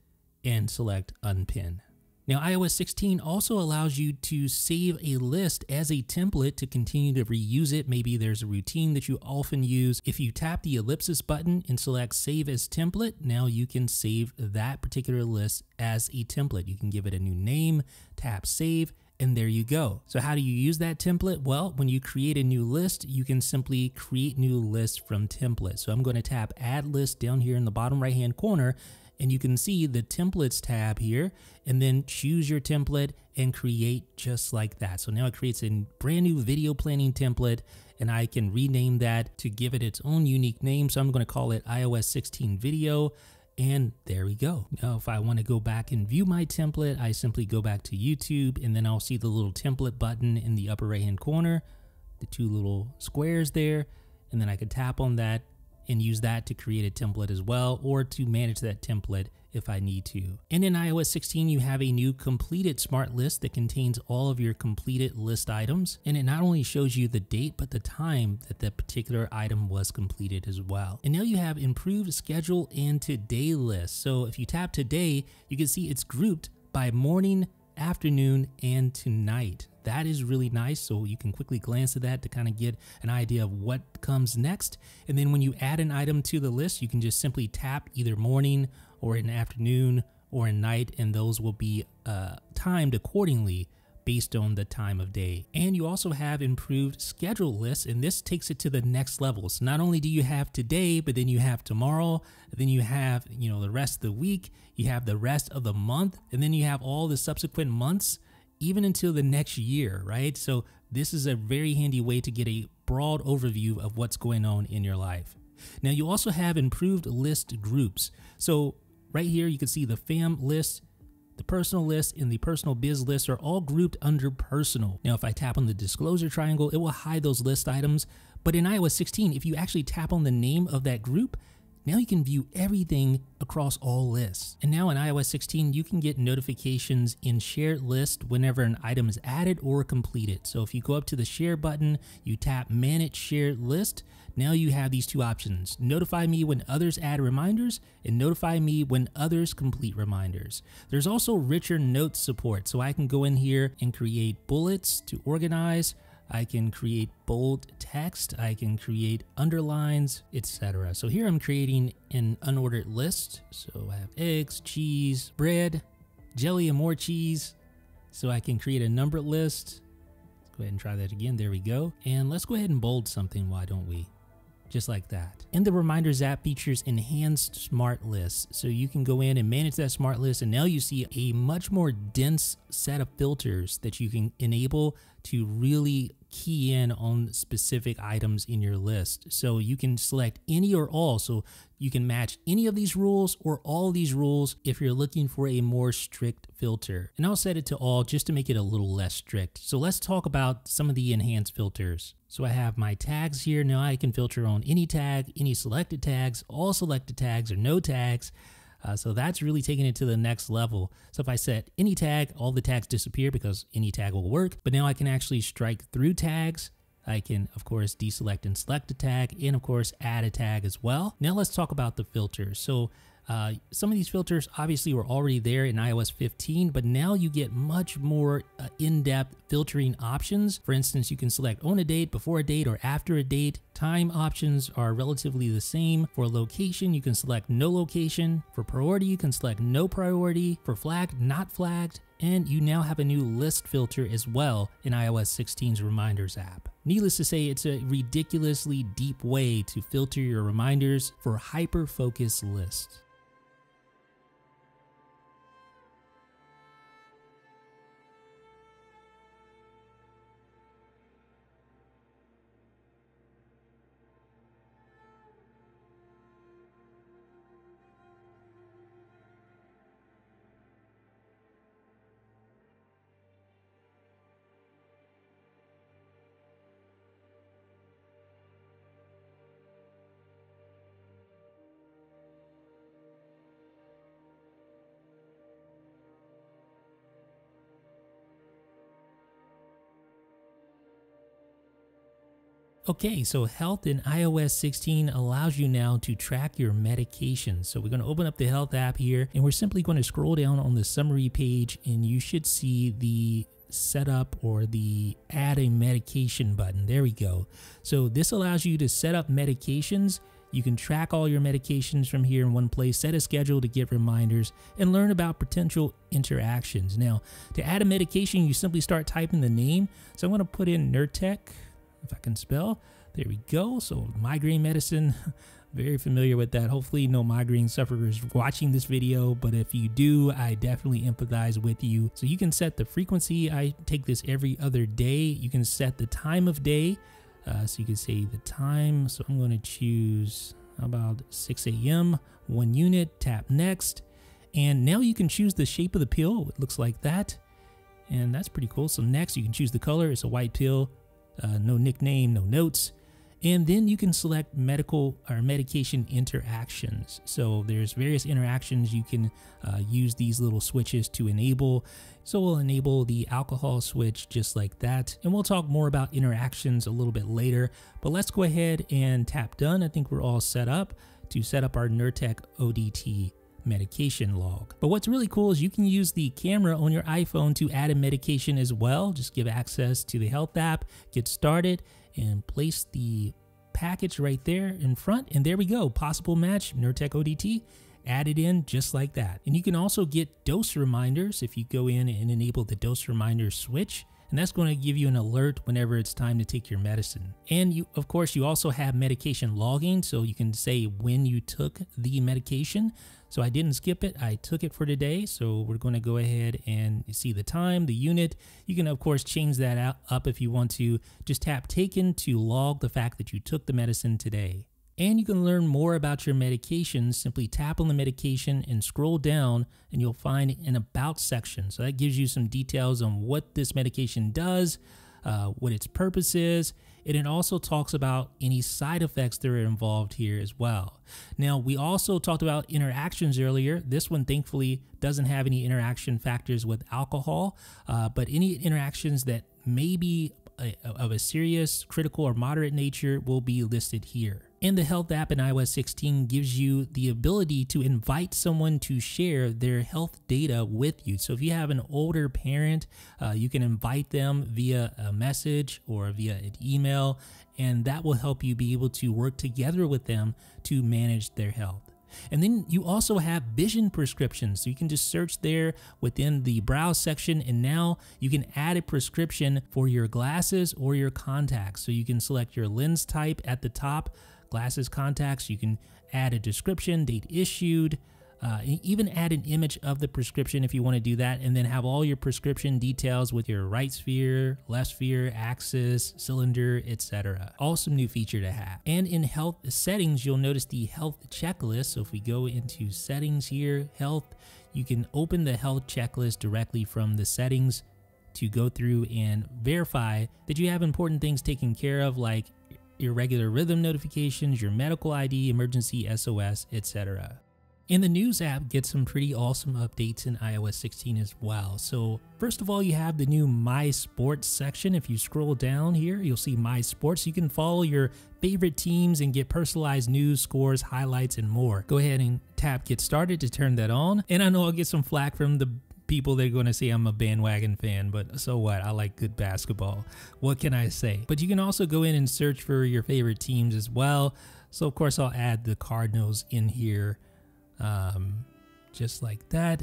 and select unpin. Now, iOS 16 also allows you to save a list as a template to continue to reuse it. Maybe there's a routine that you often use. If you tap the ellipsis button and select Save as Template, now you can save that particular list as a template. You can give it a new name, tap Save, and there you go. So how do you use that template? Well, when you create a new list, you can simply create new lists from templates. So I'm going to tap Add List down here in the bottom right-hand corner, and you can see the templates tab here, and then choose your template and create just like that. So now it creates a brand new video planning template, and I can rename that to give it its own unique name. So I'm going to call it iOS 16 video, and there we go. Now, if I want to go back and view my template, I simply go back to YouTube, and then I'll see the little template button in the upper right hand corner, the two little squares there, and then I can tap on that and use that to create a template as well, or to manage that template if I need to. And in iOS 16, you have a new completed smart list that contains all of your completed list items. And it not only shows you the date, but the time that that particular item was completed as well. And now you have improved schedule and today list. So if you tap today, you can see it's grouped by morning, afternoon, and tonight. That is really nice, so you can quickly glance at that to kind of get an idea of what comes next. And then when you add an item to the list, you can just simply tap either morning or in afternoon or in night, and those will be timed accordingly based on the time of day. And you also have improved schedule lists, and this takes it to the next level. So not only do you have today, but then you have tomorrow, then you have, the rest of the week, you have the rest of the month, and then you have all the subsequent months, even until the next year, right? So this is a very handy way to get a broad overview of what's going on in your life. Now you also have improved list groups. So right here, you can see the fam list The personal list and the personal biz list are all grouped under personal. Now, if I tap on the disclosure triangle, it will hide those list items. But in iOS 16, if you actually tap on the name of that group, now you can view everything across all lists. And now in iOS 16, you can get notifications in shared list whenever an item is added or completed. So if you go up to the share button, you tap manage shared list, now you have these two options: notify me when others add reminders and notify me when others complete reminders. There's also richer notes support. So I can go in here and create bullets to organize. I can create bold text, I can create underlines, etc. So here I'm creating an unordered list. So I have eggs, cheese, bread, jelly, and more cheese. So I can create a numbered list. Let's go ahead and try that again. There we go. And let's go ahead and bold something, why don't we? Just like that. And the Reminders app features enhanced smart lists. So you can go in and manage that smart list, and now you see a much more dense set of filters that you can enable to really key in on specific items in your list. So you can select any or all. So you can match any of these rules or all these rules if you're looking for a more strict filter. And I'll set it to all just to make it a little less strict. So let's talk about some of the enhanced filters. So I have my tags here. Now I can filter on any tag, any selected tags, all selected tags, or no tags. So that's really taking it to the next level. So if I set any tag, all the tags disappear because any tag will work. But now I can actually strike through tags. I can, of course, deselect and select a tag, and of course, add a tag as well. Now let's talk about the filters. So some of these filters obviously were already there in iOS 15, but now you get much more in-depth filtering options. For instance, you can select on a date, before a date, or after a date. Time options are relatively the same. For location, you can select no location. For priority, you can select no priority. For flagged, not flagged. And you now have a new list filter as well in iOS 16's Reminders app. Needless to say, it's a ridiculously deep way to filter your reminders for hyper-focused lists. Okay, so Health in iOS 16 allows you now to track your medications. So we're going to open up the Health app here, and we're simply going to scroll down on the summary page, and you should see the setup or the add a medication button. There we go. So this allows you to set up medications. You can track all your medications from here in one place, set a schedule to get reminders, and learn about potential interactions. Now, to add a medication, you simply start typing the name. So I'm going to put in Nurtec, if I can spell. There we go. So migraine medicine, very familiar with that. Hopefully no migraine sufferers watching this video, but if you do, I definitely empathize with you. So you can set the frequency. I take this every other day. You can set the time of day. So you can say the time. So I'm going to choose about 6 a.m., 1 unit, tap next. And now you can choose the shape of the pill. It looks like that. And that's pretty cool. So next you can choose the color. It's a white pill. No nickname, no notes. And then you can select medical or medication interactions. So there's various interactions you can use these little switches to enable. So we'll enable the alcohol switch just like that. And we'll talk more about interactions a little bit later. But let's go ahead and tap done. I think we're all set up to set up our Nurtec ODT medication log. But what's really cool is you can use the camera on your iPhone to add a medication as well. Just give access to the Health app, get started, and place the package right there in front. And there we go. Possible match, Nurtec ODT, added in just like that. And you can also get dose reminders if you go in and enable the dose reminders switch. And that's going to give you an alert whenever it's time to take your medicine. And you, of course, you also have medication logging, so you can say when you took the medication. So I didn't skip it, I took it for today. So we're going to go ahead and see the time, the unit. You can, of course, change that up if you want to. Just tap taken to log the fact that you took the medicine today. And you can learn more about your medication. Simply tap on the medication and scroll down, and you'll find an About section. So that gives you some details on what this medication does, what its purpose is, and it also talks about any side effects that are involved here as well. Now, we also talked about interactions earlier. This one, thankfully, doesn't have any interaction factors with alcohol, but any interactions that may be of a serious, critical, or moderate nature will be listed here. And the Health app in iOS 16 gives you the ability to invite someone to share their health data with you. So if you have an older parent, you can invite them via a message or via an email, and that will help you be able to work together with them to manage their health. And then you also have vision prescriptions. So you can just search there within the browse section, and now you can add a prescription for your glasses or your contacts. So you can select your lens type at the top, glasses, contacts. You can add a description, date issued, even add an image of the prescription if you want to do that, and then have all your prescription details with your right sphere, left sphere, axis, cylinder, etc. Awesome new feature to have. And in health settings, you'll notice the health checklist. So if we go into settings here, health, you can open the health checklist directly from the settings to go through and verify that you have important things taken care of, like irregular rhythm notifications, your medical ID, emergency SOS, etc. And the News app gets some pretty awesome updates in iOS 16 as well. So first of all, you have the new My Sports section. If you scroll down here, you'll see My Sports. You can follow your favorite teams and get personalized news, scores, highlights, and more. Go ahead and tap Get Started to turn that on. And I know I'll get some flack from the people that are going to say I'm a bandwagon fan, but so what? I like good basketball. What can I say? But you can also go in and search for your favorite teams as well. So of course, I'll add the Cardinals in here. Just like that.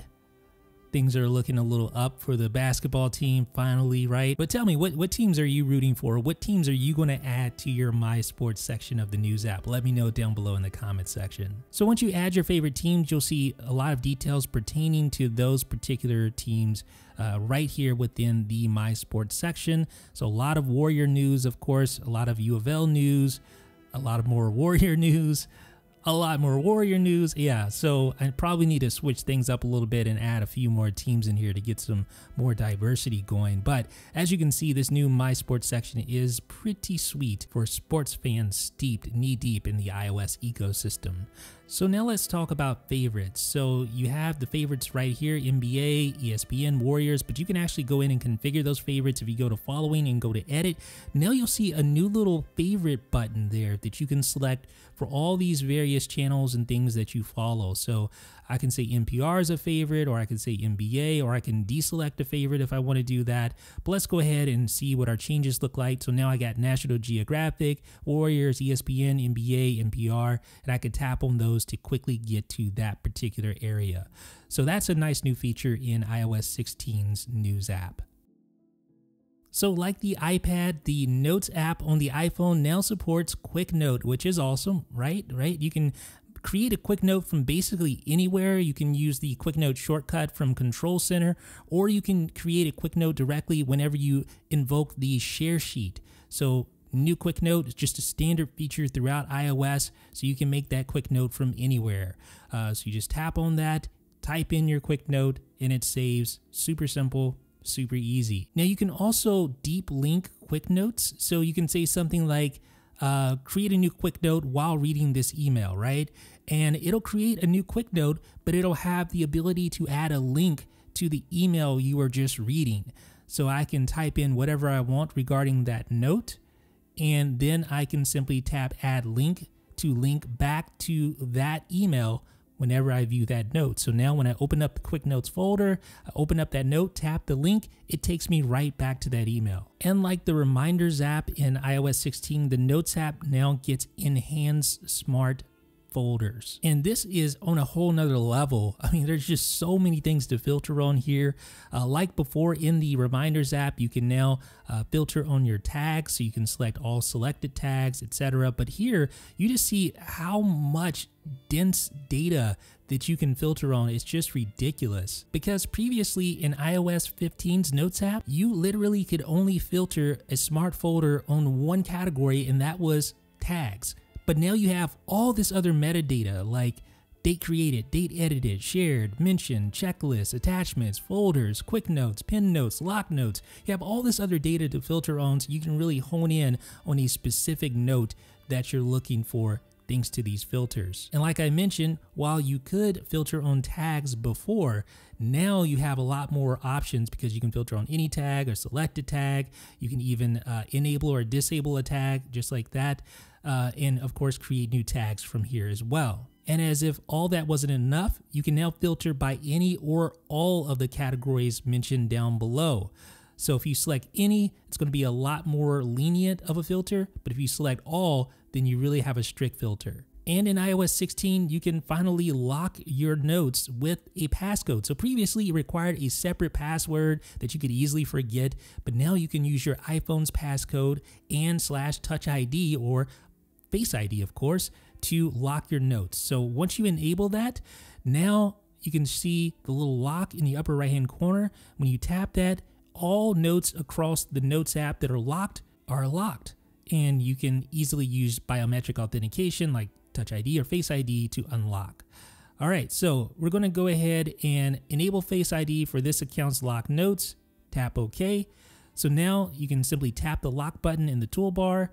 Things are looking a little up for the basketball team finally, right? But tell me, what teams are you rooting for? What teams are you going to add to your My Sports section of the News app? Let me know down below in the comment section. So once you add your favorite teams, you'll see a lot of details pertaining to those particular teams right here within the My Sports section. So a lot of Warrior news, of course, a lot of U of L news, a lot of more Warrior news, a lot more Warrior news. Yeah, so I probably need to switch things up a little bit and add a few more teams in here to get some more diversity going. But as you can see, this new My Sports section is pretty sweet for sports fans steeped knee-deep in the iOS ecosystem. So now let's talk about favorites. So you have the favorites right here, NBA, ESPN, Warriors, but you can actually go in and configure those favorites. If you go to following and go to edit, now you'll see a new little favorite button there that you can select for all these various channels and things that you follow. So I can say NPR is a favorite, or I can say NBA, or I can deselect a favorite if I want to do that. But let's go ahead and see what our changes look like. So now I got National Geographic, Warriors, ESPN, NBA, NPR, and I can tap on those to quickly get to that particular area. So that's a nice new feature in iOS 16's News app. So like the iPad, the Notes app on the iPhone now supports Quick Note, which is awesome, right? You can create a quick note from basically anywhere. You can use the quick note shortcut from Control Center, or you can create a quick note directly whenever you invoke the share sheet. So new quick note is just a standard feature throughout iOS, so you can make that quick note from anywhere. So you just tap on that, type in your quick note, and it saves. Super simple, super easy. Now you can also deep link quick notes. So you can say something like, create a new quick note while reading this email, right? And it'll create a new quick note, but it'll have the ability to add a link to the email you were just reading. So I can type in whatever I want regarding that note, and then I can simply tap add link to link back to that email whenever I view that note. So now when I open up the Quick Notes folder, I open up that note, tap the link, it takes me right back to that email. And like the Reminders app in iOS 16, the Notes app now gets enhanced smart folders. And this is on a whole nother level. I mean, there's just so many things to filter on here. Like before in the Reminders app, you can now filter on your tags, so you can select all selected tags, etc. But here, you just see how much dense data that you can filter on. It's just ridiculous. Because previously in iOS 15's Notes app, you literally could only filter a smart folder on one category, and that was tags. But now you have all this other metadata like date created, date edited, shared, mentioned, checklists, attachments, folders, quick notes, pin notes, lock notes. You have all this other data to filter on, so you can really hone in on a specific note that you're looking for thanks to these filters. And like I mentioned, while you could filter on tags before, now you have a lot more options because you can filter on any tag or select a tag. You can even enable or disable a tag just like that. And of course, create new tags from here as well. And as if all that wasn't enough, you can now filter by any or all of the categories mentioned down below. So if you select any, it's going to be a lot more lenient of a filter, but if you select all, then you really have a strict filter. And in iOS 16, you can finally lock your notes with a passcode. So previously it required a separate password that you could easily forget, but now you can use your iPhone's passcode and /Touch ID or Face ID, of course, to lock your notes. So once you enable that, now you can see the little lock in the upper right hand corner. When you tap that, all notes across the Notes app that are locked, and you can easily use biometric authentication like Touch ID or Face ID to unlock. All right, so we're going to go ahead and enable Face ID for this account's locked notes. Tap OK. So now you can simply tap the lock button in the toolbar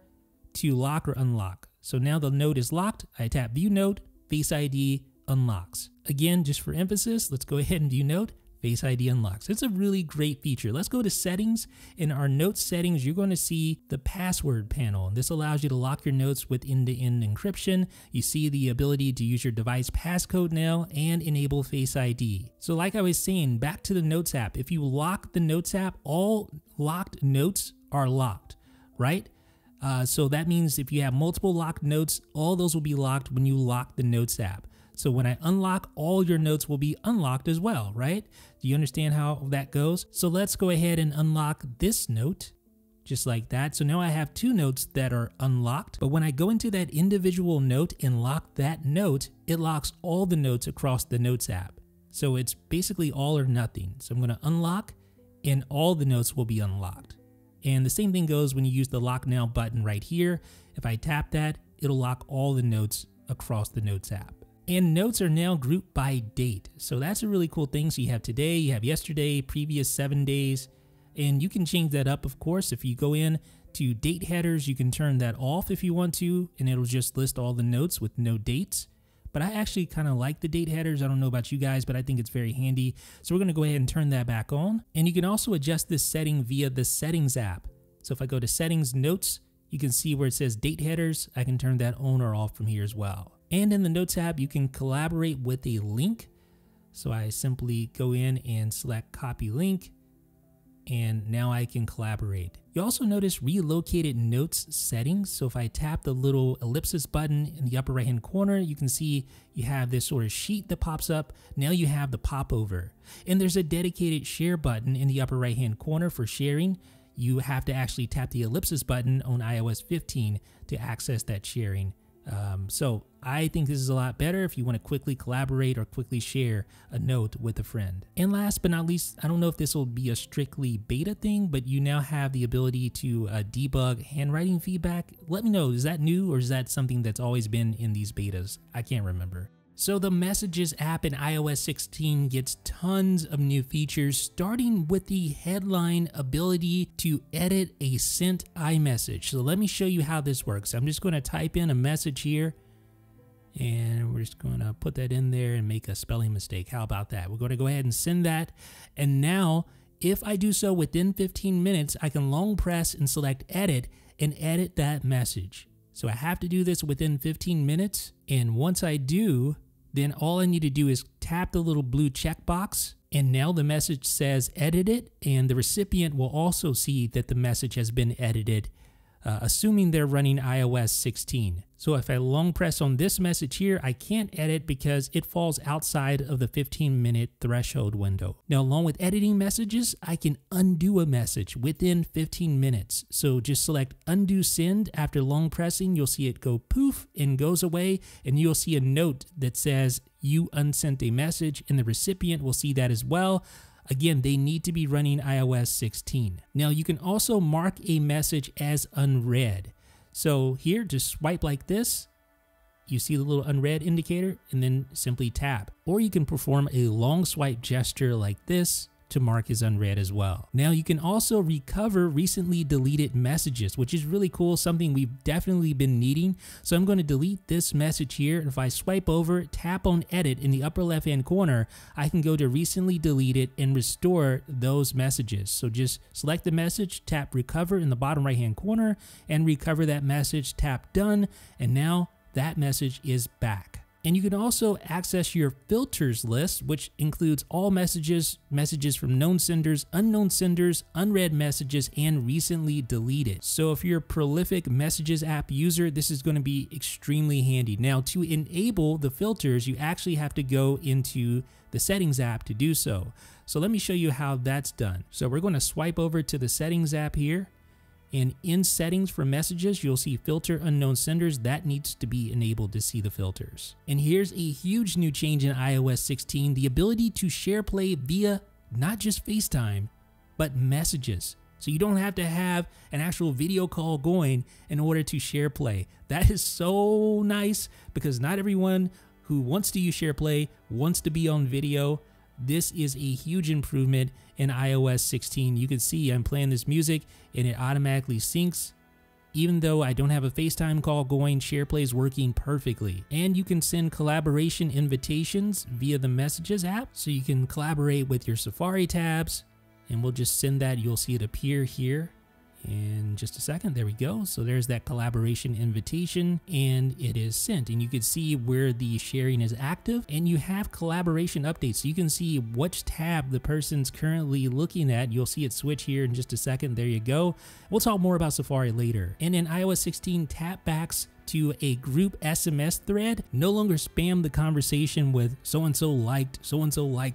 to lock or unlock. So now the note is locked. I tap View Note, Face ID unlocks. Again, just for emphasis, let's go ahead and view Note, Face ID unlocks. It's a really great feature. Let's go to Settings. In our Notes settings, you're going to see the Password panel. And this allows you to lock your notes with end-to-end encryption. You see the ability to use your device passcode now and enable Face ID. So like I was saying, back to the Notes app. If you lock the Notes app, all locked notes are locked, right? So that means if you have multiple locked notes, all those will be locked when you lock the Notes app. So when I unlock, all your notes will be unlocked as well, right? Do you understand how that goes? So let's go ahead and unlock this note, just like that. So now I have two notes that are unlocked, but when I go into that individual note and lock that note, it locks all the notes across the Notes app. So it's basically all or nothing. So I'm gonna unlock and all the notes will be unlocked. And the same thing goes when you use the Lock Now button right here. If I tap that, it'll lock all the notes across the Notes app. And notes are now grouped by date. So that's a really cool thing. So you have today, you have yesterday, previous 7 days, and you can change that up, of course. If you go in to date headers, you can turn that off if you want to, and it'll just list all the notes with no dates. But I actually kind of like the date headers. I don't know about you guys, but I think it's very handy. So we're going to go ahead and turn that back on. And you can also adjust this setting via the Settings app. So if I go to Settings, Notes, you can see where it says date headers. I can turn that on or off from here as well. And in the Notes app, you can collaborate with a link. So I simply go in and select Copy Link, and now I can collaborate. You also notice relocated notes settings. So if I tap the little ellipsis button in the upper right hand corner, you can see you have this sort of sheet that pops up. Now you have the popover, and there's a dedicated share button in the upper right hand corner for sharing. You have to actually tap the ellipsis button on iOS 15 to access that sharing. So I think this is a lot better if you want to quickly collaborate or quickly share a note with a friend. And last but not least, I don't know if this will be a strictly beta thing, but you now have the ability to debug handwriting feedback. Let me know, is that new or is that something that's always been in these betas? I can't remember. So the Messages app in iOS 16 gets tons of new features, starting with the headline ability to edit a sent iMessage. So let me show you how this works. I'm just going to type in a message here, and we're just going to put that in there and make a spelling mistake. How about that? We're going to go ahead and send that. And now, if I do so within 15 minutes, I can long press and select Edit and edit that message. So I have to do this within 15 minutes. And once I do, then all I need to do is tap the little blue checkbox, and now the message says edit it, and the recipient will also see that the message has been edited, assuming they're running iOS 16. So if I long press on this message here, I can't edit because it falls outside of the 15-minute threshold window. Now, along with editing messages, I can undo a message within 15 minutes. So just select undo send. After long pressing, you'll see it go poof and goes away, and you'll see a note that says you unsent a message, and the recipient will see that as well. Again, they need to be running iOS 16. Now, you can also mark a message as unread. So here, just swipe like this, you see the little unread indicator, and then simply tap. Or you can perform a long swipe gesture like this to mark as unread as well. Now you can also recover recently deleted messages, which is really cool, something we've definitely been needing. So I'm going to delete this message here. If I swipe over, tap on edit in the upper left hand corner, I can go to recently deleted and restore those messages. So just select the message, tap recover in the bottom right hand corner, and recover that message, tap done, and now that message is back. And you can also access your filters list, which includes all messages, messages from known senders, unread messages, and recently deleted. So if you're a prolific Messages app user, this is going to be extremely handy. Now, to enable the filters, you actually have to go into the Settings app to do so. So let me show you how that's done. So we're going to swipe over to the Settings app here. And in settings for messages, you'll see filter unknown senders. That needs to be enabled to see the filters. And here's a huge new change in iOS 16, the ability to share play via not just FaceTime, but messages. So you don't have to have an actual video call going in order to share play. That is so nice because not everyone who wants to use share play wants to be on video. This is a huge improvement in iOS 16. You can see I'm playing this music and it automatically syncs. Even though I don't have a FaceTime call going, SharePlay is working perfectly. And you can send collaboration invitations via the Messages app. So you can collaborate with your Safari tabs, and we'll just send that. You'll see it appear here in just a second. There we go. So there's that collaboration invitation and it is sent, and you can see where the sharing is active, and you have collaboration updates. So you can see which tab the person's currently looking at. You'll see it switch here in just a second. There you go. We'll talk more about Safari later. And in iOS 16, tapbacks to a group SMS thread no longer spam the conversation with so-and-so liked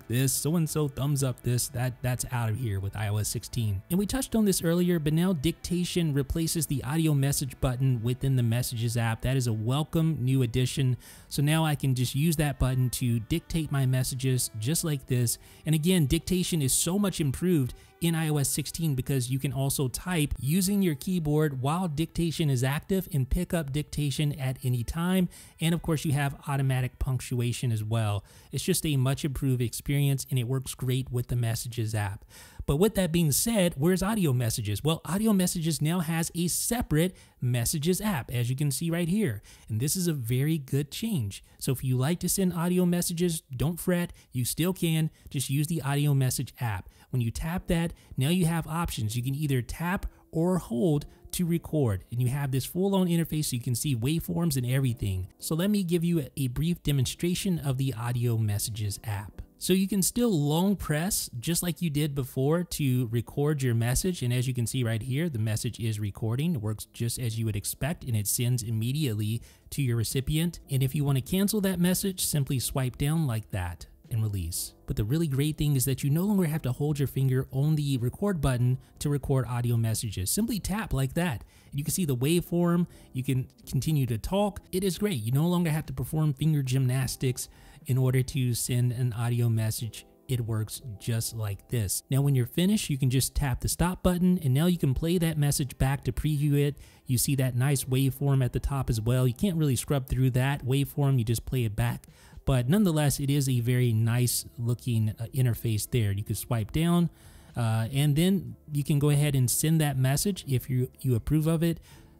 this, so-and-so thumbs up this. That's out of here with iOS 16. And we touched on this earlier, but now Dictation replaces the audio message button within the Messages app. That is a welcome new addition. So now I can just use that button to dictate my messages just like this. And again, Dictation is so much improved in iOS 16 because you can also type using your keyboard while Dictation is active and pick up dictation at any time. And of course, you have automatic punctuation as well. It's just a much improved experience, and it works great with the Messages app. But with that being said, where's Audio Messages? Well, Audio Messages now has a separate Messages app, as you can see right here. And this is a very good change. So if you like to send audio messages, don't fret, you still can. Just use the Audio Message app. When you tap that, now you have options. You can either tap or hold to record, and you have this full-on interface so you can see waveforms and everything. So let me give you a brief demonstration of the Audio Messages app. So you can still long press just like you did before to record your message, and as you can see right here, the message is recording. It works just as you would expect, and it sends immediately to your recipient. And if you want to cancel that message, simply swipe down like that and release. But the really great thing is that you no longer have to hold your finger on the record button to record audio messages. Simply tap like that. You can see the waveform, you can continue to talk. It is great. You no longer have to perform finger gymnastics in order to send an audio message. It works just like this. Now when you're finished, you can just tap the stop button, and now you can play that message back to preview it. You see that nice waveform at the top as well. You can't really scrub through that waveform, you just play it back. But nonetheless, it is a very nice looking interface there. You can swipe down and then you can go ahead and send that message if you approve of it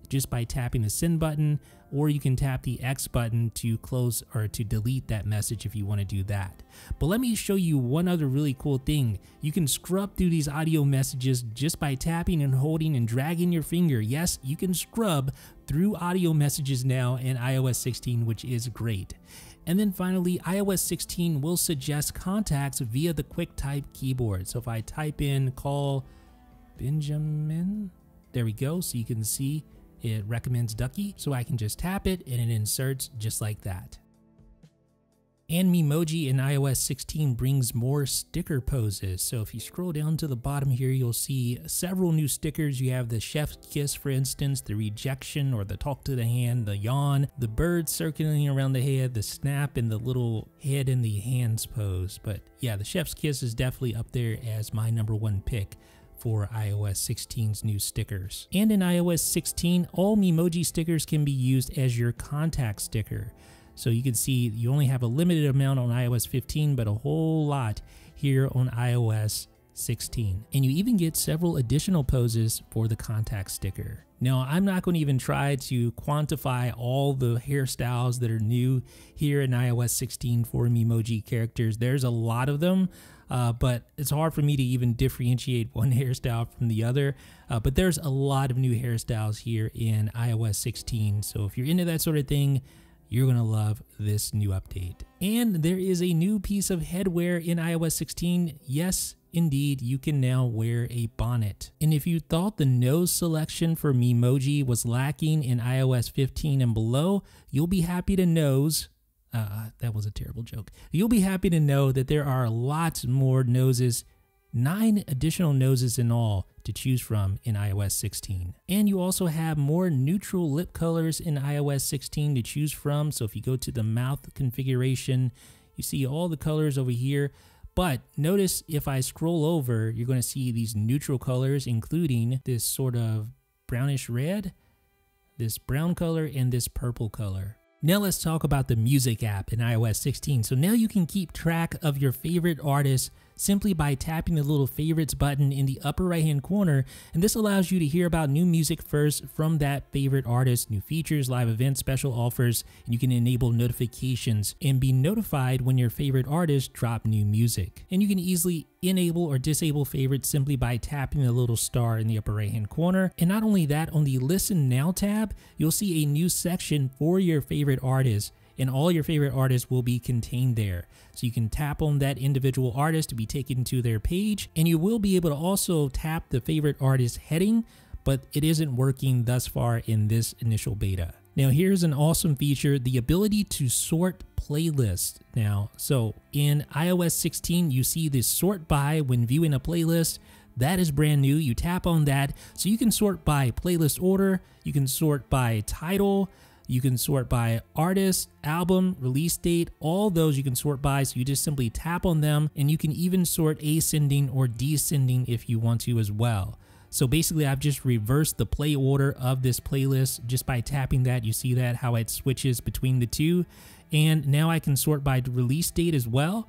just by tapping the send button, or you can tap the X button to close or to delete that message if you want to do that. But let me show you one other really cool thing. You can scrub through these audio messages just by tapping and holding and dragging your finger. Yes, you can scrub through audio messages now in iOS 16, which is great. And then finally, iOS 16 will suggest contacts via the QuickType keyboard. So if I type in call Benjamin, there we go. So you can see it recommends Ducky. So I can just tap it and it inserts just like that. And Memoji in iOS 16 brings more sticker poses. So if you scroll down to the bottom here, you'll see several new stickers. You have the chef's kiss, for instance, the rejection or the talk to the hand, the yawn, the bird circling around the head, the snap, and the little head in the hands pose. But yeah, the chef's kiss is definitely up there as my #1 pick for iOS 16's new stickers. And in iOS 16, all Memoji stickers can be used as your contact sticker. So you can see you only have a limited amount on iOS 15, but a whole lot here on iOS 16. And you even get several additional poses for the contact sticker. Now, I'm not going to even try to quantify all the hairstyles that are new here in iOS 16 for Memoji characters. There's a lot of them, but it's hard for me to even differentiate one hairstyle from the other. But there's a lot of new hairstyles here in iOS 16. So if you're into that sort of thing, you're going to love this new update. And there is a new piece of headwear in iOS 16. Yes, indeed, you can now wear a bonnet. And if you thought the nose selection for Memoji was lacking in iOS 15 and below, you'll be happy to that was a terrible joke. You'll be happy to know that there are lots more noses, 9 additional noses in all to choose from in iOS 16. And you also have more neutral lip colors in iOS 16 to choose from. So if you go to the mouth configuration, you see all the colors over here. But notice if I scroll over, you're going to see these neutral colors, including this sort of brownish red, this brown color, and this purple color. Now let's talk about the music app in iOS 16. So now you can keep track of your favorite artists simply by tapping the little favorites button in the upper right hand corner, and this allows you to hear about new music first from that favorite artist, new features, live events, special offers, and you can enable notifications and be notified when your favorite artists drop new music. And you can easily enable or disable favorites simply by tapping the little star in the upper right hand corner. And not only that, on the Listen Now tab, you'll see a new section for your favorite artists, and all your favorite artists will be contained there. So you can tap on that individual artist to be taken to their page, and you will be able to also tap the favorite artist heading, but it isn't working thus far in this initial beta. Now here's an awesome feature, the ability to sort playlists now. So in iOS 16, you see this sort by when viewing a playlist. That is brand new. You tap on that, so you can sort by playlist order, you can sort by title, you can sort by artist, album, release date, all those you can sort by. So you just simply tap on them, and you can even sort ascending or descending if you want to as well. So basically I've just reversed the play order of this playlist just by tapping that. You see that how it switches between the two. And now I can sort by release date as well.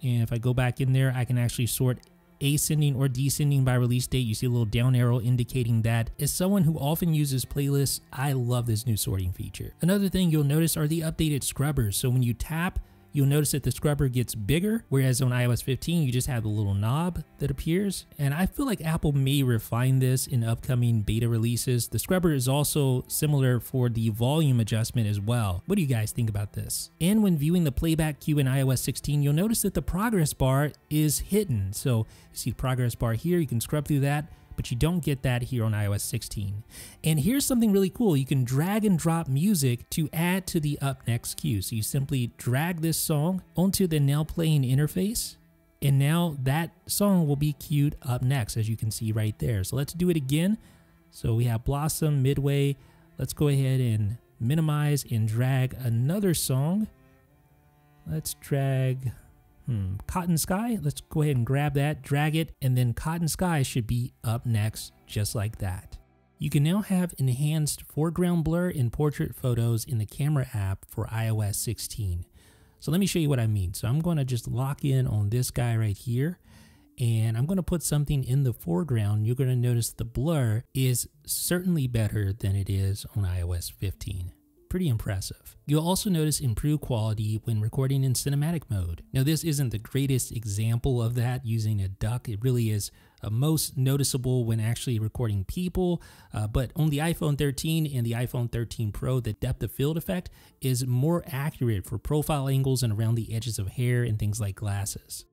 And if I go back in there, I can actually sort ascending or descending by release date. You see a little down arrow indicating that. As someone who often uses playlists, I love this new sorting feature. Another thing you'll notice are the updated scrubbers. So when you tap, you'll notice that the scrubber gets bigger, whereas on iOS 15, you just have the little knob that appears. And I feel like Apple may refine this in upcoming beta releases. The scrubber is also similar for the volume adjustment as well. What do you guys think about this? And when viewing the playback queue in iOS 16, you'll notice that the progress bar is hidden. So you see the progress bar here, you can scrub through that, but you don't get that here on iOS 16. And here's something really cool. You can drag and drop music to add to the up next queue. So you simply drag this song onto the now playing interface, and now that song will be queued up next, as you can see right there. So let's do it again. So we have Blossom, Midway. Let's go ahead and minimize and drag another song. Let's drag Cotton Sky. Let's go ahead and grab that, drag it, and then Cotton Sky should be up next, just like that. You can now have enhanced foreground blur in portrait photos in the camera app for iOS 16. So let me show you what I mean. So I'm going to just lock in on this guy right here, and I'm going to put something in the foreground. You're going to notice the blur is certainly better than it is on iOS 15. Pretty impressive. You'll also notice improved quality when recording in cinematic mode. Now this isn't the greatest example of that using a duck. It really is most noticeable when actually recording people, but on the iPhone 13 and the iPhone 13 Pro, the depth of field effect is more accurate for profile angles and around the edges of hair and things like glasses.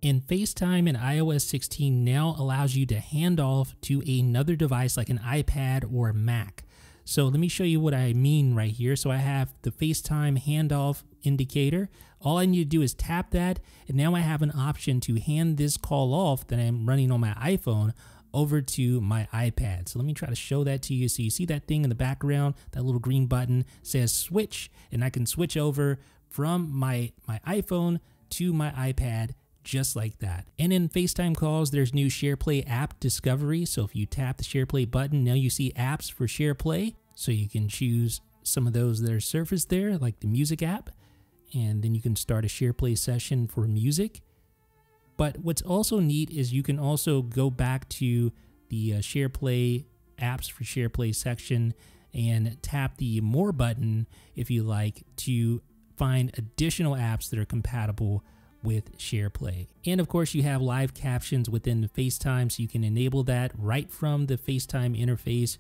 And FaceTime in iOS 16 now allows you to hand off to another device like an iPad or a Mac. So let me show you what I mean right here. So I have the FaceTime handoff indicator. All I need to do is tap that, and now I have an option to hand this call off that I'm running on my iPhone over to my iPad. So let me try to show that to you. So you see that thing in the background, that little green button says switch, and I can switch over from my iPhone to my iPad just like that. And in FaceTime calls, there's new SharePlay app discovery. So if you tap the SharePlay button, now you see apps for SharePlay. So you can choose some of those that are surfaced there, like the music app, and then you can start a SharePlay session for music. But what's also neat is you can also go back to the SharePlay apps for SharePlay section and tap the more button if you like to find additional apps that are compatible with SharePlay. And of course, you have live captions within FaceTime, so you can enable that right from the FaceTime interface.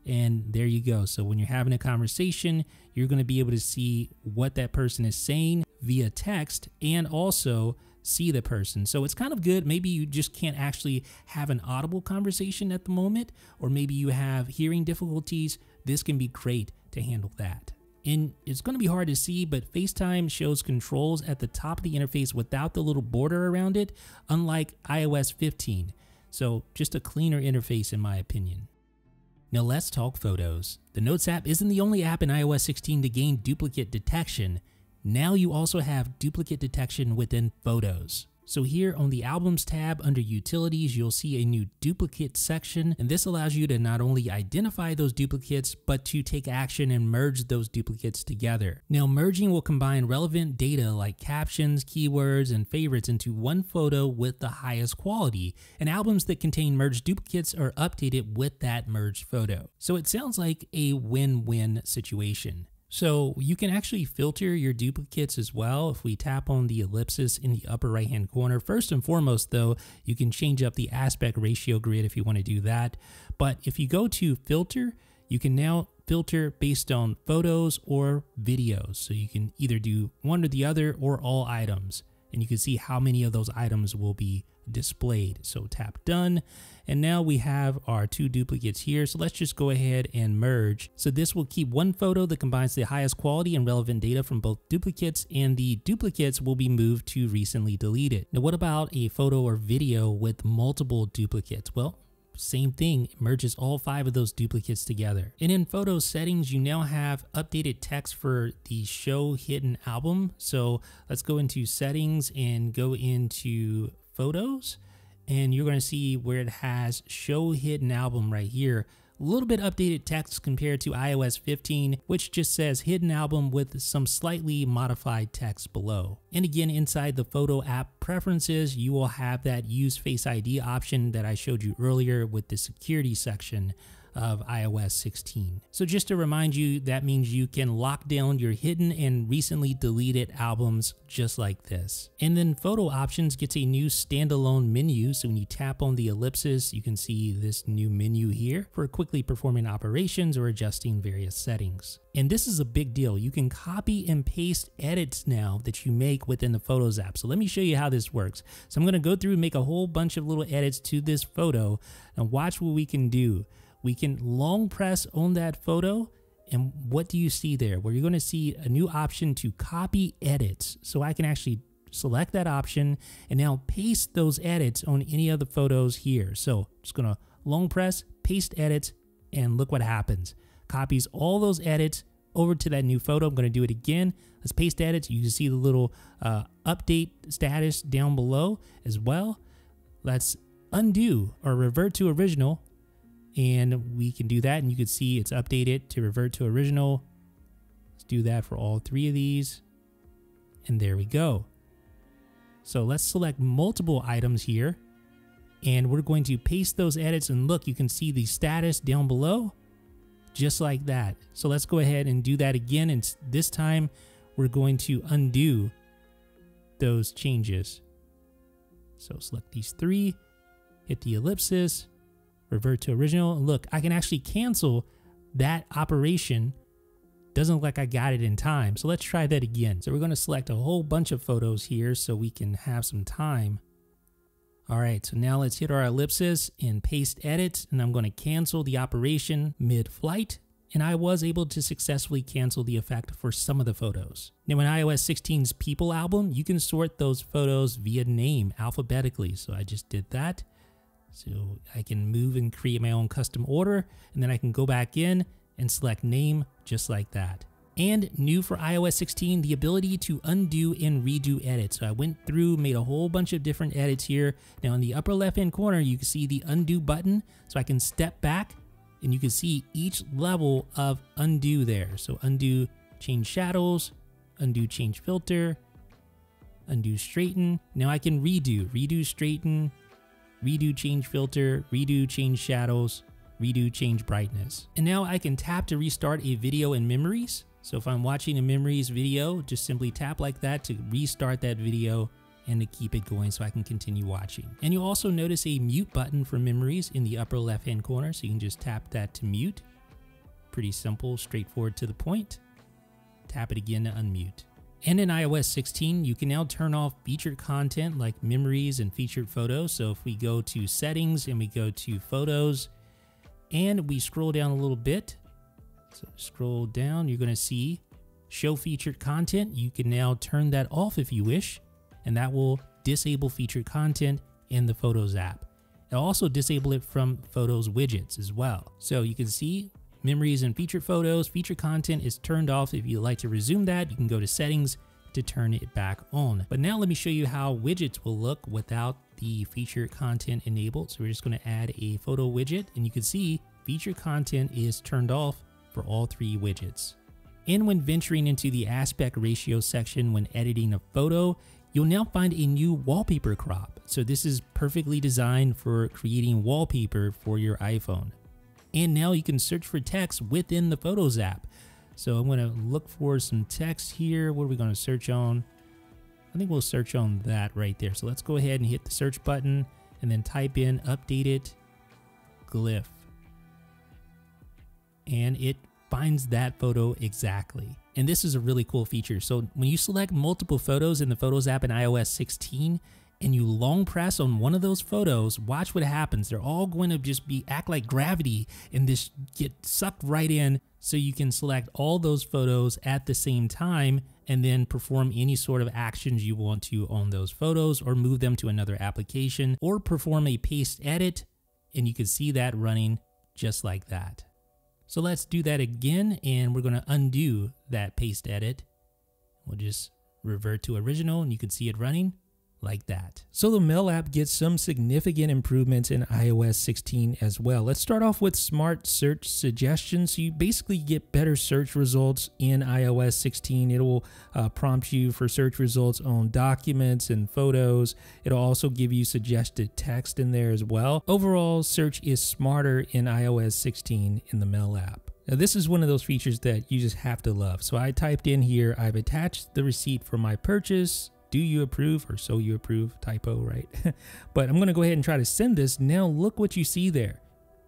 And there you go. So when you're having a conversation, you're going to be able to see what that person is saying via text and also see the person. So it's kind of good. Maybe you just can't actually have an audible conversation at the moment, or maybe you have hearing difficulties. This can be great to handle that. And it's going to be hard to see, but FaceTime shows controls at the top of the interface without the little border around it, unlike iOS 15. So just a cleaner interface in my opinion. Now let's talk photos. The Notes app isn't the only app in iOS 16 to gain duplicate detection. Now you also have duplicate detection within Photos. So here on the Albums tab under Utilities, you'll see a new duplicate section, and this allows you to not only identify those duplicates, but to take action and merge those duplicates together. Now merging will combine relevant data like captions, keywords, and favorites into one photo with the highest quality, and albums that contain merged duplicates are updated with that merged photo. So it sounds like a win-win situation. So you can actually filter your duplicates as well. If we tap on the ellipsis in the upper right hand corner, first and foremost though, you can change up the aspect ratio grid if you want to do that. But if you go to filter, you can now filter based on photos or videos. So you can either do one or the other or all items. And you can see how many of those items will be displayed. So tap done. And now we have our two duplicates here. So let's just go ahead and merge. So this will keep one photo that combines the highest quality and relevant data from both duplicates, and the duplicates will be moved to recently deleted. Now, what about a photo or video with multiple duplicates? Well, same thing, it merges all 5 of those duplicates together. And in photo settings, you now have updated text for the show hidden album. So let's go into settings and go into photos, and you're going to see where it has show hidden album right here. A little bit updated text compared to iOS 15, which just says hidden album with some slightly modified text below. And again, inside the photo app preferences, you will have that use Face ID option that I showed you earlier with the security section of iOS 16. So just to remind you, that means you can lock down your hidden and recently deleted albums just like this. And then photo options gets a new standalone menu. So when you tap on the ellipsis, you can see this new menu here for quickly performing operations or adjusting various settings. And this is a big deal. You can copy and paste edits now that you make within the Photos app. So let me show you how this works. So I'm going to go through and make a whole bunch of little edits to this photo and watch what we can do. We can long press on that photo, and what do you see there? Well, you're going to see a new option to copy edits. So I can actually select that option and now paste those edits on any of the photos here. So I'm just going to long press, paste edits, and look what happens. Copies all those edits over to that new photo. I'm going to do it again. Let's paste edits. You can see the little update status down below as well. Let's undo or revert to original. And we can do that, and you can see it's updated to revert to original. Let's do that for all 3 of these. And there we go. So let's select multiple items here, and we're going to paste those edits, and look, you can see the status down below, just like that. So let's go ahead and do that again, and this time we're going to undo those changes. So select these 3, hit the ellipsis, revert to original. Look, I can actually cancel that operation. Doesn't look like I got it in time. So let's try that again. So we're going to select a whole bunch of photos here so we can have some time. All right, so now let's hit our ellipsis and paste edit, and I'm going to cancel the operation mid-flight. And I was able to successfully cancel the effect for some of the photos. Now in iOS 16's People album, you can sort those photos via name alphabetically. So I just did that. So I can move and create my own custom order, and then I can go back in and select name just like that. And new for iOS 16, the ability to undo and redo edits. So I went through, made a whole bunch of different edits here. Now in the upper left hand corner, you can see the undo button. So I can step back and you can see each level of undo there. So undo, change shadows, undo, change filter, undo, straighten. Now I can redo, straighten, redo, change filter, redo, change shadows, redo, change brightness. And now I can tap to restart a video in Memories. So if I'm watching a Memories video, just simply tap like that to restart that video and to keep it going so I can continue watching. And you'll also notice a mute button for Memories in the upper left hand corner. So you can just tap that to mute. Pretty simple, straightforward to the point. Tap it again to unmute. And in iOS 16, you can now turn off featured content like Memories and featured photos. So if we go to settings and we go to photos and we scroll down a little bit, so scroll down, you're going to see show featured content. You can now turn that off if you wish, and that will disable featured content in the Photos app. It'll also disable it from Photos widgets as well. So you can see Memories and featured photos, featured content is turned off. If you'd like to resume that, you can go to settings to turn it back on. But now let me show you how widgets will look without the featured content enabled. So we're just going to add a photo widget, and you can see featured content is turned off for all three widgets. And when venturing into the aspect ratio section when editing a photo, you'll now find a new wallpaper crop. So this is perfectly designed for creating wallpaper for your iPhone. And now you can search for text within the Photos app. So I'm going to look for some text here. What are we going to search on? I think we'll search on that right there. So let's go ahead and hit the search button and then type in updated glyph. And it finds that photo exactly. And this is a really cool feature. So when you select multiple photos in the Photos app in iOS 16 and you long press on one of those photos, watch what happens. They're all going to just act like gravity and just get sucked right in, so you can select all those photos at the same time and then perform any sort of actions you want to on those photos, or move them to another application, or perform a paste edit, and you can see that running just like that. So let's do that again, and we're going to undo that paste edit. We'll just revert to original, and you can see it running like that. So the Mail app gets some significant improvements in iOS 16 as well. Let's start off with smart search suggestions. So you basically get better search results in iOS 16. It will prompt you for search results on documents and photos. It'll also give you suggested text in there as well. Overall, search is smarter in iOS 16 in the Mail app. Now, this is one of those features that you just have to love. So I typed in here, I've attached the receipt for my purchase. Do you approve, or so you approve, typo, right? But I'm going to go ahead and try to send this. Now look what you see there.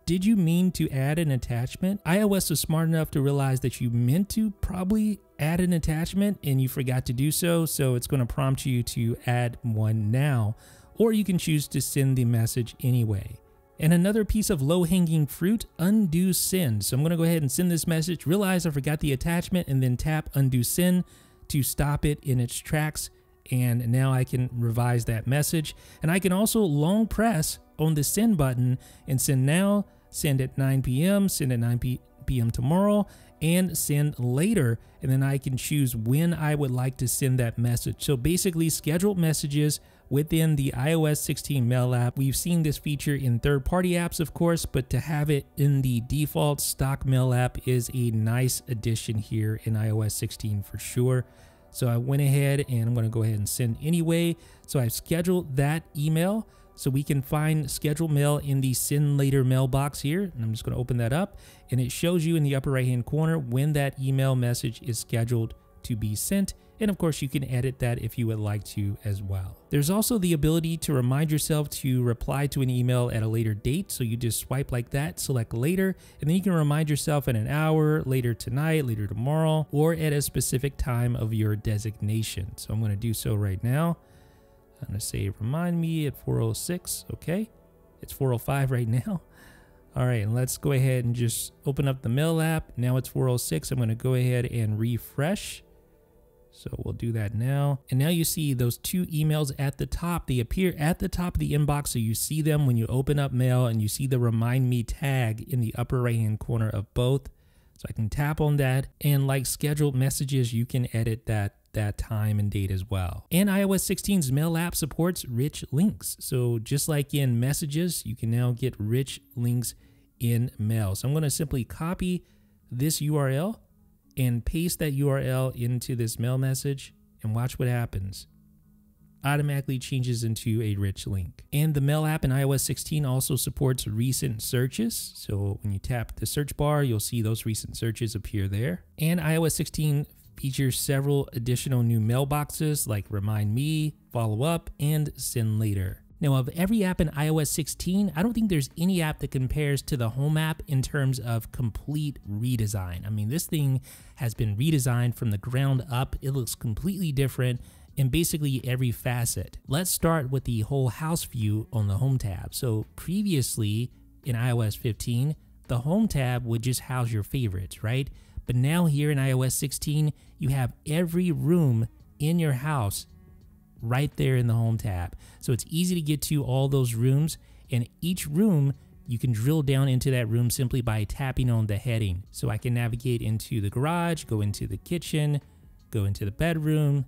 Did you mean to add an attachment? iOS was smart enough to realize that you meant to probably add an attachment and you forgot to do so. So it's going to prompt you to add one now, or you can choose to send the message anyway. And another piece of low-hanging fruit, undo send. So I'm going to go ahead and send this message, realize I forgot the attachment, and then tap undo send to stop it in its tracks. And now I can revise that message. And I can also long press on the send button and send now, send at 9 p.m., send at 9 p.m. tomorrow, and send later. And then I can choose when I would like to send that message. So basically, scheduled messages within the iOS 16 Mail app. We've seen this feature in third-party apps, of course, but to have it in the default stock Mail app is a nice addition here in iOS 16 for sure. So I went ahead and I'm going to go ahead and send anyway. So I've scheduled that email. So we can find scheduled mail in the send later mailbox here. And I'm just going to open that up, and it shows you in the upper right hand corner when that email message is scheduled to be sent. And of course, you can edit that if you would like to as well. There's also the ability to remind yourself to reply to an email at a later date. So you just swipe like that, select later, and then you can remind yourself in an hour, later tonight, later tomorrow, or at a specific time of your designation. So I'm going to do so right now. I'm going to say remind me at 4:06. Okay, it's 4:05 right now. All right, and let's go ahead and just open up the Mail app. Now it's 4:06. I'm going to go ahead and refresh. So we'll do that now. And now you see those two emails at the top. They appear at the top of the inbox, so you see them when you open up Mail, and you see the Remind Me tag in the upper right-hand corner of both. So I can tap on that, and like scheduled messages, you can edit that time and date as well. And iOS 16's Mail app supports rich links. So just like in Messages, you can now get rich links in Mail. So I'm going to simply copy this URL and paste that URL into this Mail message, and watch what happens. Automatically changes into a rich link. And the Mail app in iOS 16 also supports recent searches. So when you tap the search bar, you'll see those recent searches appear there. And iOS 16 features several additional new mailboxes like Remind Me, Follow Up, and Send Later. Now, of every app in iOS 16, I don't think there's any app that compares to the Home app in terms of complete redesign. I mean, this thing has been redesigned from the ground up. It looks completely different in basically every facet. Let's start with the whole house view on the Home tab. So previously in iOS 15, the Home tab would just house your favorites, right? But now here in iOS 16, you have every room in your house right there in the Home tab. So it's easy to get to all those rooms, and each room you can drill down into that room simply by tapping on the heading. So I can navigate into the garage, go into the kitchen, go into the bedroom,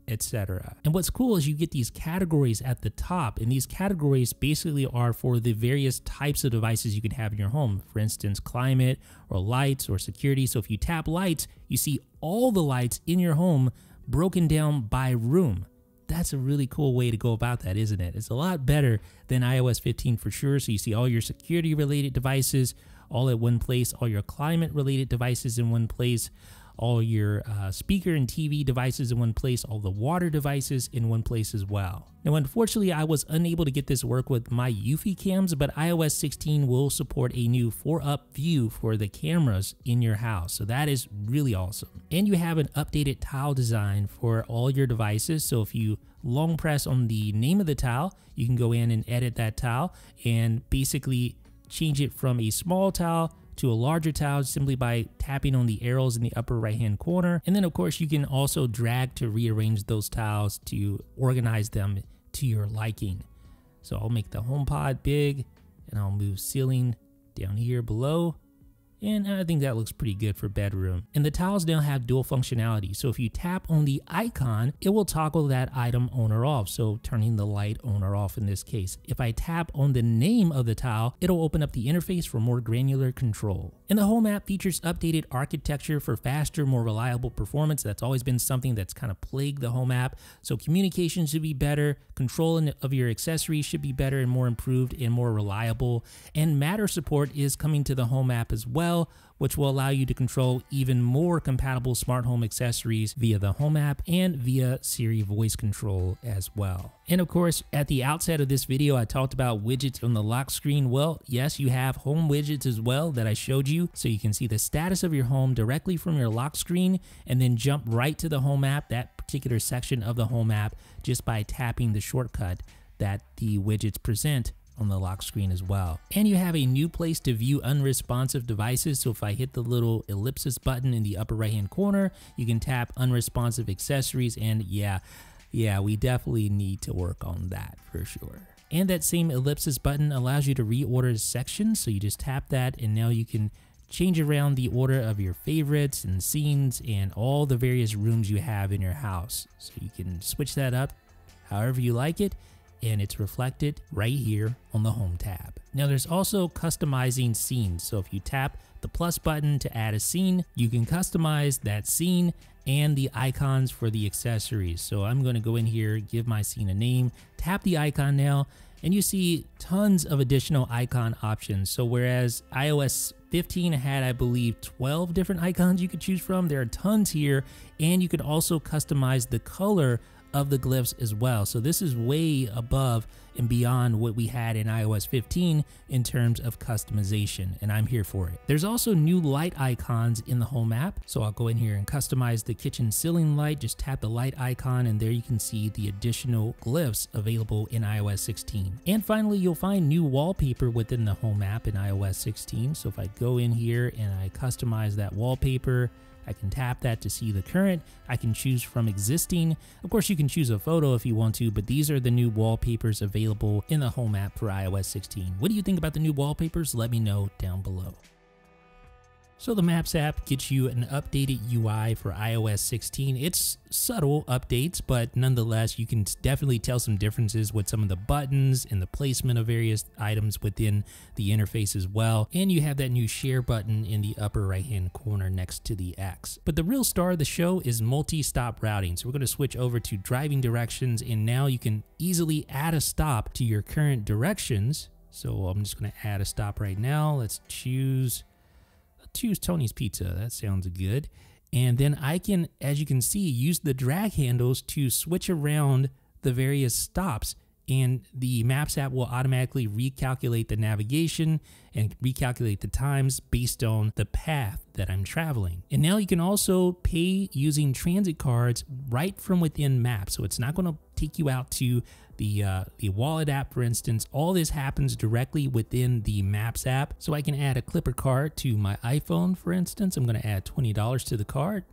etc. And what's cool is you get these categories at the top, and these categories basically are for the various types of devices you can have in your home. For instance, climate or lights or security. So if you tap lights, you see all the lights in your home broken down by room. That's a really cool way to go about that, isn't it? It's a lot better than iOS 15 for sure. So you see all your security related devices all at one place, all your climate related devices in one place, all your speaker and TV devices in one place, all the water devices in one place as well. Now, unfortunately, I was unable to get this to work with my Eufy cams, but iOS 16 will support a new 4-up view for the cameras in your house. So that is really awesome. And you have an updated tile design for all your devices. So if you long press on the name of the tile, you can go in and edit that tile and basically change it from a small tile to a larger tile simply by tapping on the arrows in the upper right hand corner. And then of course you can also drag to rearrange those tiles to organize them to your liking. So I'll make the HomePod big, and I'll move ceiling down here below. And I think that looks pretty good for bedroom. And the tiles now have dual functionality. So if you tap on the icon, it will toggle that item on or off. So turning the light on or off in this case. If I tap on the name of the tile, it'll open up the interface for more granular control. And the Home app features updated architecture for faster, more reliable performance. That's always been something that's kind of plagued the Home app. So communication should be better, control of your accessories should be better and more improved and more reliable. And Matter support is coming to the Home app as well, which will allow you to control even more compatible smart home accessories via the Home app and via Siri voice control as well. And of course, at the outset of this video, I talked about widgets on the lock screen. Well, yes, you have home widgets as well that I showed you, so you can see the status of your home directly from your lock screen and then jump right to the Home app, that particular section of the Home app, just by tapping the shortcut that the widgets present on the lock screen as well. And you have a new place to view unresponsive devices. So if I hit the little ellipsis button in the upper right hand corner, you can tap unresponsive accessories, and yeah, we definitely need to work on that for sure. And that same ellipsis button allows you to reorder sections. So you just tap that, and now you can change around the order of your favorites and scenes and all the various rooms you have in your house. So you can switch that up however you like it, and it's reflected right here on the Home tab. Now there's also customizing scenes. So if you tap the plus button to add a scene, you can customize that scene and the icons for the accessories. So I'm going to go in here, give my scene a name, tap the icon now, and you see tons of additional icon options. So whereas iOS 15 had, I believe, 12 different icons you could choose from, there are tons here, and you can also customize the color of the glyphs as well. So this is way above and beyond what we had in iOS 15 in terms of customization, and I'm here for it. There's also new light icons in the Home app. So I'll go in here and customize the kitchen ceiling light. Just tap the light icon, and there you can see the additional glyphs available in iOS 16. And finally, you'll find new wallpaper within the Home app in iOS 16. So if I go in here and I customize that wallpaper, I can tap that to see the current. I can choose from existing. Of course, you can choose a photo if you want to, but these are the new wallpapers available in the Home app for iOS 16. What do you think about the new wallpapers? Let me know down below. So the Maps app gets you an updated UI for iOS 16. It's subtle updates, but nonetheless, you can definitely tell some differences with some of the buttons and the placement of various items within the interface as well. And you have that new share button in the upper right-hand corner next to the X. But the real star of the show is multi-stop routing. So we're going to switch over to driving directions, and now you can easily add a stop to your current directions. So I'm just going to add a stop right now. Let's choose Tony's Pizza. That sounds good. And then I can, as you can see, use the drag handles to switch around the various stops, and the Maps app will automatically recalculate the navigation and recalculate the times based on the path that I'm traveling. And now you can also pay using transit cards right from within Maps. So it's not going to take you out to the wallet app, for instance. All this happens directly within the Maps app. So I can add a Clipper card to my iPhone, for instance. I'm going to add $20 to the card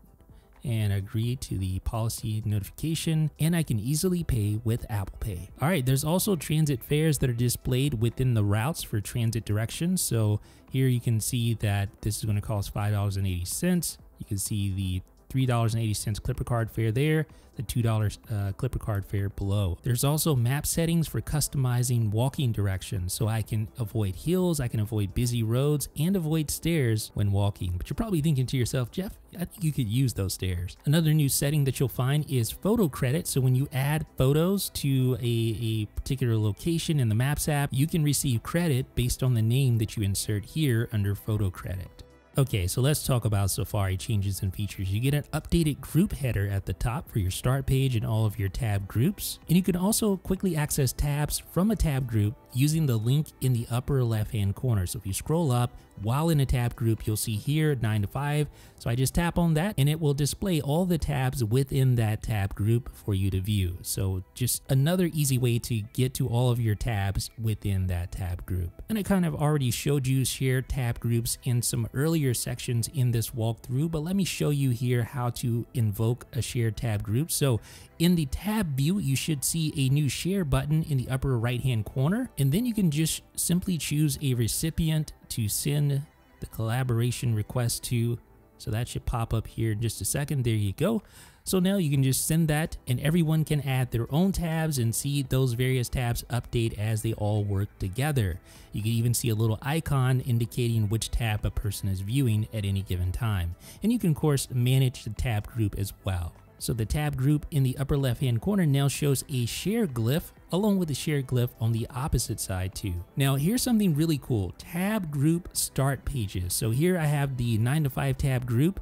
and agree to the policy notification, and I can easily pay with Apple Pay. All right, there's also transit fares that are displayed within the routes for transit directions. So here you can see that this is going to cost $5.80. You can see the $3.80 Clipper card fare there, the $2 Clipper card fare below. There's also map settings for customizing walking directions, so I can avoid hills, I can avoid busy roads, and avoid stairs when walking. But you're probably thinking to yourself, Jeff, I think you could use those stairs. Another new setting that you'll find is photo credit. So when you add photos to a particular location in the Maps app, you can receive credit based on the name that you insert here under photo credit. Okay, so let's talk about Safari changes and features. You get an updated group header at the top for your start page and all of your tab groups. And you can also quickly access tabs from a tab group using the link in the upper left-hand corner. So if you scroll up while in a tab group, you'll see here 9 to 5. So I just tap on that and it will display all the tabs within that tab group for you to view. So just another easy way to get to all of your tabs within that tab group. And I kind of already showed you shared tab groups in some earlier sections in this walkthrough, but let me show you here how to invoke a shared tab group. So in the tab view, you should see a new share button in the upper right-hand corner, and then you can just simply choose a recipient to send the collaboration request to. So that should pop up here in just a second. There you go. So now you can just send that and everyone can add their own tabs and see those various tabs update as they all work together. You can even see a little icon indicating which tab a person is viewing at any given time. And you can of course manage the tab group as well. So the tab group in the upper left hand corner now shows a share glyph along with the share glyph on the opposite side too. Now here's something really cool, tab group start pages. So here I have the 9 to 5 tab group.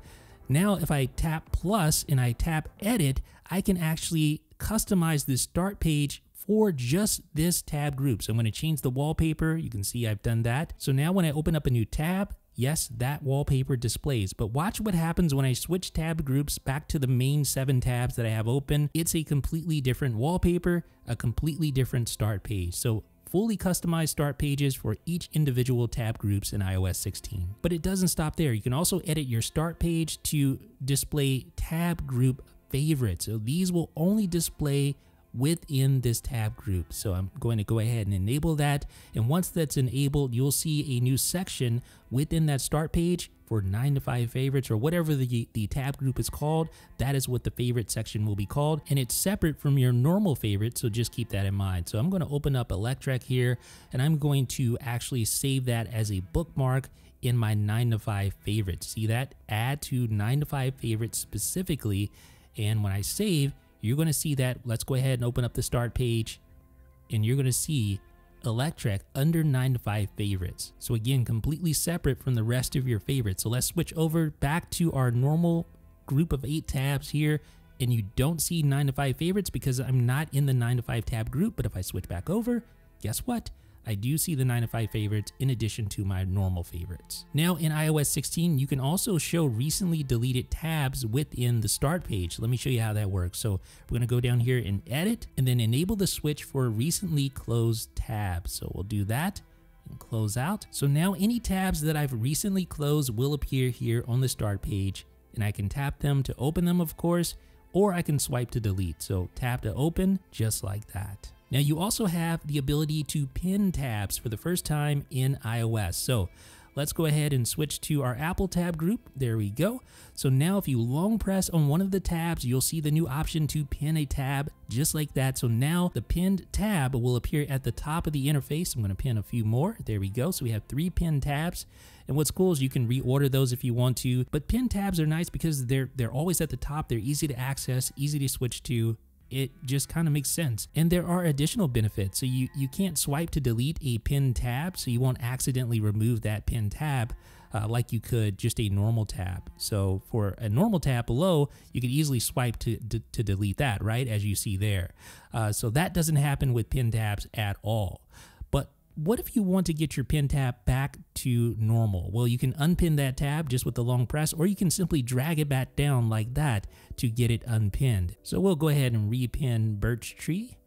Now if I tap plus and I tap edit, I can actually customize this start page for just this tab group. So I'm going to change the wallpaper. You can see I've done that. So now when I open up a new tab, yes, that wallpaper displays, but watch what happens when I switch tab groups back to the main 7 tabs that I have open. It's a completely different wallpaper, a completely different start page. So fully customized start pages for each individual tab groups in iOS 16. But it doesn't stop there. You can also edit your start page to display tab group favorites. So these will only display within this tab group. So I'm going to go ahead and enable that. And once that's enabled, you'll see a new section within that start page for 9 to 5 favorites or whatever the tab group is called. That is what the favorite section will be called. And it's separate from your normal favorites. So just keep that in mind. So I'm going to open up Electrek here and I'm going to actually save that as a bookmark in my 9 to 5 favorites. See that? Add to 9 to 5 favorites specifically. And when I save, you're going to see that. Let's go ahead and open up the start page and you're going to see Electrek under 9 to 5 favorites. So again, completely separate from the rest of your favorites. So let's switch over back to our normal group of 8 tabs here, and you don't see 9 to 5 favorites because I'm not in the 9 to 5 tab group. But if I switch back over, guess what? I do see the 9 to 5 favorites in addition to my normal favorites. Now in iOS 16, you can also show recently deleted tabs within the start page. Let me show you how that works. So we're going to go down here and edit and then enable the switch for recently closed tabs. So we'll do that and close out. So now any tabs that I've recently closed will appear here on the start page, and I can tap them to open them, of course, or I can swipe to delete. So tap to open just like that. Now you also have the ability to pin tabs for the first time in iOS. So let's go ahead and switch to our Apple tab group. There we go. So now if you long press on one of the tabs, you'll see the new option to pin a tab just like that. So now the pinned tab will appear at the top of the interface. I'm going to pin a few more. There we go. So we have 3 pinned tabs. And what's cool is you can reorder those if you want to, but pinned tabs are nice because they're always at the top. They're easy to access, easy to switch to. It just kind of makes sense. And there are additional benefits. So you can't swipe to delete a pinned tab, so you won't accidentally remove that pinned tab like you could just a normal tab. So for a normal tab below, you could easily swipe to delete that, right? As you see there. So that doesn't happen with pinned tabs at all. But what if you want to get your pin tab back to normal? Well, you can unpin that tab just with the long press, or you can simply drag it back down like that to get it unpinned. So we'll go ahead and repin Birch Tree,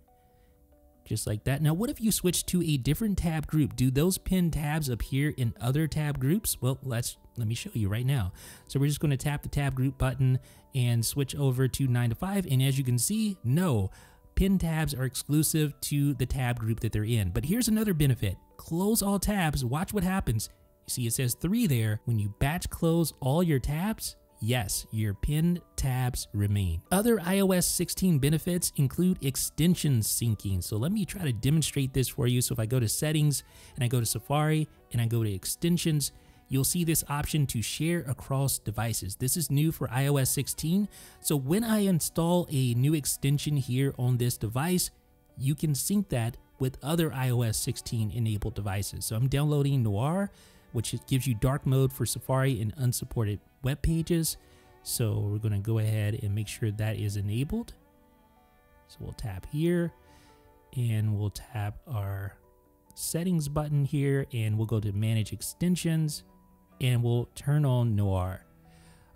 just like that. Now, what if you switch to a different tab group? Do those pinned tabs appear in other tab groups? Well, let me show you right now. So we're just going to tap the tab group button and switch over to 9 to 5. And as you can see, no. Pinned tabs are exclusive to the tab group that they're in. But here's another benefit. Close all tabs. Watch what happens. You see it says 3 there. When you batch close all your tabs, yes, your pinned tabs remain. Other iOS 16 benefits include extension syncing. So let me try to demonstrate this for you. So if I go to settings and I go to Safari and I go to extensions, you'll see this option to share across devices. This is new for iOS 16. So when I install a new extension here on this device, you can sync that with other iOS 16 enabled devices. So I'm downloading Noir, which gives you dark mode for Safari and unsupported web pages. So we're going to go ahead and make sure that is enabled. So we'll tap here and we'll tap our settings button here and we'll go to manage extensions and we'll turn on Noir.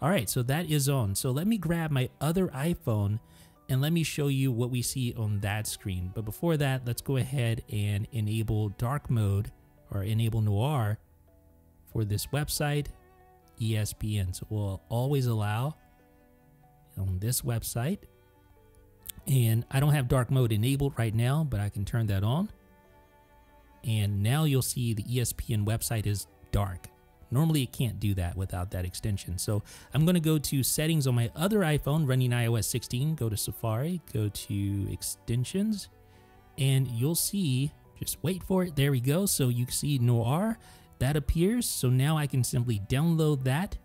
All right, so that is on. So let me grab my other iPhone and let me show you what we see on that screen. But before that, let's go ahead and enable dark mode or enable Noir for this website, ESPN. So we'll always allow on this website. And I don't have dark mode enabled right now, but I can turn that on. And now you'll see the ESPN website is dark. Normally it can't do that without that extension. So I'm going to go to settings on my other iPhone running iOS 16, go to Safari, go to extensions, and you'll see, just wait for it. There we go. So you see Noir, that appears. So now I can simply download that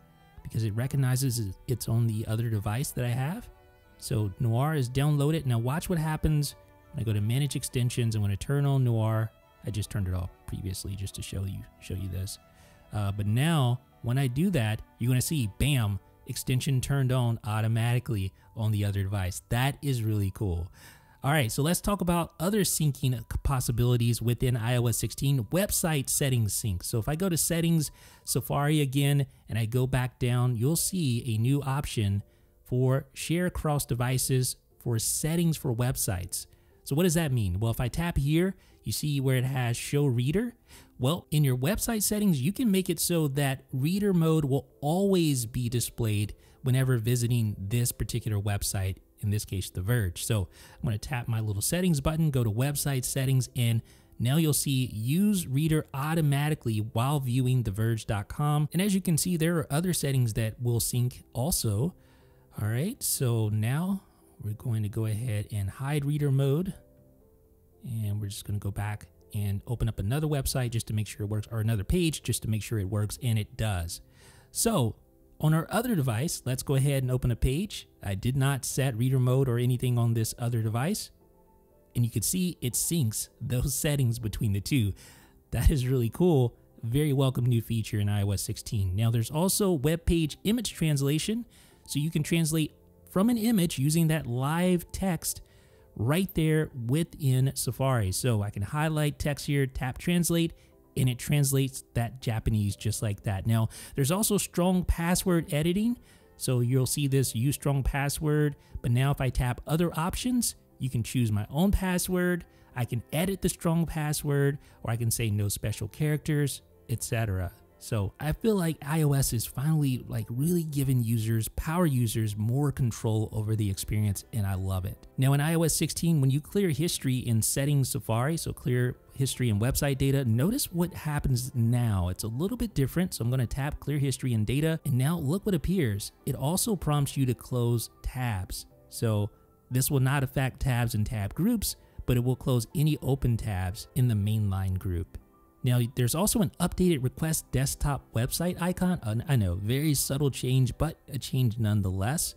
because it recognizes it's on the other device that I have. So Noir is downloaded. Now watch what happens when I go to manage extensions and when I turn on Noir. I just turned it off previously just to show you this. But now when I do that, you're going to see, bam, extension turned on automatically on the other device. That is really cool. All right, so let's talk about other syncing possibilities within iOS 16, website settings sync. So if I go to settings, Safari again, and I go back down, you'll see a new option for share across devices for settings for websites. So what does that mean? Well, if I tap here, you see where it has show reader. Well, in your website settings, you can make it so that reader mode will always be displayed whenever visiting this particular website, in this case, The Verge. So I'm going to tap my little settings button, go to website settings, and now you'll see use reader automatically while viewing theverge.com. And as you can see, there are other settings that will sync also. All right, so now we're going to go ahead and hide reader mode. And we're just going to go back and open up another website just to make sure it works, or another page just to make sure it works, and it does. So on our other device, let's go ahead and open a page. I did not set reader mode or anything on this other device. And you can see it syncs those settings between the two. That is really cool. Very welcome new feature in iOS 16. Now there's also web page image translation. So you can translate from an image using that live text right there within Safari. So I can highlight text here, tap translate, and it translates that Japanese just like that. Now, there's also strong password editing. So you'll see this use strong password, but now if I tap other options, you can choose my own password. I can edit the strong password, or I can say no special characters, etc. So I feel like iOS is finally really giving power users more control over the experience, and I love it. Now in iOS 16, when you clear history in settings Safari, so clear history and website data. Notice what happens now. It's a little bit different. So I'm going to tap clear history and data. And now look what appears. It also prompts you to close tabs. So this will not affect tabs and tab groups, but it will close any open tabs in the mainline group. Now, there's also an updated request desktop website icon. I know, very subtle change, but a change nonetheless.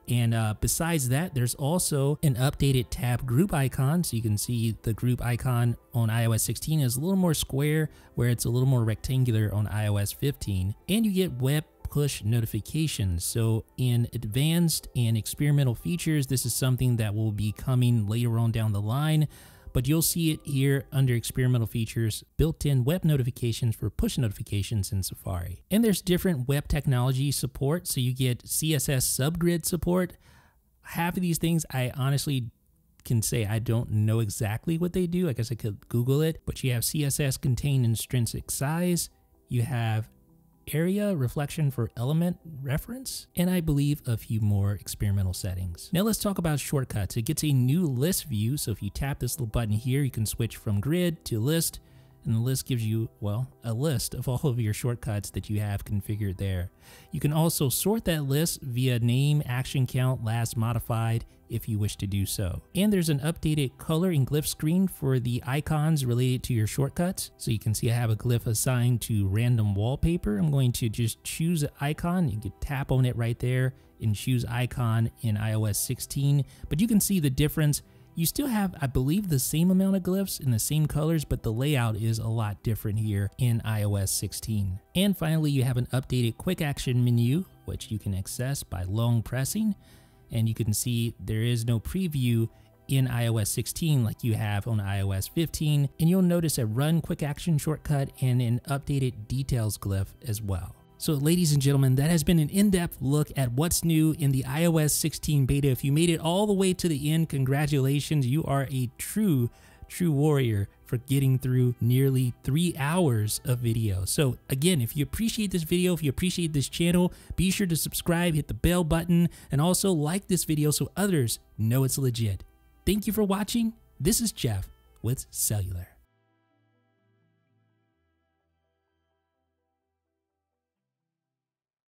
And besides that, there's also an updated tab group icon. So you can see the group icon on iOS 16 is a little more square, where it's a little more rectangular on iOS 15. And you get web push notifications. So in advanced and experimental features, this is something that will be coming later on down the line. But you'll see it here under experimental features, built-in web notifications for push notifications in Safari. And there's different web technology support. So you get CSS subgrid support. Half of these things, I honestly can say I don't know exactly what they do. I guess I could Google it, but you have CSS contain intrinsic size. You have area reflection for element reference, and I believe a few more experimental settings. Now let's talk about shortcuts. It gets a new list view, so if you tap this little button here, you can switch from grid to list, and the list gives you, well, a list of all of your shortcuts that you have configured there. You can also sort that list via name, action count, last modified, if you wish to do so. And there's an updated color and glyph screen for the icons related to your shortcuts. So you can see I have a glyph assigned to random wallpaper. I'm going to just choose an icon. You can tap on it right there and choose icon in iOS 16. But you can see the difference. You still have, I believe, the same amount of glyphs in the same colors, but the layout is a lot different here in iOS 16. And finally, you have an updated quick action menu, which you can access by long pressing. And you can see there is no preview in iOS 16 like you have on iOS 15. And you'll notice a run quick action shortcut and an updated details glyph as well. So ladies and gentlemen, that has been an in-depth look at what's new in the iOS 16 beta. If you made it all the way to the end, congratulations. You are a true warrior for getting through nearly 3 hours of video. So again, if you appreciate this video, if you appreciate this channel, be sure to subscribe, hit the bell button, and also like this video so others know it's legit. Thank you for watching. This is Jeff with Cellular.